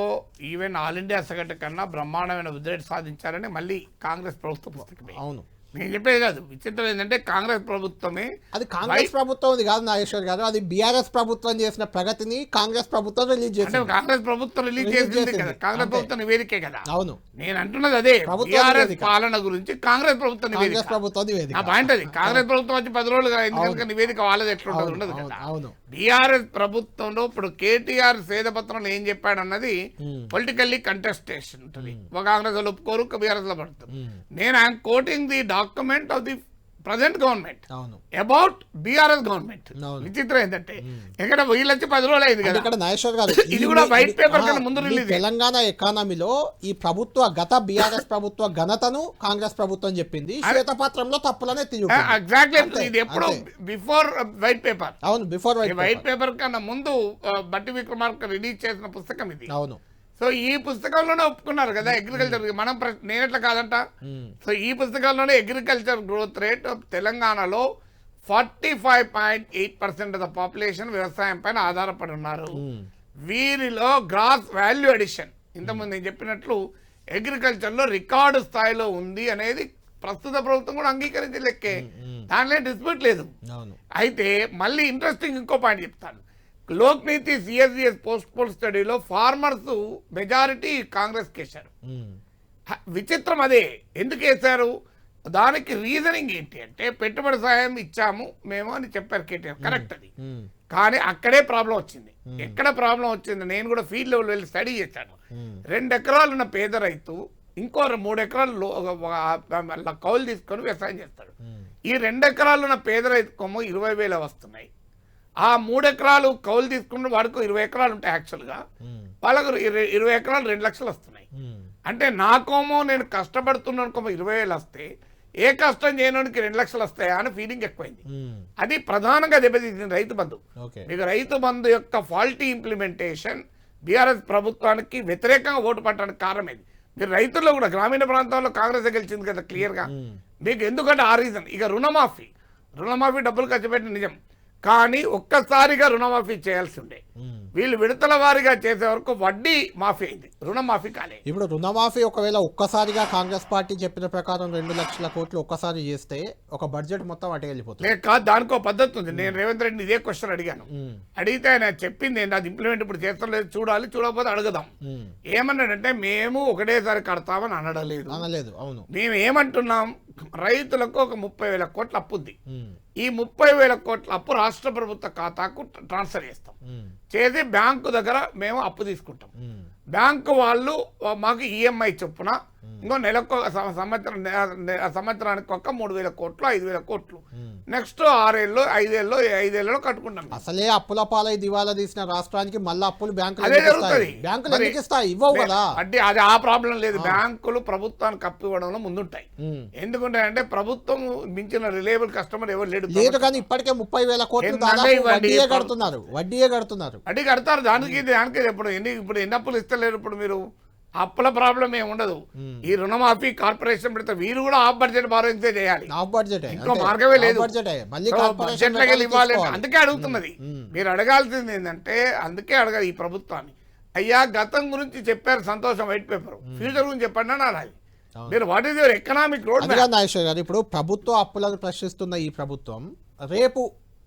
ఈవెన్ ఆల్ ఇండియా సగటు కన్నా బ్రహ్మాండమైన వృద్ధి సాధించారని మళ్ళీ కాంగ్రెస్ ప్రభుత్వ పుస్తకమే. అవును, నేను చెప్పేది కాదు. విచిత్రం ఏంటంటే కాంగ్రెస్ ప్రభుత్వమే, అది కాంగ్రెస్ ప్రభుత్వం అది కాదు నాగేశ్వర్ గారు, అది బీఆర్ఎస్ ప్రభుత్వం చేసిన ప్రగతిని కాంగ్రెస్ ప్రభుత్వం రిలీజ్ చేసింది. కాంగ్రెస్ ప్రభుత్వం రిలీజ్ చేసింది కదా, కాంగ్రెస్ ప్రభుత్వం నివేదికే కదా. అవును, నేను అంటున్నది అదే, బీఆర్ఎస్ పాలన గురించి కాంగ్రెస్ ప్రభుత్వం నివేదిక. నివేదిక పాయింట్ అది. కాంగ్రెస్ ప్రభుత్వం వచ్చి 10 రోజులు ఎందుకంటే నివేదిక వాళ్ళది ఎట్లా ఉండదు కదా. అవును, బీఆర్ఎస్ ప్రభుత్వంలో ఇప్పుడు కేటీఆర్ శ్వేతపత్రంలో ఏం చెప్పాడన్నది పొలిటికల్లీ కంటెస్టేషన్ ఉంటుంది. ఒక కాంగ్రెస్ వాళ్ళు ఒప్పుకోరు, బీఆర్ఎస్ లో పడుతుంది. నేను I'm quoting the document of the present government about BRS government. విచిత్రం ఏంటంటే ఇక్కడ వీళ్ళు వచ్చి 10 రోజులు అయింది కదా. ఇక్కడ నాగేశ్వర్ గారు, ఇది కూడా వైట్ పేపర్ కన్నా ముందు రిలీజ్. తెలంగాణ ఎకానమీలో ఈ ప్రభుత్వ గత బీఆర్ఎస్ ప్రభుత్వ ఘనతను కాంగ్రెస్ ప్రభుత్వం చెప్పింది, శ్వేతపత్రంలో తప్పులనే ఎగ్జాక్ట్లీ. ఇది ఎప్పుడు బిఫోర్ వైట్ పేపర్. అవును, బిఫోర్ వైట్ పేపర్ కన్నా ముందు బట్టి విక్రమార్క రిలీజ్ చేసిన పుస్తకం ఇది. అవును, సో ఈ పుస్తకంలోనే ఒప్పుకున్నారు కదా అగ్రికల్చర్ మనం నేనెట్లా కాదంట. సో ఈ పుస్తకంలోనే అగ్రికల్చర్ గ్రోత్ రేట్ తెలంగాణలో 45.8% ఆఫ్ ద పాపులేషన్ వ్యవసాయం పైన ఆధారపడి ఉన్నారు. వీరిలో గ్రాస్ వాల్యూ అడిషన్ ఇంతకుముందు నేను చెప్పినట్లు అగ్రికల్చర్లో రికార్డు స్థాయిలో ఉంది అనేది ప్రస్తుత ప్రభుత్వం కూడా అంగీకరించే లెక్కే, దానిలో డిస్ప్యూట్ లేదు. అయితే మళ్ళీ ఇంట్రెస్టింగ్ ఇంకో పాయింట్ చెప్తాను. లోక్నీతి సిఎస్జిఎస్ పోస్ట్ పోల్ స్టడీలో ఫార్మర్స్ మెజారిటీ కాంగ్రెస్ కేశారు. విచిత్రం అదే, ఎందుకు వేశారు? దానికి రీజనింగ్ ఏంటి అంటే పెట్టుబడి సాయం ఇచ్చాము మేము అని చెప్పారు కేటీఆర్, కరెక్ట్ అది. కానీ అక్కడే ప్రాబ్లం వచ్చింది. ఎక్కడ ప్రాబ్లం వచ్చింది? నేను కూడా ఫీల్డ్ లెవెల్ వెళ్ళి స్టడీ చేశాను. 2 ఎకరాలు ఉన్న పేద రైతు ఇంకో 3 ఎకరాలు కౌలు తీసుకొని వ్యవసాయం చేస్తాడు. ఈ 2 ఎకరాలు ఉన్న పేద రైతు కొమ్ము 20,000 వస్తున్నాయి. ఆ 3 ఎకరాలు కౌలు తీసుకున్న వాడికి 20 ఎకరాలు ఉంటాయి. యాక్చువల్గా వాళ్ళకు 20 ఎకరాలు 2 లక్షలు వస్తున్నాయి. అంటే నాకోమో నేను కష్టపడుతున్నానుకోమో 20,000 వస్తే ఏ కష్టం చేయడానికి 2 లక్షలు వస్తాయా అని ఫీలింగ్ ఎక్కువైంది. అది ప్రధానంగా దెబ్బతీసింది రైతు బంధు. మీకు రైతు బంధు యొక్క ఫాల్టీ ఇంప్లిమెంటేషన్ బీఆర్ఎస్ ప్రభుత్వానికి వ్యతిరేకంగా ఓటు పట్టడానికి కారణమైంది. మీరు రైతుల్లో కూడా గ్రామీణ ప్రాంతాల్లో కాంగ్రెస్ గెలిచింది కదా క్లియర్గా. మీకు ఎందుకంటే ఆ రీజన్. ఇక రుణమాఫీ డబ్బులు ఖర్చు పెట్టిన నిజం, కానీ ఒక్కసారిగా రుణమాఫీ చేయాల్సి ఉండే. వీళ్ళు విడతల వారీగా చేసే వరకు వడ్డీ మాఫీ అయింది, రుణమాఫీ కాలేదు. ఇప్పుడు రుణమాఫీ ఒకవేళ ఒక్కసారిగా కాంగ్రెస్ పార్టీ చెప్పిన ప్రకారం 2 లక్షల కోట్లు ఒక్కసారి చేస్తే ఒక బడ్జెట్ మొత్తం అటు వెళ్ళిపోతుంది. కాదు, దానికో పద్ధతి ఉంది. నేను రేవంత్ రెడ్డిని ఇదే క్వశ్చన్ అడిగాను. అడిగితే ఆయన చెప్పింది ఏంటి, అది ఇంప్లిమెంట్ ఇప్పుడు చేస్తలేదు, చూడాలి, చూడకపోతే అడుగుదాం. ఏమన్నాడంటే మేము ఒకటేసారి కడతామని అనలేదు. అవును, మేము ఏమంటున్నాం, రైతులకు ఒక 30,000 కోట్ల అప్పు ఉంది. ఈ 30,000 కోట్ల అప్పు రాష్ట్ర ప్రభుత్వ ఖాతాకు ట్రాన్స్ఫర్ చేస్తాం. చేసి బ్యాంకు దగ్గర మేము అప్పు తీసుకుంటాం. బ్యాంకు వాళ్ళు మాకు ఈఎంఐ చొప్పున ఇంకో నెలకు సంవత్సరానికి ఒక 3,000 కోట్లు 5,000 కోట్లు నెక్స్ట్ 6 ఏళ్ళు 5 ఏళ్ళలో కట్టుకుంటాం. అసలే అప్పుల పాలై దివాలా తీసిన రాష్ట్రానికి మళ్ళీ అప్పులు బ్యాంకులు అదే జరుగుతుంది. ఇవ్వవు కదా. అంటే అది ఆ ప్రాబ్లం లేదు. బ్యాంకులు ప్రభుత్వానికి అప్పు ఇవ్వడంలో ముందుంటాయి. ఎందుకంటే ప్రభుత్వం మించిన రిలయబుల్ కస్టమర్ ఎవరు లేదు. కానీ ఇప్పటికే 30,000 కోట్లు వడ్డీయే కడుతున్నారు. వడ్డీ కడతారు. దానికి ఇప్పుడు ఎన్ని అప్పులు ఇస్తలేరు. ఇప్పుడు మీరు అప్పుల ప్రాబ్లం ఏమి ఉండదు. ఈ రుణమాఫీ కార్పొరేషన్ పెడితే వీరు కూడా ఆఫ్ బడ్జెట్ బారోయింగ్సే చేయాలి. ఇంకో మార్గమే లేదు. బడ్జెట్లకి ఇవ్వాలి. అందుకే అడుగుతున్నది. మీరు అడగాల్సింది ఏంటంటే, అందుకే అడగాలి ఈ ప్రభుత్వాన్ని. అయ్యా గతం గురించి చెప్పారు సంతోషం, వైట్ పేపర్, ఫ్యూచర్ గురించి చెప్పండి అని అనాలి. మీరు what is your economic road map? Nageshwar garu, ఇప్పుడు ప్రభుత్వ అప్పులను ప్రశ్నిస్తున్న ఈ ప్రభుత్వం రేపు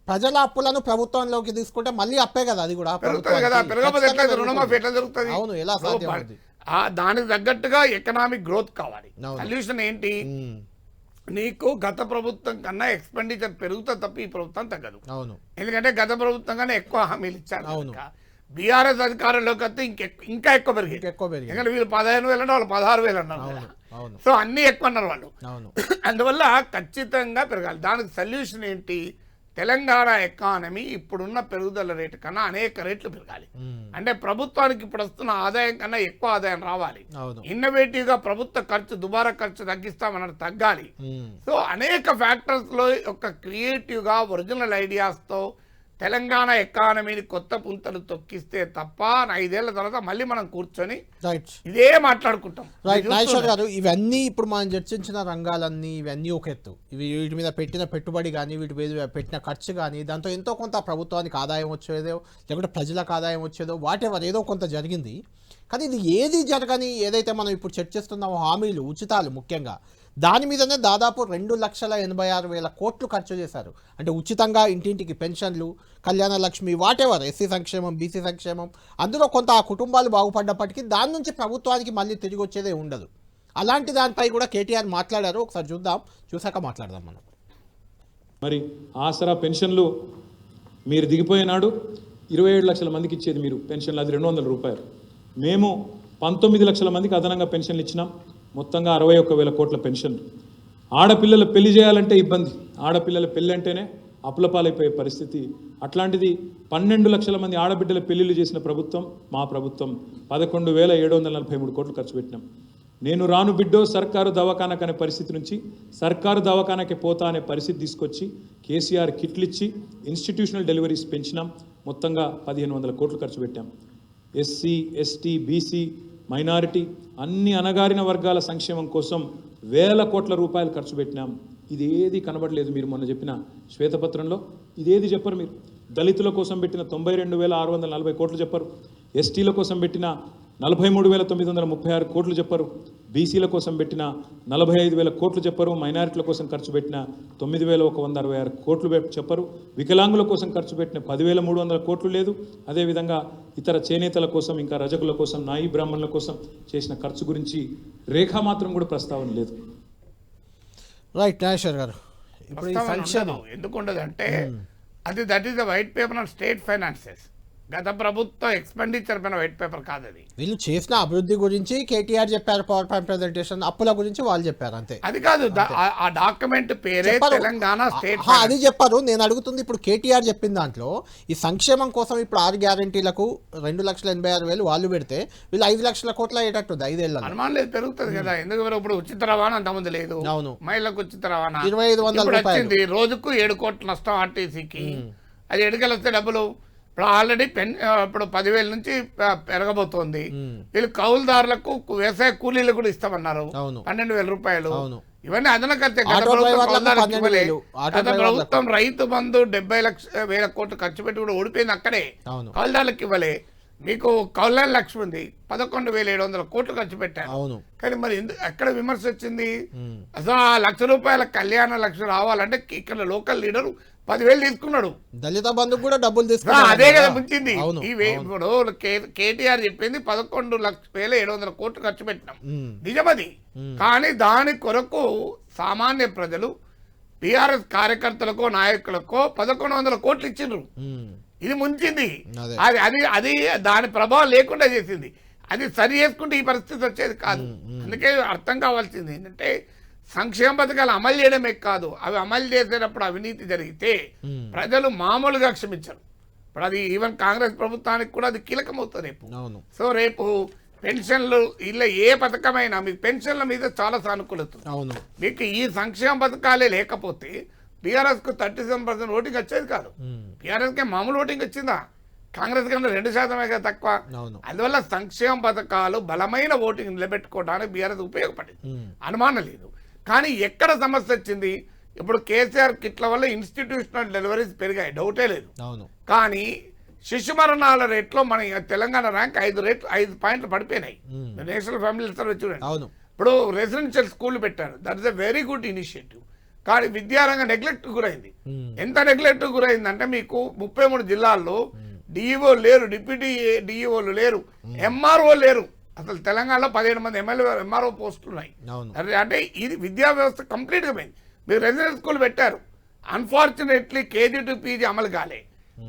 ప్రజల అప్పులను ప్రభుత్వంలోకి తీసుకుంటే మళ్ళీ అప్పే కదా, అది కూడా పెరుగుతుంది కదా. పెరగకపోతే ఎట్లా రుణమాఫీ ఎట్లా జరుగుతుంది? అవును, ఎలా సాధ్యం? దానికి తగ్గట్టుగా ఎకనామిక్ గ్రోత్ కావాలి. సొల్యూషన్ ఏంటి? నీకు గత ప్రభుత్వం కన్నా ఎక్స్పెండిచర్ పెరుగుతుంది తప్ప ఈ ప్రభుత్వం తగ్గదు. ఎందుకంటే గత ప్రభుత్వం కన్నా ఎక్కువ హామీలు ఇచ్చారు. బీఆర్ఎస్ అధికారంలోకి వస్తే ఇంకా ఎక్కువ పెరిగింది. ఎందుకంటే వీళ్ళు 15,000 అంటే వాళ్ళు 16,000 అన్నారు. సో అన్ని ఎక్కువ అన్నారు వాళ్ళు. అందువల్ల ఖచ్చితంగా పెరగాలి. దానికి సొల్యూషన్ ఏంటి? తెలంగాణ ఎకానమీ ఇప్పుడున్న పెరుగుదల రేటు కన్నా అనేక రేట్లు పెరగాలి. అంటే ప్రభుత్వానికి ఇప్పుడు వస్తున్న ఆదాయం కన్నా ఎక్కువ ఆదాయం రావాలి. ఇన్నోవేటివ్ గా ప్రభుత్వ ఖర్చు దుబారా ఖర్చు తగ్గిస్తామన్నది తగ్గాలి. సో అనేక ఫ్యాక్టర్స్ లో ఒక క్రియేటివ్ గా ఒరిజినల్ ఐడియాస్ తో తెలంగాణ ఎకానమీని కొత్త పుంతలు తొక్కిస్తే తప్ప 5 ఏళ్ల తర్వాత మళ్ళీ మనం కూర్చొని ఇదే మాట్లాడుకుంటాం. నాగేశ్వర్ గారు, ఇవన్నీ ఇప్పుడు మనం చర్చించిన రంగాలన్నీ ఇవన్నీ ఒక ఎత్తు. వీటి మీద పెట్టిన పెట్టుబడి కానీ వీటి మీద పెట్టిన ఖర్చు కానీ దాంతో ఎంతో కొంత ప్రభుత్వానికి ఆదాయం వచ్చేదో లేకుంటే ప్రజలకు ఆదాయం వచ్చేదో వాటెవర్ ఏదో కొంత జరిగింది. కానీ ఇది ఏది జరగని ఏదైతే మనం ఇప్పుడు చర్చిస్తున్నామో హామీలు, ఉచితాలు ముఖ్యంగా దాని మీదనే దాదాపు 2,86,000 కోట్లు ఖర్చు చేశారు. అంటే ఉచితంగా ఇంటింటికి పెన్షన్లు, కళ్యాణ లక్ష్మి, వాటెవర్, ఎస్సీ సంక్షేమం, బీసీ సంక్షేమం, అందులో కొంత ఆ కుటుంబాలు బాగుపడ్డప్పటికీ దాని నుంచి ప్రభుత్వానికి మళ్ళీ తిరిగి వచ్చేదే ఉండదు. అలాంటి దానిపై కూడా కేటీఆర్ మాట్లాడారు. ఒకసారి చూద్దాం, చూసాక మాట్లాడదాం మనం. మరి ఆసరా పెన్షన్లు మీరు దిగిపోయినాడు 27 లక్షల మందికి ఇచ్చేది మీరు పెన్షన్లు, అది 200 రూపాయలు. మేము 19 లక్షల మందికి అదనంగా పెన్షన్లు ఇచ్చినాం. మొత్తంగా 61,000 కోట్ల పెన్షన్లు. ఆడపిల్లల పెళ్లి చేయాలంటే ఇబ్బంది, ఆడపిల్లల పెళ్లి అంటేనే అప్పుల పాలైపోయే పరిస్థితి. అట్లాంటిది 12 లక్షల మంది ఆడబిడ్డల పెళ్లిళ్ళు చేసిన ప్రభుత్వం మా ప్రభుత్వం. 11,743 కోట్లు ఖర్చు పెట్టినాం. నేను రాను బిడ్డో సర్కారు దవాఖానకు అనే పరిస్థితి నుంచి సర్కారు దవాఖానకి పోతా అనే పరిస్థితి తీసుకొచ్చి కేసీఆర్ కిట్లు ఇచ్చి ఇన్స్టిట్యూషనల్ డెలివరీస్ పెంచినాం. మొత్తంగా 1,500 కోట్లు ఖర్చు పెట్టాం. ఎస్సీ, ఎస్టీ, బీసీ మైనారిటీ అన్ని అణగారిన వర్గాల సంక్షేమం కోసం వేల కోట్ల రూపాయలు ఖర్చు పెట్టినాం. ఇదేది కనబడలేదు మీరు మొన్న చెప్పిన శ్వేతపత్రంలో, ఇదేది చెప్పరు మీరు. దళితుల కోసం పెట్టిన 92,640 కోట్లు చెప్పరు, ఎస్టీల కోసం పెట్టిన 43,936 కోట్లు చెప్పరు, బీసీల కోసం పెట్టిన 45,000 కోట్లు చెప్పరు, మైనారిటీల కోసం ఖర్చు పెట్టిన 9,166 కోట్లు చెప్పరు, వికలాంగుల కోసం ఖర్చు పెట్టిన 10,300 కోట్లు లేదు. అదేవిధంగా ఇతర చేనేతల కోసం, ఇంకా రజకుల కోసం, నాయి బ్రాహ్మణుల కోసం చేసిన ఖర్చు గురించి రేఖా మాత్రం కూడా ప్రస్తావన లేదు. రైట్ నాగేశ్వర్ గారు, ఇప్పుడు ఈ సంక్షేమం ఎందుకు ఉండదు అంటే అది that is the white paper on state finances. గత ప్రభుత్వ ఎక్స్పెండిచర్ పైన వైట్ పేపర్ కాదు అది. వీళ్ళు చేసిన అభివృద్ధి గురించి కేటీఆర్ చెప్పారు, పవర్ పాయింట్ ప్రెజెంటేషన్. అప్పుల గురించి వాళ్ళు చెప్పారు అంతే. అది కాదు, ఆ డాక్యుమెంట్ పేరే తెలంగాణ స్టేట్. అది చెప్పారు. నేను అడుగుతుంది ఇప్పుడు కేటీఆర్ చెప్పిన దాంట్లో ఈ సంక్షేమం కోసం ఇప్పుడు 6 గ్యారంటీలకు 2,86,000 వాళ్ళు పెడితే వీళ్ళు 5 లక్షల కోట్ల అయ్యేటట్టుంది 5 ఏళ్ళ. అనుమానం లేదు, పెరుగుతుంది కదా. ఎందుకు ఇప్పుడు ఉచిత రవాణా అంతమంది లేదు. అవును, మహిళలకు ఉచిత రవాణా 2,500 రూపాయలు రోజుకు 7 కోట్ల నష్టం ఆర్టీసీకి. అది ఎడుకలు వస్తే డబ్బులు ఇప్పుడు ఆల్రెడీ ఇప్పుడు 10,000 నుంచి పెరగబోతోంది. వీళ్ళు కౌలుదారులకు వ్యవసాయ కూలీలు కూడా ఇస్తామన్నారు 12,000 రూపాయలు. ఇవన్నీ అదన ఖర్చు. గత ప్రభుత్వం రైతు బంధు 70,000 కోట్లు ఖర్చు పెట్టి కూడా ఓడిపోయింది అక్కడే. కౌలుదారులకు ఇవ్వలే. మీకు కళ్యాణ లక్ష్మి ఉంది 11,700 కోట్లు ఖర్చు పెట్టారు. కానీ మరి ఎక్కడ విమర్శ వచ్చింది? అసలు ఆ ₹1,00,000 కళ్యాణ లక్ష్మి రావాలంటే ఇక్కడ లోకల్ లీడర్ 10,000 తీసుకున్నాడు. దళిత బంధు కూడా డబ్బులు తీసుకున్నాడు. అదే కదా ముంచింది. ఇప్పుడు కేటీఆర్ చెప్పింది 11,700 కోట్లు ఖర్చు పెట్టినాం, నిజమది. కానీ దాని కొరకు సామాన్య ప్రజలు టీఆర్ఎస్ కార్యకర్తలకో నాయకులకో 1,100 కోట్లు ఇచ్చిండ్రు. ఇది ముంచింది. అది దాని ప్రభావం లేకుండా చేసింది. అది సరి చేసుకుంటే ఈ పరిస్థితి వచ్చేది కాదు. అందుకే అర్థం కావాల్సింది ఏంటంటే సంక్షేమ పథకాలు అమలు చేయడమే కాదు, అవి అమలు చేసేటప్పుడు అవినీతి జరిగితే ప్రజలు మామూలుగా క్షమించరు. ఇప్పుడు అది ఈవెన్ కాంగ్రెస్ ప్రభుత్వానికి కూడా అది కీలకమవుతుంది రేపు. సో రేపు పెన్షన్లు ఇలా ఏ పథకమైనా మీకు పెన్షన్ల మీద చాలా సానుకూలత. మీకు ఈ సంక్షేమ పథకాలే లేకపోతే టీఆర్ఎస్ కు 37% ఓటింగ్ వచ్చేది కాదు. టీఆర్ఎస్ కి మామూలు ఓటింగ్ వచ్చిందా? కాంగ్రెస్ కన్నా 2% తక్కువ. అందువల్ల సంక్షేమ పథకాలు బలమైన ఓటింగ్ నిలబెట్టుకోవడానికి బీఆర్ఎస్ ఉపయోగపడింది, అనుమానం లేదు. కానీ ఎక్కడ సమస్య వచ్చింది? ఇప్పుడు కేసీఆర్ కిట్ల వల్ల ఇన్స్టిట్యూషనల్ డెలివరీస్ పెరిగాయి, డౌటే లేదు. కానీ శిశు మరణాల రేట్లో మన తెలంగాణ ర్యాంక్ 5 పాయింట్లు పడిపోయినాయి. నేషనల్ ఫ్యామిలీ సర్వే చూడండి. ఇప్పుడు రెసిడెన్షియల్ స్కూల్ పెట్టారు, that is a very good initiative. కానీ విద్యారంగం నెగ్లెక్ట్ గురైంది. ఎంత నెగ్లెక్ట్ గురైందంటే మీకు 33 జిల్లాల్లో డిఈఓ లేరు, డిప్యూటీ డిఈఓలు లేరు, ఎంఆర్ఓ లేరు. అసలు తెలంగాణలో 17 మంది ఎంఆర్ఓ పోస్టులు ఉన్నాయి. అంటే ఇది విద్యా వ్యవస్థ కంప్లీట్ గా పోయింది. మీరు రెసిడెన్షియల్ స్కూల్ పెట్టారు, అన్ఫార్చునేట్లీ కేజీ టు పీజీ అమలు కాలే.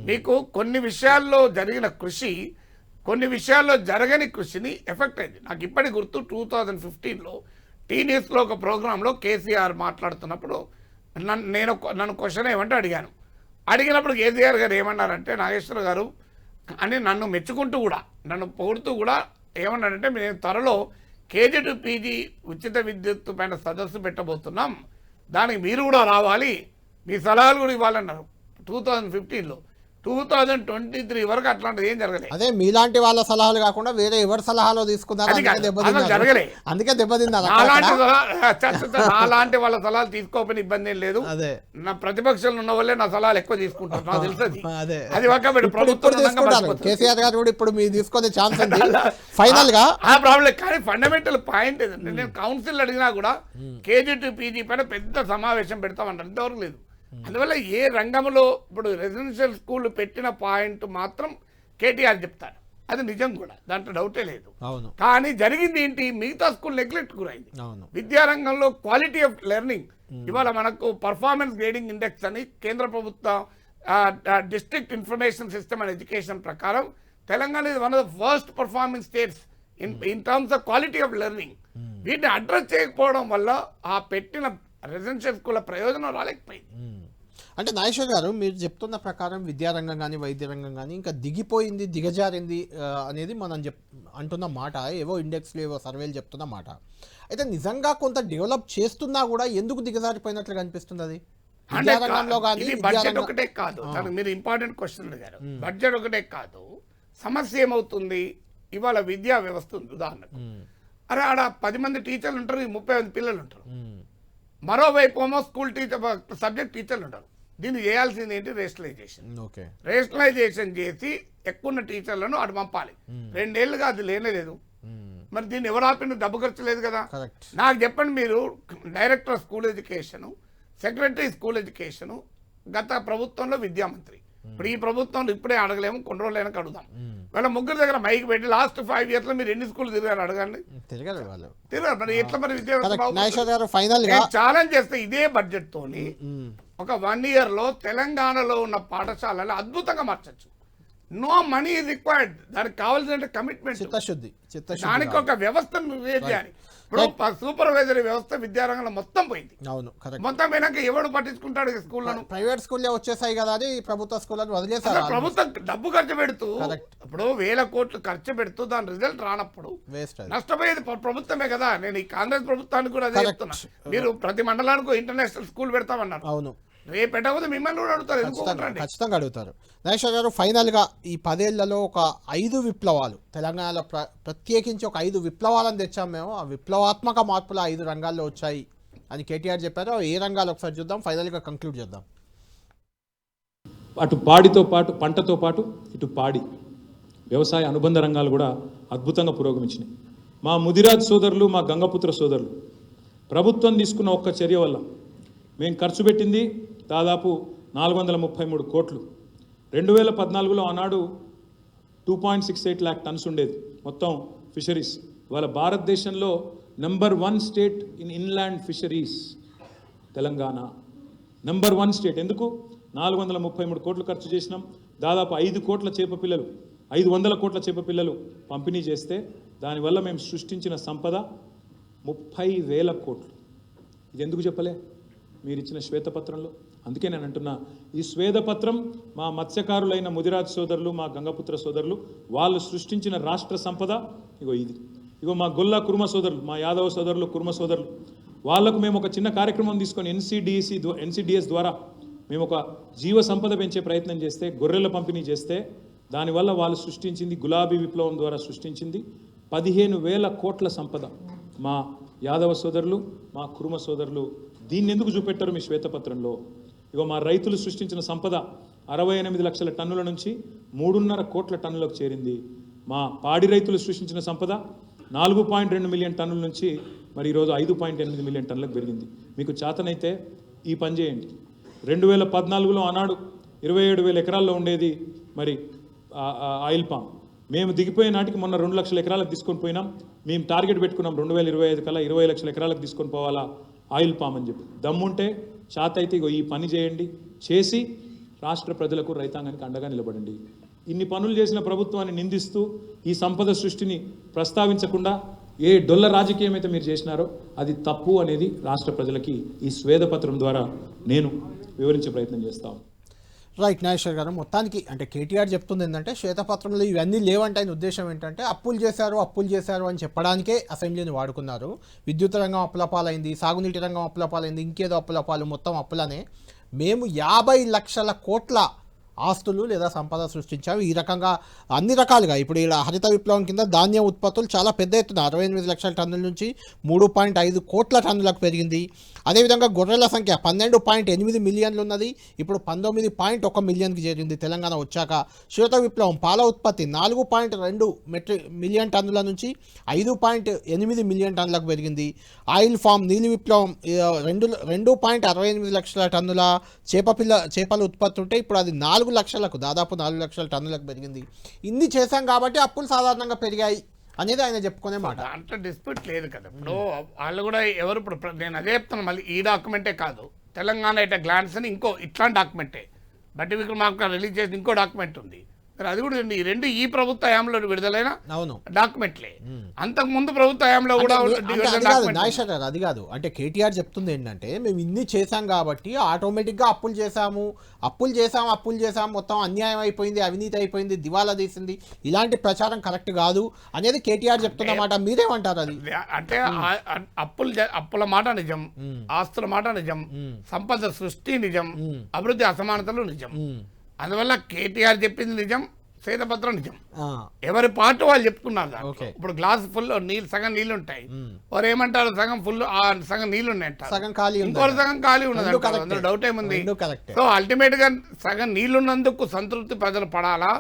మీకు కొన్ని విషయాల్లో జరిగిన కృషి, కొన్ని విషయాల్లో జరగని కృషిని ఎఫెక్ట్ అయింది. నాకు ఇప్పటికి గుర్తు 2015లో టీన్యూస్లో ఒక ప్రోగ్రాంలో కేసీఆర్ మాట్లాడుతున్నప్పుడు నన్ను క్వశ్చన్ ఏమంటే అడిగినప్పుడు కేసీఆర్ గారు ఏమన్నారంటే, నాగేశ్వర గారు అని నన్ను మెచ్చుకుంటూ కూడా నన్ను పొగుడుతూ కూడా ఏమన్నారంటే, మేము త్వరలో కేజీ టు పీజీ ఉచిత విద్యుత్ పైన సదస్సు పెట్టబోతున్నాం, దానికి మీరు కూడా రావాలి, మీ సలహాలు కూడా ఇవ్వాలన్నారు 2015లో. 2023 వరకు అట్లాంటిది ఏం జరగలేదు. అదే మీలాంటి వాళ్ళ సలహాలు కాకుండా వేరే ఎవరి సలహాలో తీసుకున్నారు, జరగలే. అందుకే దెబ్బతిన్నారు. అలాంటి వాళ్ళ సలహాలు తీసుకోకపోయిన ఇబ్బంది ఏం లేదు. నా ప్రతిపక్షాలు ఉన్న వాళ్ళే నా సలహాలు ఎక్కువ తీసుకుంటారు, నాకు తెలుసు. అది ఒక ప్రభుత్వం కేసీఆర్ గారు కూడా ఇప్పుడు మీరు తీసుకునే ఛాన్స్ ఉంది ఫైనల్ గా. ఆ ప్రాబ్లం. కానీ ఫండమెంటల్ పాయింట్ ఏంటంటే, నేను కౌన్సిల్ అడిగినా కూడా కేజీ టు పీజీ పైన పెద్ద సమావేశం పెడతామంటారు, ఇంతవరకు లేదు. అందువల్ల ఏ రంగంలో ఇప్పుడు రెసిడెన్షియల్ స్కూల్ పెట్టిన పాయింట్ మాత్రం కేటీఆర్ చెప్తారు, అది నిజం కూడా, దాంట్లో డౌటే లేదు. కానీ జరిగింది ఏంటి? మిగతా స్కూల్ నెగ్లెక్ట్ గురైంది. విద్యారంగంలో క్వాలిటీ ఆఫ్ లెర్నింగ్ ఇవాళ మనకు పర్ఫార్మెన్స్ గ్రేడింగ్ ఇండెక్స్ అని కేంద్ర ప్రభుత్వ district information system and education ప్రకారం Telangana is one of the first performing states in terms of quality of learning. వీటిని అడ్రస్ చేయకపోవడం వల్ల ఆ పెట్టిన రెసిడెన్షియల్ స్కూల్ ప్రయోజనం రాలేకపోయింది. అంటే నాగేశ్వర్ గారు మీరు చెప్తున్న ప్రకారం విద్యారంగం కానీ వైద్య రంగం కానీ ఇంకా దిగిపోయింది, దిగజారింది అనేది మనం అంటున్న మాట, ఏవో ఇండెక్స్లు ఏవో సర్వేలు చెప్తున్న మాట. అయితే నిజంగా కొంత డెవలప్ చేస్తున్నా కూడా ఎందుకు దిగజారిపోయినట్లు కనిపిస్తుంది? అది బడ్జెట్ ఒకటే కాదు, మీరు ఇంపార్టెంట్ క్వశ్చన్ అడిగారు. బడ్జెట్ ఒకటే కాదు, సమస్య ఏమవుతుంది? ఇవాళ విద్యా వ్యవస్థ ఉంది ఉదాహరణకు. అరే ఆడ 10 మంది టీచర్లు ఉంటారు, 30 మంది పిల్లలు ఉంటారు. మరోవైపు ఏమో స్కూల్ టీచర్ సబ్జెక్ట్ టీచర్లు ఉంటారు. దీన్ని చేయాల్సింది ఏంటి? రేషనలైజేషన్. రేషనలైజేషన్ చేసి ఎక్కువ టీచర్లను అటు పంపాలి. 2 ఏళ్ళుగా అది లేనేలేదు. మరి దీన్ని ఎవరు ఆపిన? డబ్బు ఖర్చు లేదు కదా. నాకు చెప్పండి, మీరు director school education, secretary school education గత ప్రభుత్వంలో విద్యామంత్రి, ఇప్పుడు ఈ ప్రభుత్వంలో ఇప్పుడే అడగలేము, కొన్ని రోజులైనా అడుగుదాం. వాళ్ళ ముగ్గురు దగ్గర మైక్ పెట్టి లాస్ట్ 5 years లో మీరు ఎన్ని స్కూల్ తిరిగారు అడగండి. తిరగారు. మరి ఎట్లా మరి విద్యా ఛాలెంజ్ చేస్తే ఇదే బడ్జెట్ తోని ఒక 1 year లో తెలంగాణలో ఉన్న పాఠశాలలు అద్భుతంగా మార్చచ్చు. No money is required. దానికి కావాల్సిన కమిట్మెంట్, దానికి ఒక వ్యవస్థను క్రియేట్ చేయాలి. ఇప్పుడు సూపర్వైజరీ వ్యవస్థ విద్యారంగంలో మొత్తం పోయింది. మొత్తం పోయినాక ఎవడు పట్టించుకుంటాడు స్కూళ్ళను? ప్రైవేట్ స్కూల్లో వచ్చేసాయి కదా, అది ప్రభుత్వ స్కూళ్ళను వదిలేసారు. ప్రభుత్వం డబ్బు ఖర్చు పెడుతూ, ఇప్పుడు 1000 కోట్లు ఖర్చు పెడుతూ దాని రిజల్ట్ రానప్పుడు నష్టపోయేది ప్రభుత్వమే కదా. నేను ఈ కాంగ్రెస్ ప్రభుత్వానికి కూడా అదే చెప్తున్నా. మీరు ప్రతి మండలానికి ఇంటర్నేషనల్ స్కూల్ పెడతామన్నారు. అవును, రేపు పెట్టకపోతే మిమ్మల్ని కూడా అడుగుతారు. ఖచ్చితంగా అడుగుతారు. నాగేశ్వర గారు, ఫైనల్గా ఈ 10 ఏళ్లలో ఒక 5 విప్లవాలు తెలంగాణలో ప్రత్యేకించి ఒక 5 విప్లవాలను తెచ్చాం మేము, ఆ విప్లవాత్మక మార్పులు 5 రంగాల్లో వచ్చాయి అని కేటీఆర్ చెప్పారు. ఏ రంగాలు ఒకసారి చూద్దాం, ఫైనల్గా కంక్లూడ్ చేద్దాం. అటు పాడితో పాటు, పంటతో పాటు ఇటు పాడి వ్యవసాయ అనుబంధ రంగాలు కూడా అద్భుతంగా పురోగమించినాయి. మా ముదిరాజ్ సోదరులు, మా గంగపుత్ర సోదరులు ప్రభుత్వం తీసుకున్న ఒక్క చర్య వల్ల మేము ఖర్చు పెట్టింది దాదాపు 433 కోట్లు. 2014లో ఆనాడు 2.68 lakh tons ఉండేది మొత్తం ఫిషరీస్. ఇవాళ భారతదేశంలో number 1 state in inland fisheries Telangana. Number 1 state. ఎందుకు? 433 కోట్లు ఖర్చు చేసినాం. దాదాపు 500 కోట్ల చేప పిల్లలు పంపిణీ చేస్తే దానివల్ల మేము సృష్టించిన సంపద 30,000 కోట్లు. ఇది ఎందుకు చెప్పలే మీరు ఇచ్చిన శ్వేతపత్రంలో? అందుకే నేను అంటున్నా, ఈ శ్వేతపత్రం మా మత్స్యకారులైన ముదిరాజ్ సోదరులు, మా గంగపుత్ర సోదరులు వాళ్ళు సృష్టించిన రాష్ట్ర సంపద. ఇగో మా గొల్ల కుర్మ సోదరులు, మా యాదవ సోదరులు, కుర్మ సోదరులు, వాళ్లకు మేము ఒక చిన్న కార్యక్రమం తీసుకొని NCDS ద్వారా మేము ఒక జీవ సంపద పెంచే ప్రయత్నం చేస్తే, గొర్రెల పంపిణీ చేస్తే, దానివల్ల వాళ్ళు సృష్టించింది, గులాబీ విప్లవం ద్వారా సృష్టించింది 15,000 కోట్ల సంపద. మా యాదవ సోదరులు, మా కుర్మ సోదరులు దీన్ని ఎందుకు చూపెట్టారు మీ శ్వేతపత్రంలో? ఇగో మా రైతులు సృష్టించిన సంపద 68 లక్షల టన్నుల నుంచి 3.5 కోట్ల టన్నులకు చేరింది. మా పాడి రైతులు సృష్టించిన సంపద 4.2 మిలియన్ టన్నుల నుంచి మరి ఈరోజు 5.8 మిలియన్ టన్నులకు పెరిగింది. మీకు చేతనైతే ఈ పని చేయండి. 2014లో ఆనాడు 27,000 ఎకరాల్లో ఉండేది మరి ఆయిల్ పామ్. మేము దిగిపోయే నాటికి మొన్న 2 లక్షల ఎకరాలకు తీసుకొని పోయినాం. మేము టార్గెట్ పెట్టుకున్నాం 2025 కల్లా 20 లక్షల ఎకరాలకు తీసుకొని పోవాలా ఆయిల్ పామ్ అని చెప్పి. దమ్ముంటే చేత అయితే ఇగో ఈ పని చేయండి, చేసి రాష్ట్ర ప్రజలకు, రైతాంగానికి అండగా నిలబడండి. ఇన్ని పనులు చేసిన ప్రభుత్వాన్ని నిందిస్తూ ఈ సంపద సృష్టిని ప్రస్తావించకుండా ఏ డొల్ల రాజకీయం అయితే మీరు చేసినారో అది తప్పు అనేది రాష్ట్ర ప్రజలకి ఈ శ్వేతపత్రం ద్వారా నేను వివరించే ప్రయత్నం చేస్తాను. రైట్ నాగేశ్వర్ గారు, మొత్తానికి అంటే కేటీఆర్ చెప్తుంది ఏంటంటే శ్వేతపత్రంలో ఇవన్నీ లేవంటే ఆయన ఉద్దేశం ఏంటంటే అప్పులు చేశారు అని చెప్పడానికే అసెంబ్లీని వాడుకున్నారు. విద్యుత్ రంగం అప్పులపాలైంది, సాగునీటి రంగం అప్పులపాలైంది, ఇంకేదో అప్పులపాలు, మొత్తం అప్పులనే. మేము 50 లక్షల కోట్ల ఆస్తులు లేదా సంపద సృష్టించాము. ఈ రకంగా అన్ని రకాలుగా ఇప్పుడు ఇలా హరిత విప్లవం కింద ధాన్యం ఉత్పత్తులు చాలా పెద్ద ఎత్తున 68 లక్షల టన్నుల నుంచి 3.5 కోట్ల టన్నులకు పెరిగింది. అదేవిధంగా గొర్రెల సంఖ్య 12.8 మిలియన్లు ఉన్నది, ఇప్పుడు 19.1 మిలియన్కి చేరింది తెలంగాణ వచ్చాక. శ్వేత విప్లవం పాల ఉత్పత్తి 4.2 మిలియన్ టన్నుల నుంచి 5.8 మిలియన్ టన్నులకు పెరిగింది. ఆయిల్ ఫామ్ నీలి విప్లవం 2.68 లక్షల టన్నుల చేపల ఉత్పత్తి ఉంటే ఇప్పుడు అది 4 లక్షలకు, దాదాపు 4 లక్షల టన్నులకు పెరిగింది. ఇన్ని చేశాం కాబట్టి అప్పులు సాధారణంగా పెరిగాయి అనేది ఆయన చెప్పుకునే మాట. అంటే డిస్ప్యూట్ లేదు కదా. ఇప్పుడు వాళ్ళు కూడా ఎవరు, ఇప్పుడు నేను అదే చెప్తాను, మళ్ళీ ఈ డాక్యుమెంటే కాదు, తెలంగాణ ఎట్ గ్లాన్స్ అని ఇంకో ఇట్లాంటి డాక్యుమెంటే, బట్టి విక్రమార్క రిలీజ్ చేసిన ఇంకో డాక్యుమెంట్ ఉంది. అది కూడా ఈ రెండు ఈ ప్రభుత్వ హయాంలో విడుదలైన డాక్యుమెంట్లే. అంతకు ముందు ప్రభుత్వ హయాంలో కూడా నాగేశ్వర్ అది కాదు. అంటే కేటీఆర్ చెప్తుంది ఏంటంటే మేము ఇన్ని చేశాం కాబట్టి ఆటోమేటిక్గా అప్పులు చేసాము మొత్తం అన్యాయం అయిపోయింది, అవినీతి అయిపోయింది, దివాలా తీసింది, ఇలాంటి ప్రచారం కరెక్ట్ కాదు అనేది కేటీఆర్ చెప్తున్నమాట. మీరేమంటారు? అది అంటే అప్పుల మాట నిజం, ఆస్తుల మాట నిజం, సంపద సృష్టి నిజం, అభివృద్ధి అసమానతలు నిజం. అందువల్ల కేటీఆర్ చెప్పింది నిజం, శ్వేతపత్రం నిజం. ఆ, ఎవరి పార్ట్ వాళ్ళు చెప్పుకున్నారు దాంట్లో. ఓకే. ఇప్పుడు గ్లాస్ ఫుల్ నీళ్ళు సగం నీళ్ళు ఉంటాయి, వారు ఏమంటారు సగం ఫుల్ సగం నీళ్ళు ఉన్నాయి అంటారు, సగం ఖాళీ ఉంది ఇంకోటి సగం ఖాళీ ఉన్నది రెండు అంటారు. కరెక్టే. అందులో డౌట్ ఏముంది? రెండు కరెక్టే. సో అల్టిమేట్ గా సగం నీళ్లున్నందుకు సంతృప్తి ప్రజలు పడాలా,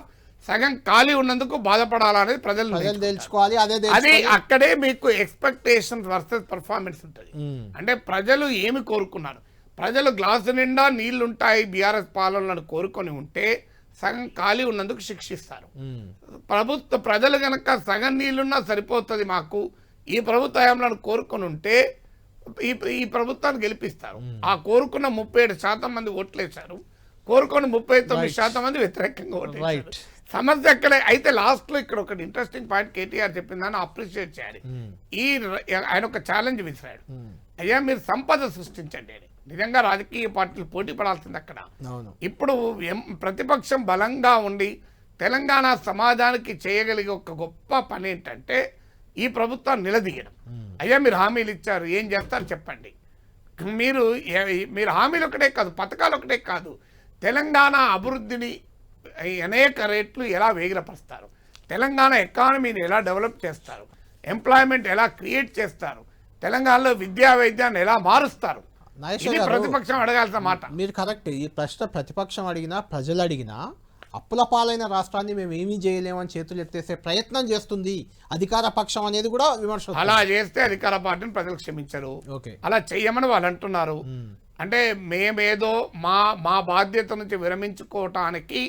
సగం ఖాళీ ఉన్నందుకు బాధపడాలా అనేది ప్రజలు ప్రజలు తెలుసుకోవాలి. అదే అది తెలుసుకొని అక్కడే మీకు ఎక్స్పెక్టేషన్స్ వర్సెస్ పర్ఫార్మెన్స్ ఉంటుంది. అంటే ప్రజలు ఏమి కోరుకున్నారు, ప్రజలు గ్లాసు నిండా నీళ్లుంటాయి బీఆర్ఎస్ పాలనలను కోరుకొని ఉంటే సగం ఖాళీ ఉన్నందుకు శిక్షిస్తారు. ప్రజలు కనుక సగం నీళ్లున్నా సరిపోతుంది మాకు, ఈ ప్రభుత్వ హయాంలను కోరుకొని ఉంటే ఈ ప్రభుత్వాన్ని గెలిపిస్తారు. ఆ కోరుకున్న 37% మంది ఓట్లేశారు, కోరుకొని 39% మంది వ్యతిరేకంగా ఓట్లేశారు. సమస్య ఎక్కడే అయితే లాస్ట్ లో ఇక్కడ ఒకటి ఇంట్రెస్టింగ్ పాయింట్ కేటీఆర్ చెప్పిందని అప్రిషియేట్ చేయాలి. ఆయన ఒక ఛాలెంజ్ విసిరాడు, అయ్యా మీరు సంపద సృష్టించండి అని. నిజంగా రాజకీయ పార్టీలు పోటీ పడాల్సింది అక్కడ. ఇప్పుడు ప్రతిపక్షం బలంగా ఉండి తెలంగాణ సమాజానికి చేయగలిగే ఒక గొప్ప పని ఏంటంటే ఈ ప్రభుత్వాన్ని నిలదీయడం. అయ్యా మీరు హామీలు ఇచ్చారు, ఏం చేస్తారు చెప్పండి. మీరు హామీలు ఒకటే కాదు, పథకాలు ఒకటే కాదు, తెలంగాణ అభివృద్ధిని అనేక రేట్లు ఎలా వేగిరపరుస్తారు, తెలంగాణ ఎకానమీని ఎలా డెవలప్ చేస్తారు, ఎంప్లాయ్మెంట్ ఎలా క్రియేట్ చేస్తారు, తెలంగాణలో విద్యా వైద్యాన్ని ఎలా మారుస్తారు, ఇది ప్రతిపక్షం అడగాల్సిన మాట. మీరు కరెక్ట్. ఈ ప్రశ్న ప్రతిపక్షం అడిగినా ప్రజలు అడిగినా అప్పుల పాలైన రాష్ట్రాన్ని మేము ఏమీ చేయలేమని చేతులు ఎత్తేసే ప్రయత్నం చేస్తుంది అధికార పక్షం అనేది కూడా విమర్శ. అలా చేస్తే అధికార పార్టీని ప్రజలు క్షమించరు, ఓకే అలా చెయ్యమని వాళ్ళు అంటున్నారు. అంటే మేమేదో మా బాధ్యత నుంచి విరమించుకోవటానికి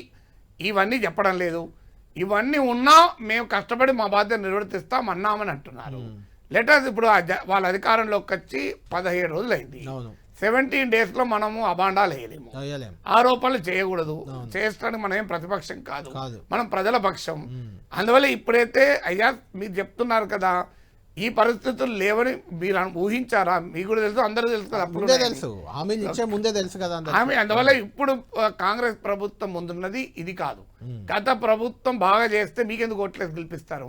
ఇవన్నీ చెప్పడం లేదు, ఇవన్నీ ఉన్నా మేము కష్టపడి మా బాధ్యత నిర్వర్తిస్తాం అన్నామని అంటున్నారు. లెటర్స్ ఇప్పుడు వాళ్ళ అధికారంలోకి వచ్చి 17 రోజులు అయింది. 17 days లో మనము అబాండాలు వేయలేము, ఆరోపణలు చేయకూడదు. చేస్తానికి మనం ఏం ప్రతిపక్షం కాదు, మనం ప్రజల పక్షం. అందువల్ల ఇప్పుడైతే అయ్యా మీరు చెప్తున్నారు కదా ఈ పరిస్థితులు లేవని మీరు ఊహించారా? మీకు కూడా తెలుసు, అందరూ తెలుసు కదా, అందువల్ల ఇప్పుడు కాంగ్రెస్ ప్రభుత్వం ముందున్నది ఇది కాదు. గత ప్రభుత్వం బాగా చేస్తే మీకెందుకు ఓట్లేసి గెలిపిస్తారు?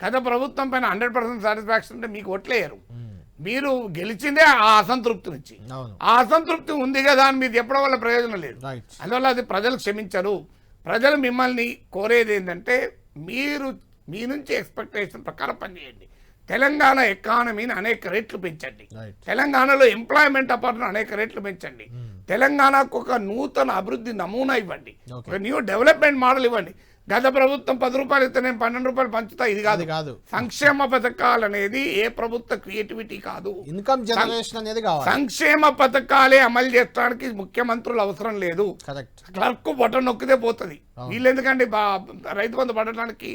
గత ప్రభుత్వం పైన 100% సాటిస్ఫాక్షన్ ఉంటే మీకు ఓట్లేయరు. మీరు గెలిచిందే ఆ అసంతృప్తి నుంచి. ఆ అసంతృప్తి ఉంది కదా అని మీరు చెప్పడం వల్ల ప్రయోజనం లేదు. అందువల్ల అది ప్రజలు క్షమించరు. ప్రజలు మిమ్మల్ని కోరేది ఏంటంటే మీ నుంచి ఎక్స్పెక్టేషన్ ప్రకారం పనిచేయండి. తెలంగాణ ఎకానమీని అనేక రేట్లు పెంచండి, తెలంగాణలో ఎంప్లాయ్మెంట్ అపార్ట్మెంట్ అనేక రేట్లు పెంచండి, తెలంగాణకు ఒక నూతన అభివృద్ధి నమూనా ఇవ్వండి, ఒక న్యూ డెవలప్మెంట్ మోడల్ ఇవ్వండి. గత ప్రభుత్వం 10 రూపాయలు ఇస్తే నేను 12 రూపాయలు పంచుతా, ఇది కాదు. సంక్షేమ పథకాలు అనేది ఏ ప్రభుత్వ క్రియేటివిటీ కాదు, ఇన్కమ్ జనరేషన్ అనేది కావాలి. సంక్షేమ పథకాలే అమలు చేయడానికి ముఖ్యమంత్రులు అవసరం లేదు, క్లర్క్ బటన్ నొక్కితే పోతుంది. వీళ్ళు ఎందుకండి రైతు బంధు పడటానికి?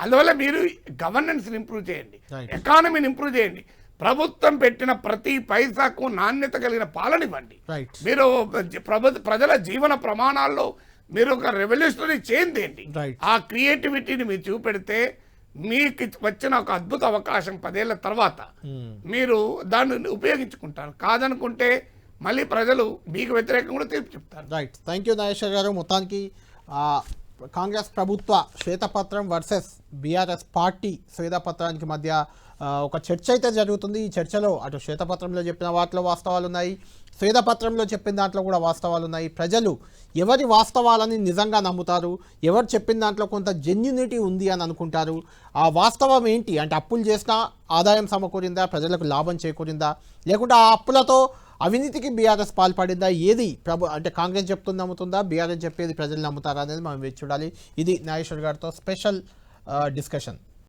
అందువల్ల మీరు గవర్నెన్స్ ఇంప్రూవ్ చేయండి, ఎకానమీని ఇంప్రూవ్ చేయండి, ప్రభుత్వం పెట్టిన ప్రతి పైసాకు నాణ్యత కలిగిన పాలన ఇవ్వండి. మీరు ప్రజల జీవన ప్రమాణాల్లో మీరు ఒక రెవల్యూషనరీ చేంజ్ తేండి. ఆ క్రియేటివిటీని మీరు చూపెడితే మీకు వచ్చిన ఒక అద్భుత అవకాశం 10 ఏళ్ల తర్వాత మీరు దాన్ని ఉపయోగించుకుంటారు. కాదనుకుంటే మళ్ళీ ప్రజలు మీకు వ్యతిరేకంగా కూడా తీర్పు చెప్తారు. రైట్, థ్యాంక్ యూ నాగేశ్వర్ గారు. మొత్తానికి కాంగ్రెస్ ప్రభుత్వ శ్వేతపత్రం వర్సెస్ బీఆర్ఎస్ పార్టీ శ్వేతపత్రానికి మధ్య ఒక చర్చ అయితే జరుగుతుంది. ఈ చర్చలో అటు శ్వేతపత్రంలో చెప్పిన వాటిలో వాస్తవాలు ఉన్నాయి, శ్వేతపత్రంలో చెప్పిన దాంట్లో కూడా వాస్తవాలు ఉన్నాయి. ప్రజలు ఎవరి వాస్తవాలని నిజంగా నమ్ముతారు, ఎవరు చెప్పిన దాంట్లో కొంత జెన్యూనిటీ ఉంది అని అనుకుంటారు, ఆ వాస్తవం ఏంటి అంటే అప్పులు చేసినా ఆదాయం సమకూరిందా, ప్రజలకు లాభం చేకూరిందా, లేకుంటే ఆ అప్పులతో అవినీతికి బీఆర్ఎస్ పాల్పడిందా, ఏది అంటే కాంగ్రెస్ చెప్తుంది నమ్ముతుందా, బీఆర్ఎస్ చెప్పేది ప్రజలు నమ్ముతారా అనేది మనం వేచి చూడాలి. ఇది నాగేశ్వర్ గారితో స్పెషల్ డిస్కషన్.